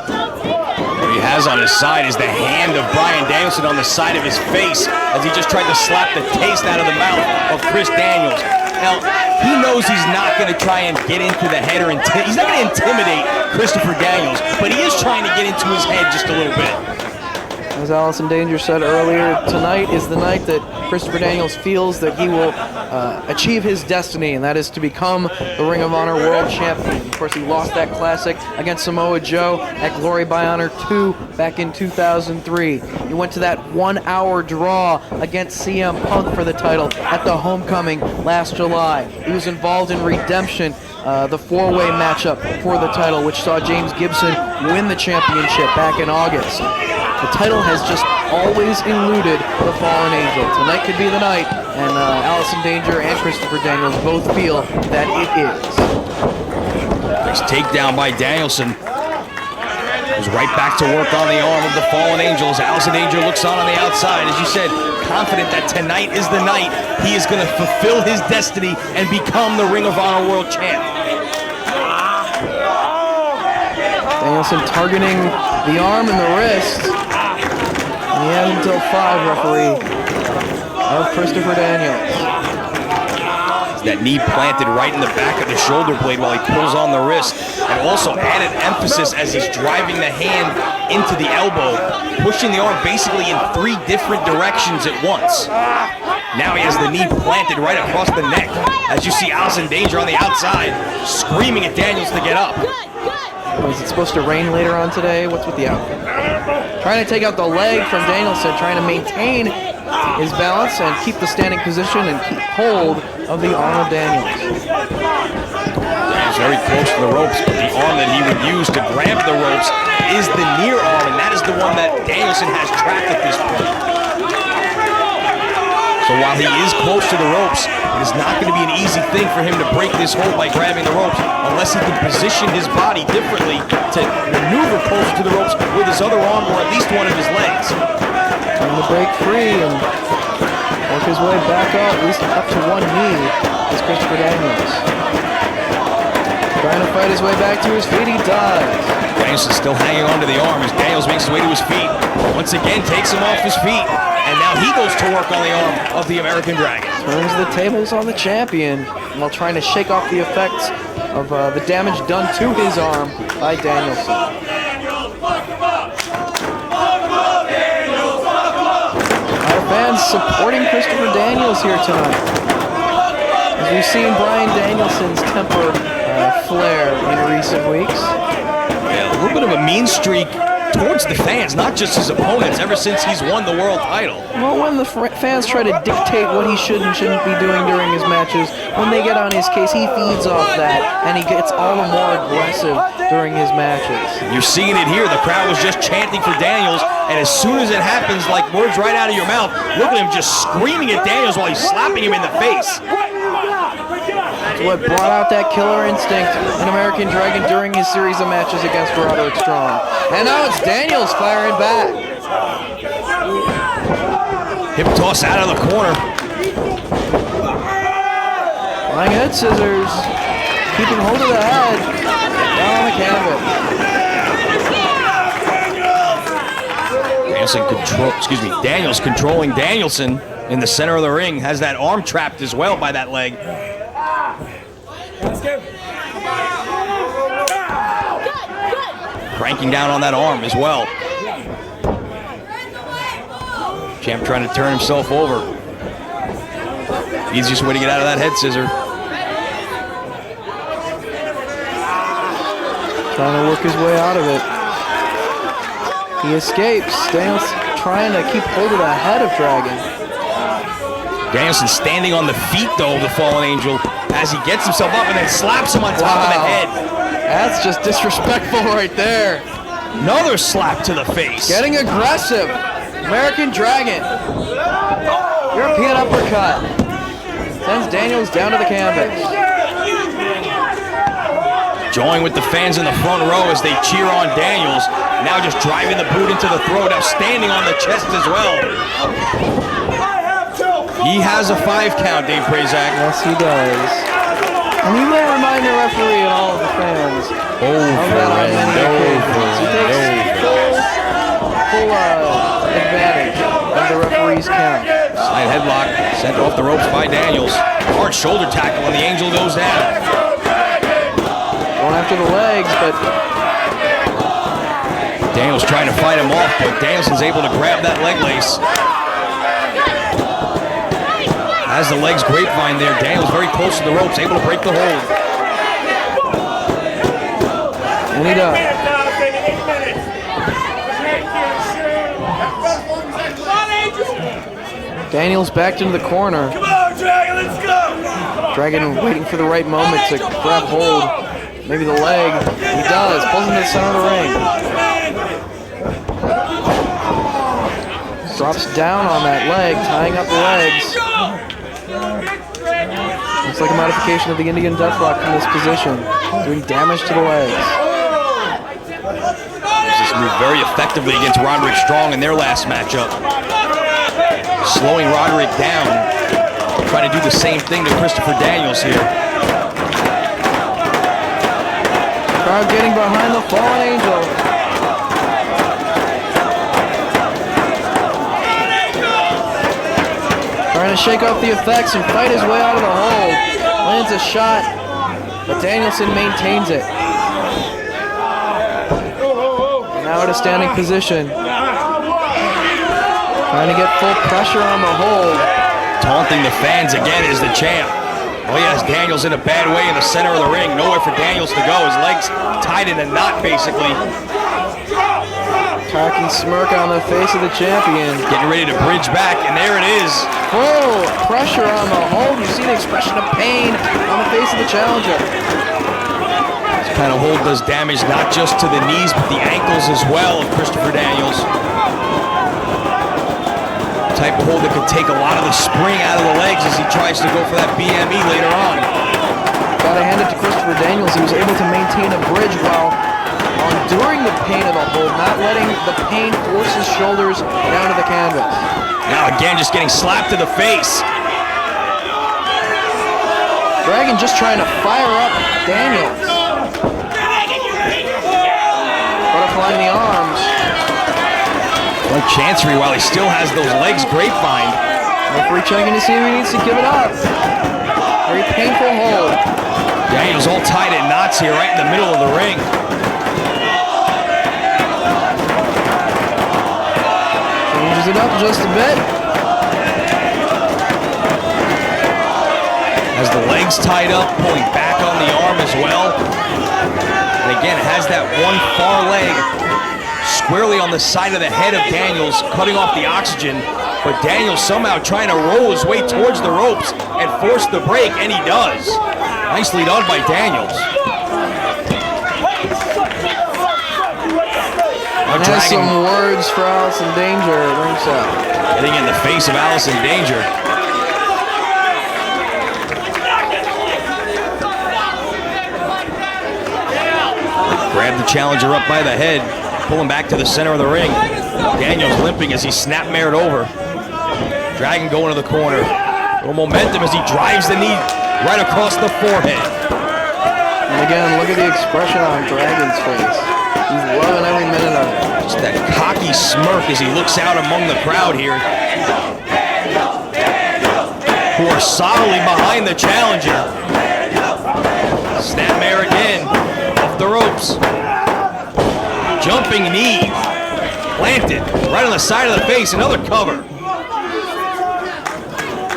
What he has on his side is the hand of Bryan Danielson on the side of his face as he just tried to slap the taste out of the mouth of Chris Daniels. Now, he knows he's not going to try and get into the head or he's not going to intimidate Christopher Daniels, but he is trying to get into his head just a little bit. As Allison Danger said earlier, tonight is the night that Christopher Daniels feels that he will achieve his destiny, and that is to become the Ring of Honor World Champion. Of course, he lost that classic against Samoa Joe at Glory by Honor 2 back in 2003. He went to that 1-hour draw against CM Punk for the title at the Homecoming last July. He was involved in Redemption, the 4-way matchup for the title, which saw James Gibson win the championship back in August. The title has just always eluded the Fallen Angel. Tonight could be the night, and Allison Danger and Christopher Daniels both feel that it is. Nice takedown by Danielson. Goes right back to work on the arm of the Fallen Angels. Allison Danger looks on the outside, as you said, confident that tonight is the night he is going to fulfill his destiny and become the Ring of Honor World Champ. Danielson targeting the arm and the wrist. And he has until 5, referee, of Christopher Daniels. That knee planted right in the back of the shoulder blade while he pulls on the wrist, and also added emphasis as he's driving the hand into the elbow, pushing the arm basically in 3 different directions at once. Now he has the knee planted right across the neck, as you see Allison Danger on the outside, screaming at Daniels to get up. Is it supposed to rain later on today? What's with the outfit? Trying to take out the leg from Danielson, trying to maintain his balance and keep the standing position and keep hold of the arm of Daniels. He's very close to the ropes, but the arm that he would use to grab the ropes is the near arm, and that is the one that Danielson has tracked at this point. So while he is close to the ropes, it is not going to be an easy thing for him to break this hold by grabbing the ropes unless he can position his body differently to maneuver closer to the ropes with his other arm or at least one of his legs. Trying to break free and work his way back up, at least up to one knee, is Christopher Daniels. Trying to fight his way back to his feet, he does. Danielson still hanging onto the arm as Daniels makes his way to his feet. Once again, takes him off his feet. And now he goes to work on the arm of the American Dragon. Turns the tables on the champion while trying to shake off the effects of the damage done to his arm by Danielson. Our fans supporting Christopher Daniels here tonight. As we've seen Bryan Danielson's temper flare in recent weeks. Yeah, a little bit of a mean streak towards the fans, not just his opponents, ever since he's won the world title. Well, when the fans try to dictate what he should and shouldn't be doing during his matches, when they get on his case, he feeds off that, and he gets all the more aggressive during his matches. You're seeing it here. The crowd was just chanting for Daniels, and as soon as it happens, like words right out of your mouth, look at him just screaming at Daniels while he's slapping him in the face. That's what brought out that killer instinct in American Dragon during his series of matches against Roderick Strong. And now it's Daniels firing back. Hip toss out of the corner. Flying head scissors. Keeping hold of the head. Down on the canvas. Daniels controlling Danielson in the center of the ring. Has that arm trapped as well by that leg. Cranking down on that arm as well. Champ trying to turn himself over. Easiest way to get out of that head scissor. Trying to work his way out of it. He escapes. Daniels trying to keep hold of the head of Dragon. Danielson standing on the feet, though, of the Fallen Angel as he gets himself up and then slaps him on top of the head. That's just disrespectful right there. Another slap to the face. Getting aggressive. American Dragon. European uppercut. Sends Daniels down to the canvas. Join with the fans in the front row as they cheer on Daniels. Now just driving the boot into the throat. Now standing on the chest as well. He has a 5 count, Dave Prazak. Yes, he does. And he may remind the referee and all of the fans of that on many occasions. He takes full full advantage of the referee's count. Side headlock sent off the ropes by Daniels. Hard shoulder tackle and the Angel goes down. Going after the legs, but Daniels trying to fight him off, but Danielson's able to grab that leg lace. Has the legs grapevine there. Daniels very close to the ropes, able to break the hold. And he does. Daniels backed into the corner. Come on, Dragon, let's go! Dragon waiting for the right moment to grab hold. Maybe the leg. He does. Pulls him to the center of the ring. Drops down on that leg, tying up the legs. Looks like a modification of the Indian Deathlock from this position, doing damage to the legs. This moved very effectively against Roderick Strong in their last matchup. Slowing Roderick down, trying to do the same thing to Christopher Daniels here. Crowd getting behind the Fallen Angel. Trying to shake off the effects and fight his way out of the hold. Lands a shot, but Danielson maintains it. Now at a standing position. Trying to get full pressure on the hold. Taunting the fans again is the champ. Oh yes, Daniels in a bad way in the center of the ring. Nowhere for Daniels to go. His legs tied in a knot, basically. Cracking smirk on the face of the champion. Getting ready to bridge back, and there it is. Full pressure on the hold. You see the expression of pain on the face of the challenger. This kind of hold does damage not just to the knees, but the ankles as well of Christopher Daniels. Type of hold that could take a lot of the spring out of the legs as he tries to go for that BME later on. Gotta hand it to Christopher Daniels. He was able to maintain a bridge while enduring the pain of the hold, not letting the pain force his shoulders down to the canvas. Now again, just getting slapped to the face. Dragon just trying to fire up Daniels. Butterflying the arms. Like Chancery while he still has those legs grapevine. Referee checking to see if he needs to give it up. Very painful hold. Daniels all tied in knots here right in the middle of the ring. Changes it up just a bit. Has the legs tied up, pulling back on the arm as well. And again, has that one far leg squarely on the side of the head of Daniels, cutting off the oxygen, but Daniels somehow trying to roll his way towards the ropes and force the break, and he does. Nicely done by Daniels. And has some words for Allison Danger at ringside. Getting in the face of Allison Danger. Grab the challenger up by the head. Pull him back to the center of the ring. Daniels limping as he snap-mared over. Dragon going to the corner. A little momentum as he drives the knee right across the forehead. And again, look at the expression on Dragon's face. He's loving every minute of it. Just that cocky smirk as he looks out among the crowd here, who are solidly behind the challenger. Snapmare again, off the ropes. Jumping knee, planted right on the side of the face, another cover.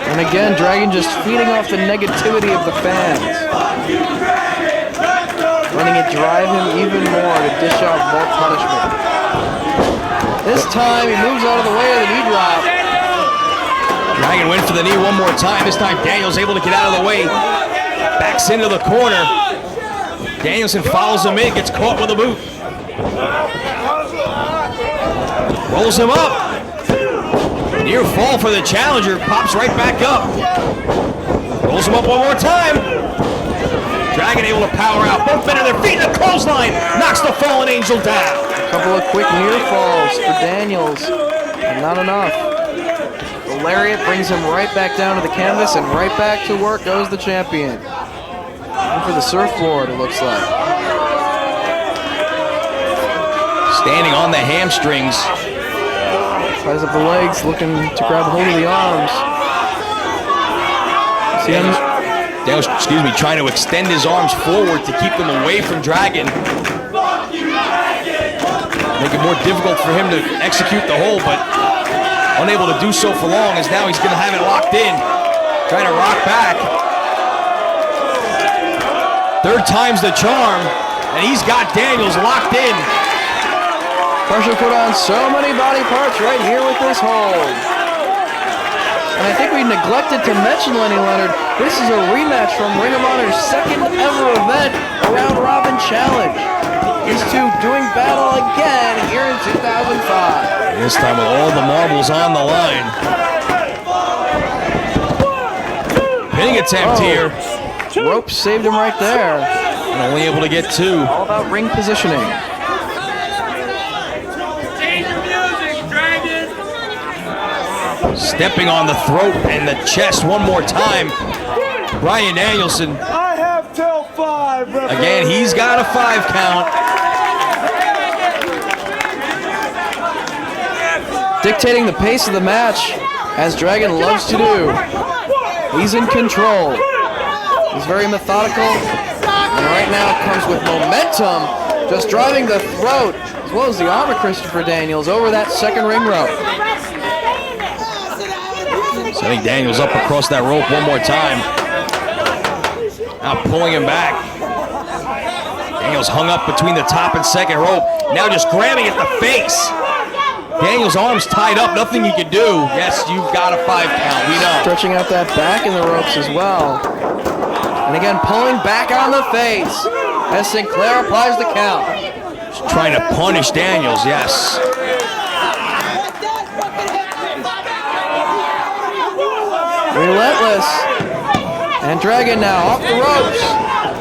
And again, Dragon just feeding off the negativity of the fans. Letting it drive him even more to dish out more punishment. This time, he moves out of the way of the knee drop. Dragon went for the knee one more time. This time, Daniels able to get out of the way. Backs into the corner. Danielson follows him in, gets caught with a boot. Rolls him up. Near fall for the challenger, pops right back up. Rolls him up one more time. Dragon able to power out, both men on their feet, and the clothesline knocks the Fallen Angel down. A couple of quick near falls for Daniels, and not enough. The lariat brings him right back down to the canvas, and right back to work goes the champion. And for the surfboard, it looks like. Standing on the hamstrings, Ties up the legs, looking to grab hold of the arms. See him? Daniels, trying to extend his arms forward to keep them away from Dragon. Make it more difficult for him to execute the hold, but unable to do so for long, as now he's going to have it locked in. Trying to rock back. Third time's the charm, and he's got Daniels locked in. Pressure put on so many body parts right here with this hold. And I think we neglected to mention, Lenny Leonard, this is a rematch from Ring of Honor's second ever event, a round robin challenge. These two doing battle again here in 2005. This time with all the marbles on the line. Pinning attempt here. Rope saved him right there. And only able to get two. All about ring positioning. Stepping on the throat and the chest one more time. Bryan Danielson. I have till 5. Again, he's got a 5 count. Dictating the pace of the match, as Dragon loves to do. He's in control. He's very methodical. And right now it comes with momentum, just driving the throat, as well as the arm of Christopher Daniels over that second ring rope. Setting Daniels up across that rope one more time. Now pulling him back. Daniels hung up between the top and second rope. Now just grabbing at the face. Daniels' arms tied up, nothing he can do. Yes, you've got a 5 count, we know. Stretching out that back in the ropes as well. And again, pulling back on the face as Sinclair applies the count. Just trying to punish Daniels, yes. Relentless. And Dragon now off the ropes.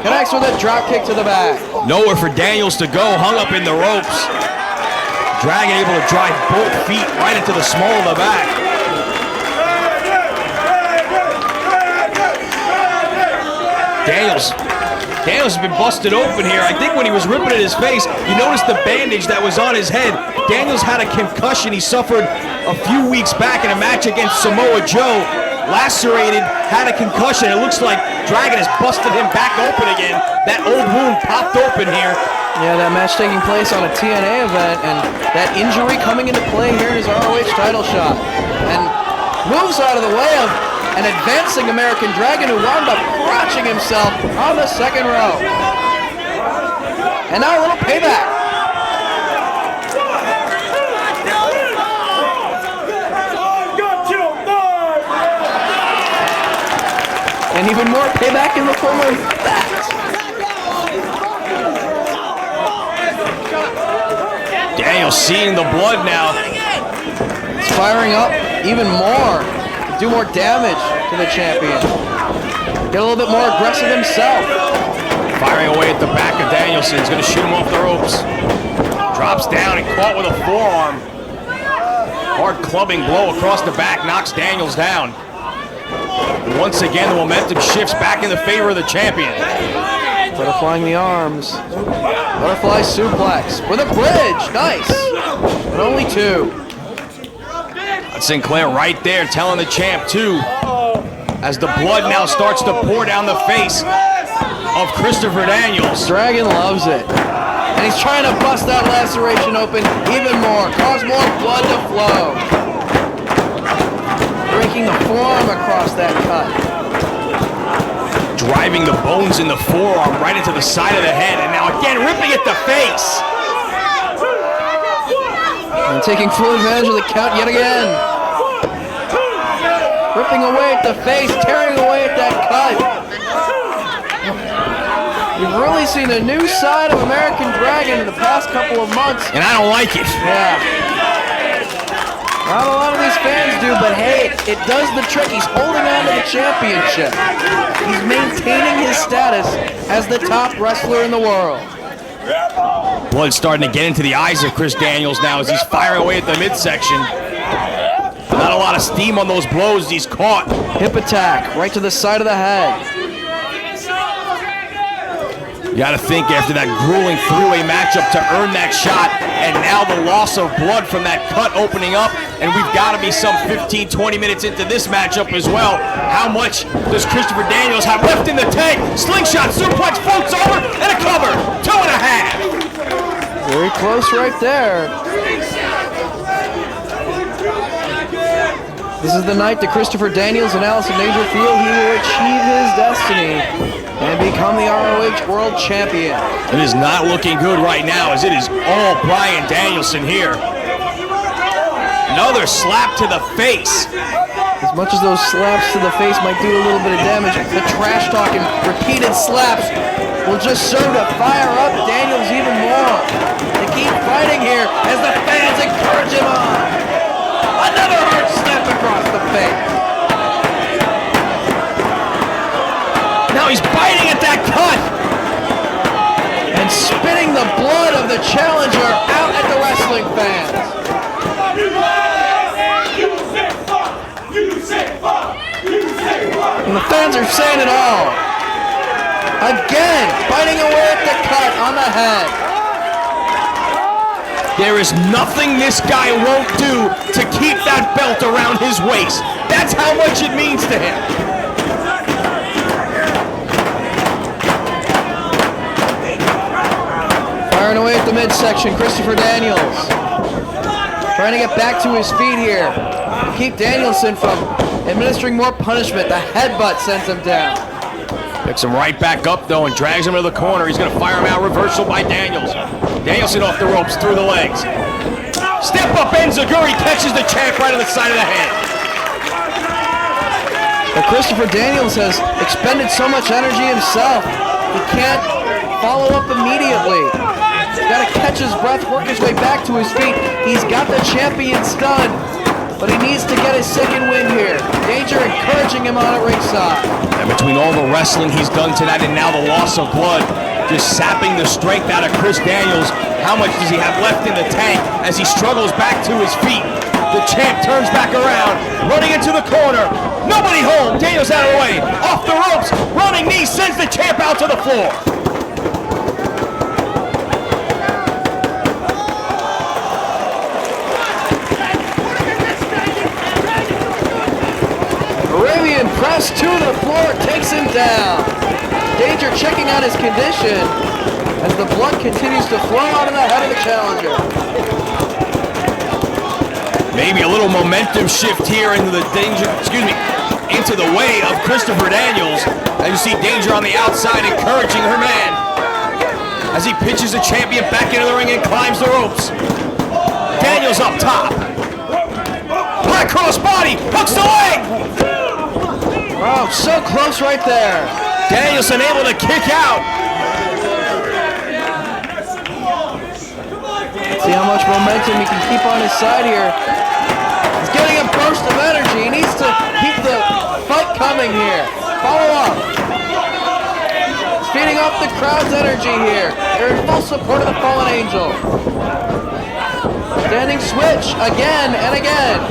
Connects with a drop kick to the back. Nowhere for Daniels to go, hung up in the ropes. Dragon able to drive both feet right into the small of the back. Daniels has been busted open here. I think when he was ripping at his face, you noticed the bandage that was on his head. Daniels had a concussion he suffered a few weeks back in a match against Samoa Joe. Lacerated, had a concussion. It looks like Dragon has busted him back open again. That old wound popped open here. Yeah, that match taking place on a TNA event, and that injury coming into play here in his ROH title shot. And moves out of the way of an advancing American Dragon who wound up crotching himself on the second row. And now a little payback. And even more payback in the form of that. Daniels seeing the blood now. It's firing up even more. Do more damage to the champion. Get a little bit more aggressive himself. Firing away at the back of Danielson. He's going to shoot him off the ropes. Drops down and caught with a forearm. Hard clubbing blow across the back knocks Daniels down. Once again, the momentum shifts back in the favor of the champion. Butterflying the arms. Butterfly suplex with a bridge. Nice. But only 2. That's Sinclair right there telling the champ 2. As the blood now starts to pour down the face of Christopher Daniels. Dragon loves it. And he's trying to bust that laceration open even more. Cause more blood to flow. Breaking the forearm across that cut. Driving the bones in the forearm right into the side of the head, and now again ripping at the face. And taking full advantage of the count yet again. Ripping away at the face, tearing away at that cut. You've really seen a new side of American Dragon in the past couple of months. And I don't like it. Yeah. Not a lot of these fans do, but hey, it does the trick. He's holding on to the championship. He's maintaining his status as the top wrestler in the world. Blood starting to get into the eyes of Chris Daniels now as he's firing away at the midsection. Not a lot of steam on those blows he's caught. Hip attack right to the side of the head. You got to think after that grueling three-way matchup to earn that shot and now the loss of blood from that cut opening up, and we've got to be some 15, 20 minutes into this matchup as well. How much does Christopher Daniels have left in the tank? Slingshot suplex floats over, and a cover, 2.5. Very close right there. This is the night that Christopher Daniels and Allison Danger feel he will achieve his destiny and become the ROH World Champion. It is not looking good right now, as it is all Bryan Danielson here. Another slap to the face. As much as those slaps to the face might do a little bit of damage, the trash talk and repeated slaps will just serve to fire up Daniels even more. They keep fighting here as the fans encourage him on. Another hard slap across the face. Now he's biting at that cut. And spitting the blood of the challenger out at the wrestling fans. And the fans are saying it all. Again, biting away at the cut on the head. There is nothing this guy won't do to keep that belt around his waist. That's how much it means to him. Firing away at the midsection, Christopher Daniels. Trying to get back to his feet here. Keep Danielson from administering more punishment. The headbutt sends him down. Picks him right back up, though, and drags him to the corner. He's going to fire him out. Reversal by Daniels. Danielson off the ropes, through the legs. Step up Enziguri catches the champ right on the side of the head. But Christopher Daniels has expended so much energy himself. He can't follow up immediately. He's got to catch his breath, work his way back to his feet. He's got the champion stunned, but he needs to get his second win here. Danger encouraging him on at ringside. And between all the wrestling he's done tonight and now the loss of blood, just sapping the strength out of Chris Daniels, how much does he have left in the tank as he struggles back to his feet? The champ turns back around, running into the corner. Nobody home. Daniels out of the way. Off the ropes. Running knee sends the champ out to the floor. Arabian press to the floor, takes him down. Danger checking on his condition as the blood continues to flow out of the head of the challenger. Maybe a little momentum shift here into the into the way of Christopher Daniels. As you see Danger on the outside encouraging her man as he pitches the champion back into the ring and climbs the ropes. Daniels up top. High cross body, hooks the leg. Wow, so close right there. Danielson able to kick out. See how much momentum he can keep on his side here. He's getting a burst of energy. He needs to keep the fight coming here. Follow up. Feeding off the crowd's energy here. They're in full support of the Fallen Angel. Standing switch again and again.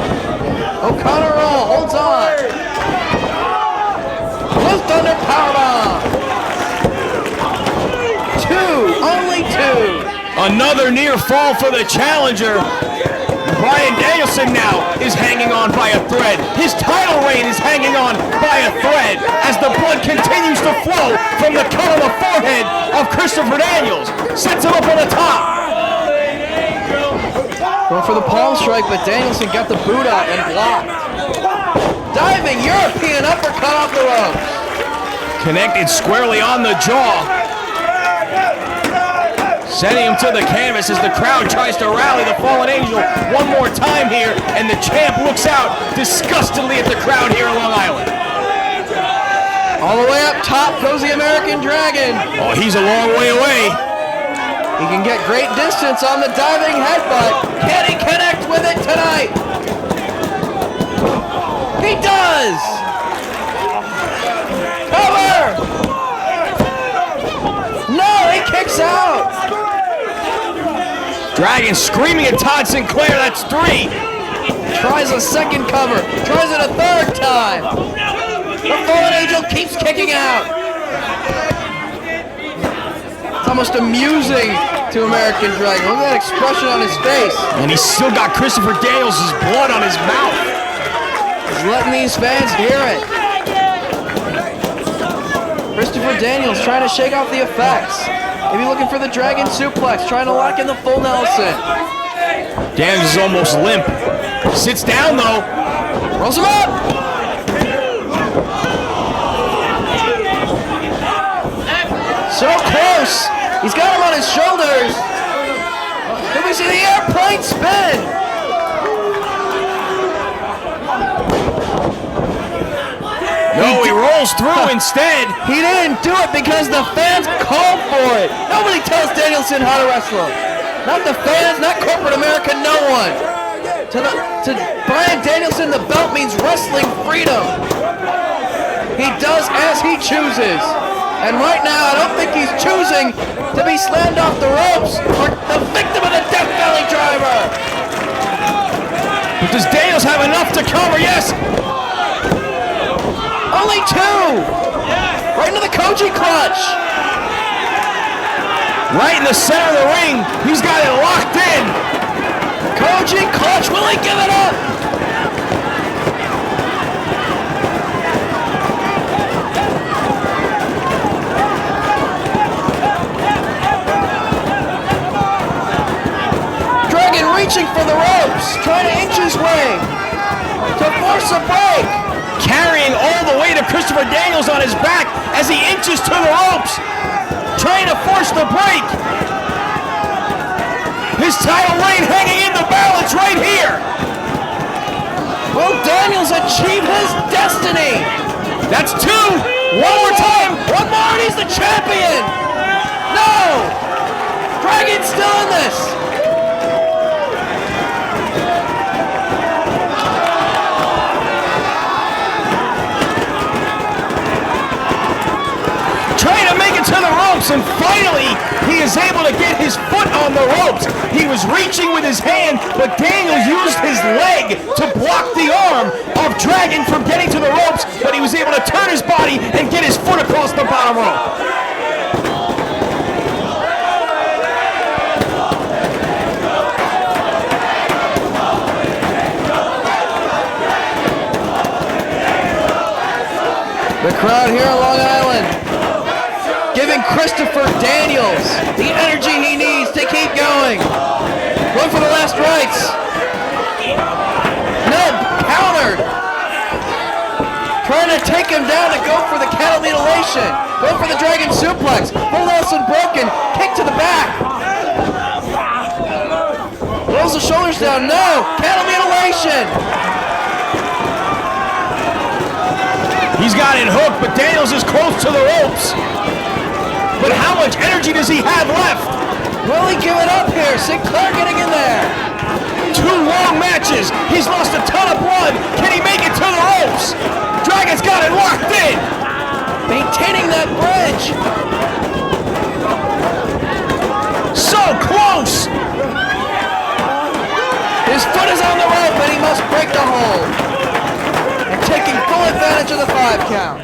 O'Connor roll, holds on. Blue Thunder powerbomb. Two, only two. Another near fall for the challenger. Bryan Danielson now is hanging on by a thread. His title reign is hanging on by a thread as the blood continues to flow from the cut on the forehead of Christopher Daniels. Sets him up on the top. Going for the palm strike, but Danielson got the boot out and blocked. Diving European uppercut off the ropes. Connected squarely on the jaw. Sending him to the canvas as the crowd tries to rally the Fallen Angel one more time here, and the champ looks out disgustedly at the crowd here on Long Island. All the way up top goes the American Dragon. Oh, he's a long way away. He can get great distance on the diving headbutt. Can he connect with it tonight? He does! Cover! No, he kicks out! Dragon screaming at Todd Sinclair, that's three. Tries a second cover, tries it a third time. The Fallen Angel keeps kicking out. It's a almost amusing to American Dragon. Look at that expression on his face. And he's still got Christopher Daniels' blood on his mouth. He's letting these fans hear it. Christopher Daniels trying to shake off the effects. Maybe looking for the Dragon Suplex, trying to lock in the full Nelson. Daniels is almost limp. Sits down though. Rolls him up. So close. He's got him on his shoulders. Can we see the airplane spin? No, he rolls through instead. He didn't do it because the fans called for it. Nobody tells Danielson how to wrestle. Not the fans, not corporate America, no one. To Bryan Danielson, the belt means wrestling freedom. He does as he chooses. And right now, I don't think he's choosing to be slammed off the ropes or the victim of the Death Valley Driver. But does Daniels have enough to cover? Yes. Only two. Right into the Koji clutch. Right in the center of the ring. He's got it locked in. Koji clutch. Will he give it up? Dragon reaching for the ropes, trying to inch his way to force a break. Carrying all the weight of Christopher Daniels on his back as he inches to the ropes, trying to force the break. His title reign hanging in the balance right here. Will Daniels achieve his destiny? That's two. One more time. One more and he's the champion. No. Dragon's still in this. Trying to make it to the ropes, and finally he is able to get his foot on the ropes. He was reaching with his hand, but Daniels used his leg to block the arm of Dragon from getting to the ropes, but he was able to turn his body and get his foot across the bottom rope. The crowd here on Long Island giving Christopher Daniels the energy he needs to keep going. Going for the last rites. No, countered. Trying to take him down to go for the cattle mutilation. Going for the Dragon Suplex. Full Nelson broken. Kick to the back. Rolls the shoulders down. No, cattle mutilation. He's got it hooked, but Daniels is close to the ropes. But how much energy does he have left? Will he give it up here? Sinclair getting in there. 2 long matches. He's lost a ton of blood. Can he make it to the ropes? Dragon's got it locked in. Maintaining that bridge. So close. His foot is on the rope, and he must break the hold. And taking full advantage of the 5 count.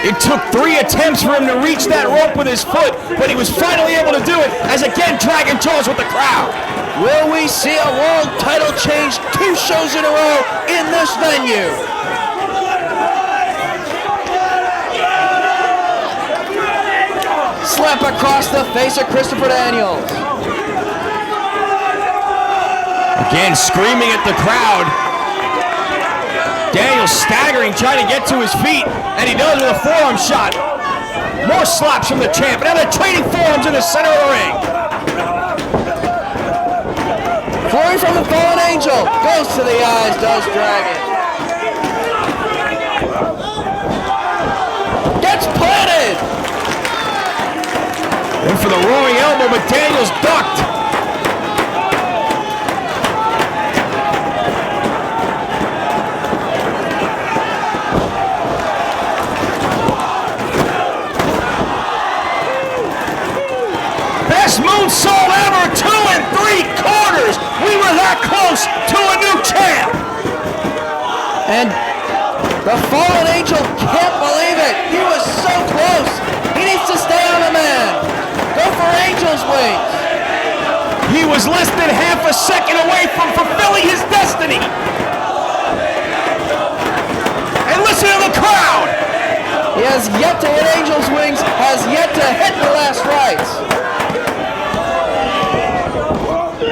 It took 3 attempts for him to reach that rope with his foot, but he was finally able to do it as again Dragon jaws with the crowd. Will we see a world title change 2 shows in a row in this venue? Slap across the face of Christopher Daniels. Again, screaming at the crowd. Daniels staggering, trying to get to his feet, and he does with a forearm shot. More slaps from the champ. Now they're trading forearms in the center of the ring. Flurry from the fallen angel. Goes to the eyes, does Dragon. Gets planted. And for the roaring elbow, but Daniels ducked. Moonsault ever, 2 3/4. We were that close to a new champ. And the fallen angel can't believe it. He was less than half a second away from fulfilling his destiny. And listen to the crowd. He has yet to hit Angel's Wings, has yet to hit the last rites.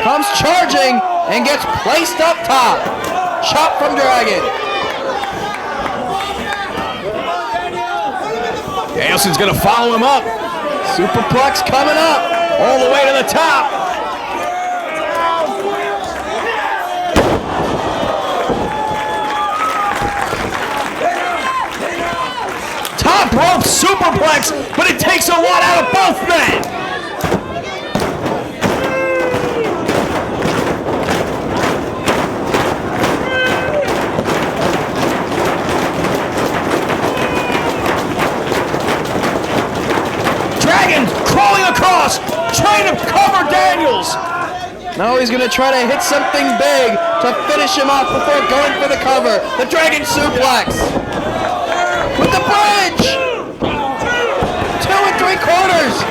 Comes charging and gets placed up top. Chop from Dragon. Danielson's gonna follow him up. Superplex coming up. All the way to the top. Top rope superplex, but it takes a lot out of both men. Dragon crawling across, trying to cover Daniels. Now he's going to try to hit something big to finish him off before going for the cover. The Dragon suplex. With the bridge. 2 3/4.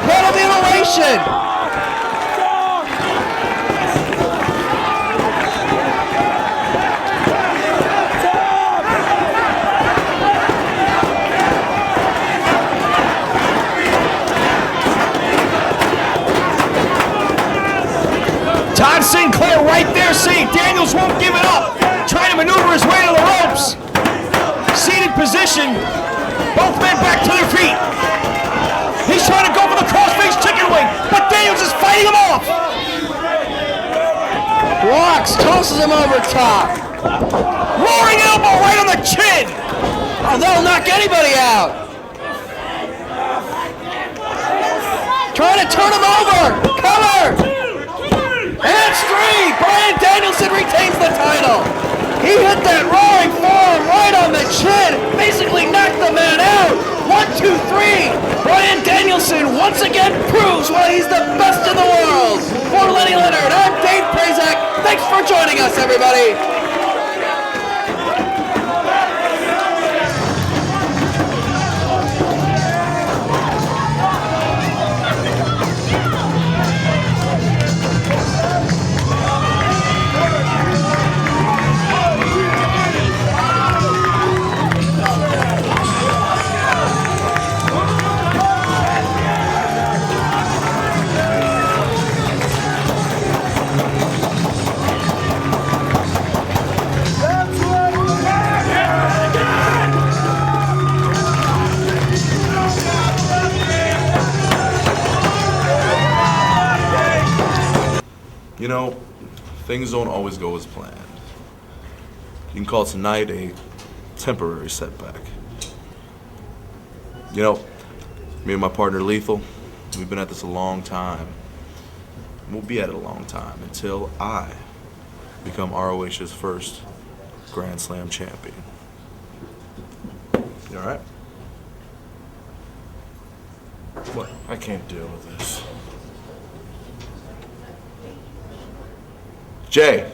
Head of mutilation. Todd Sinclair right there saying Daniels won't give it up. Trying to maneuver his way to the ropes. Seated position. Both men back to their feet. He's trying to go for the crossface chicken wing, but Daniels is fighting him off. Rocks, tosses him over top. Roaring elbow right on the chin. Oh, they'll knock anybody out. Trying to turn him over. Cover. And that's 3. Bryan Danielson retains the title. He hit that roaring forearm right on the chin. Basically knocked the man out. 1, 2, 3. Bryan Danielson once again proves why he's the best in the world. For Lenny Leonard, I'm Dave Prazak. Thanks for joining us, everybody. You know, things don't always go as planned. You can call tonight a temporary setback. You know, me and my partner Lethal, we've been at this a long time. We'll be at it a long time until I become ROH's first Grand Slam champion. You all right? What? I can't deal with this. Jay.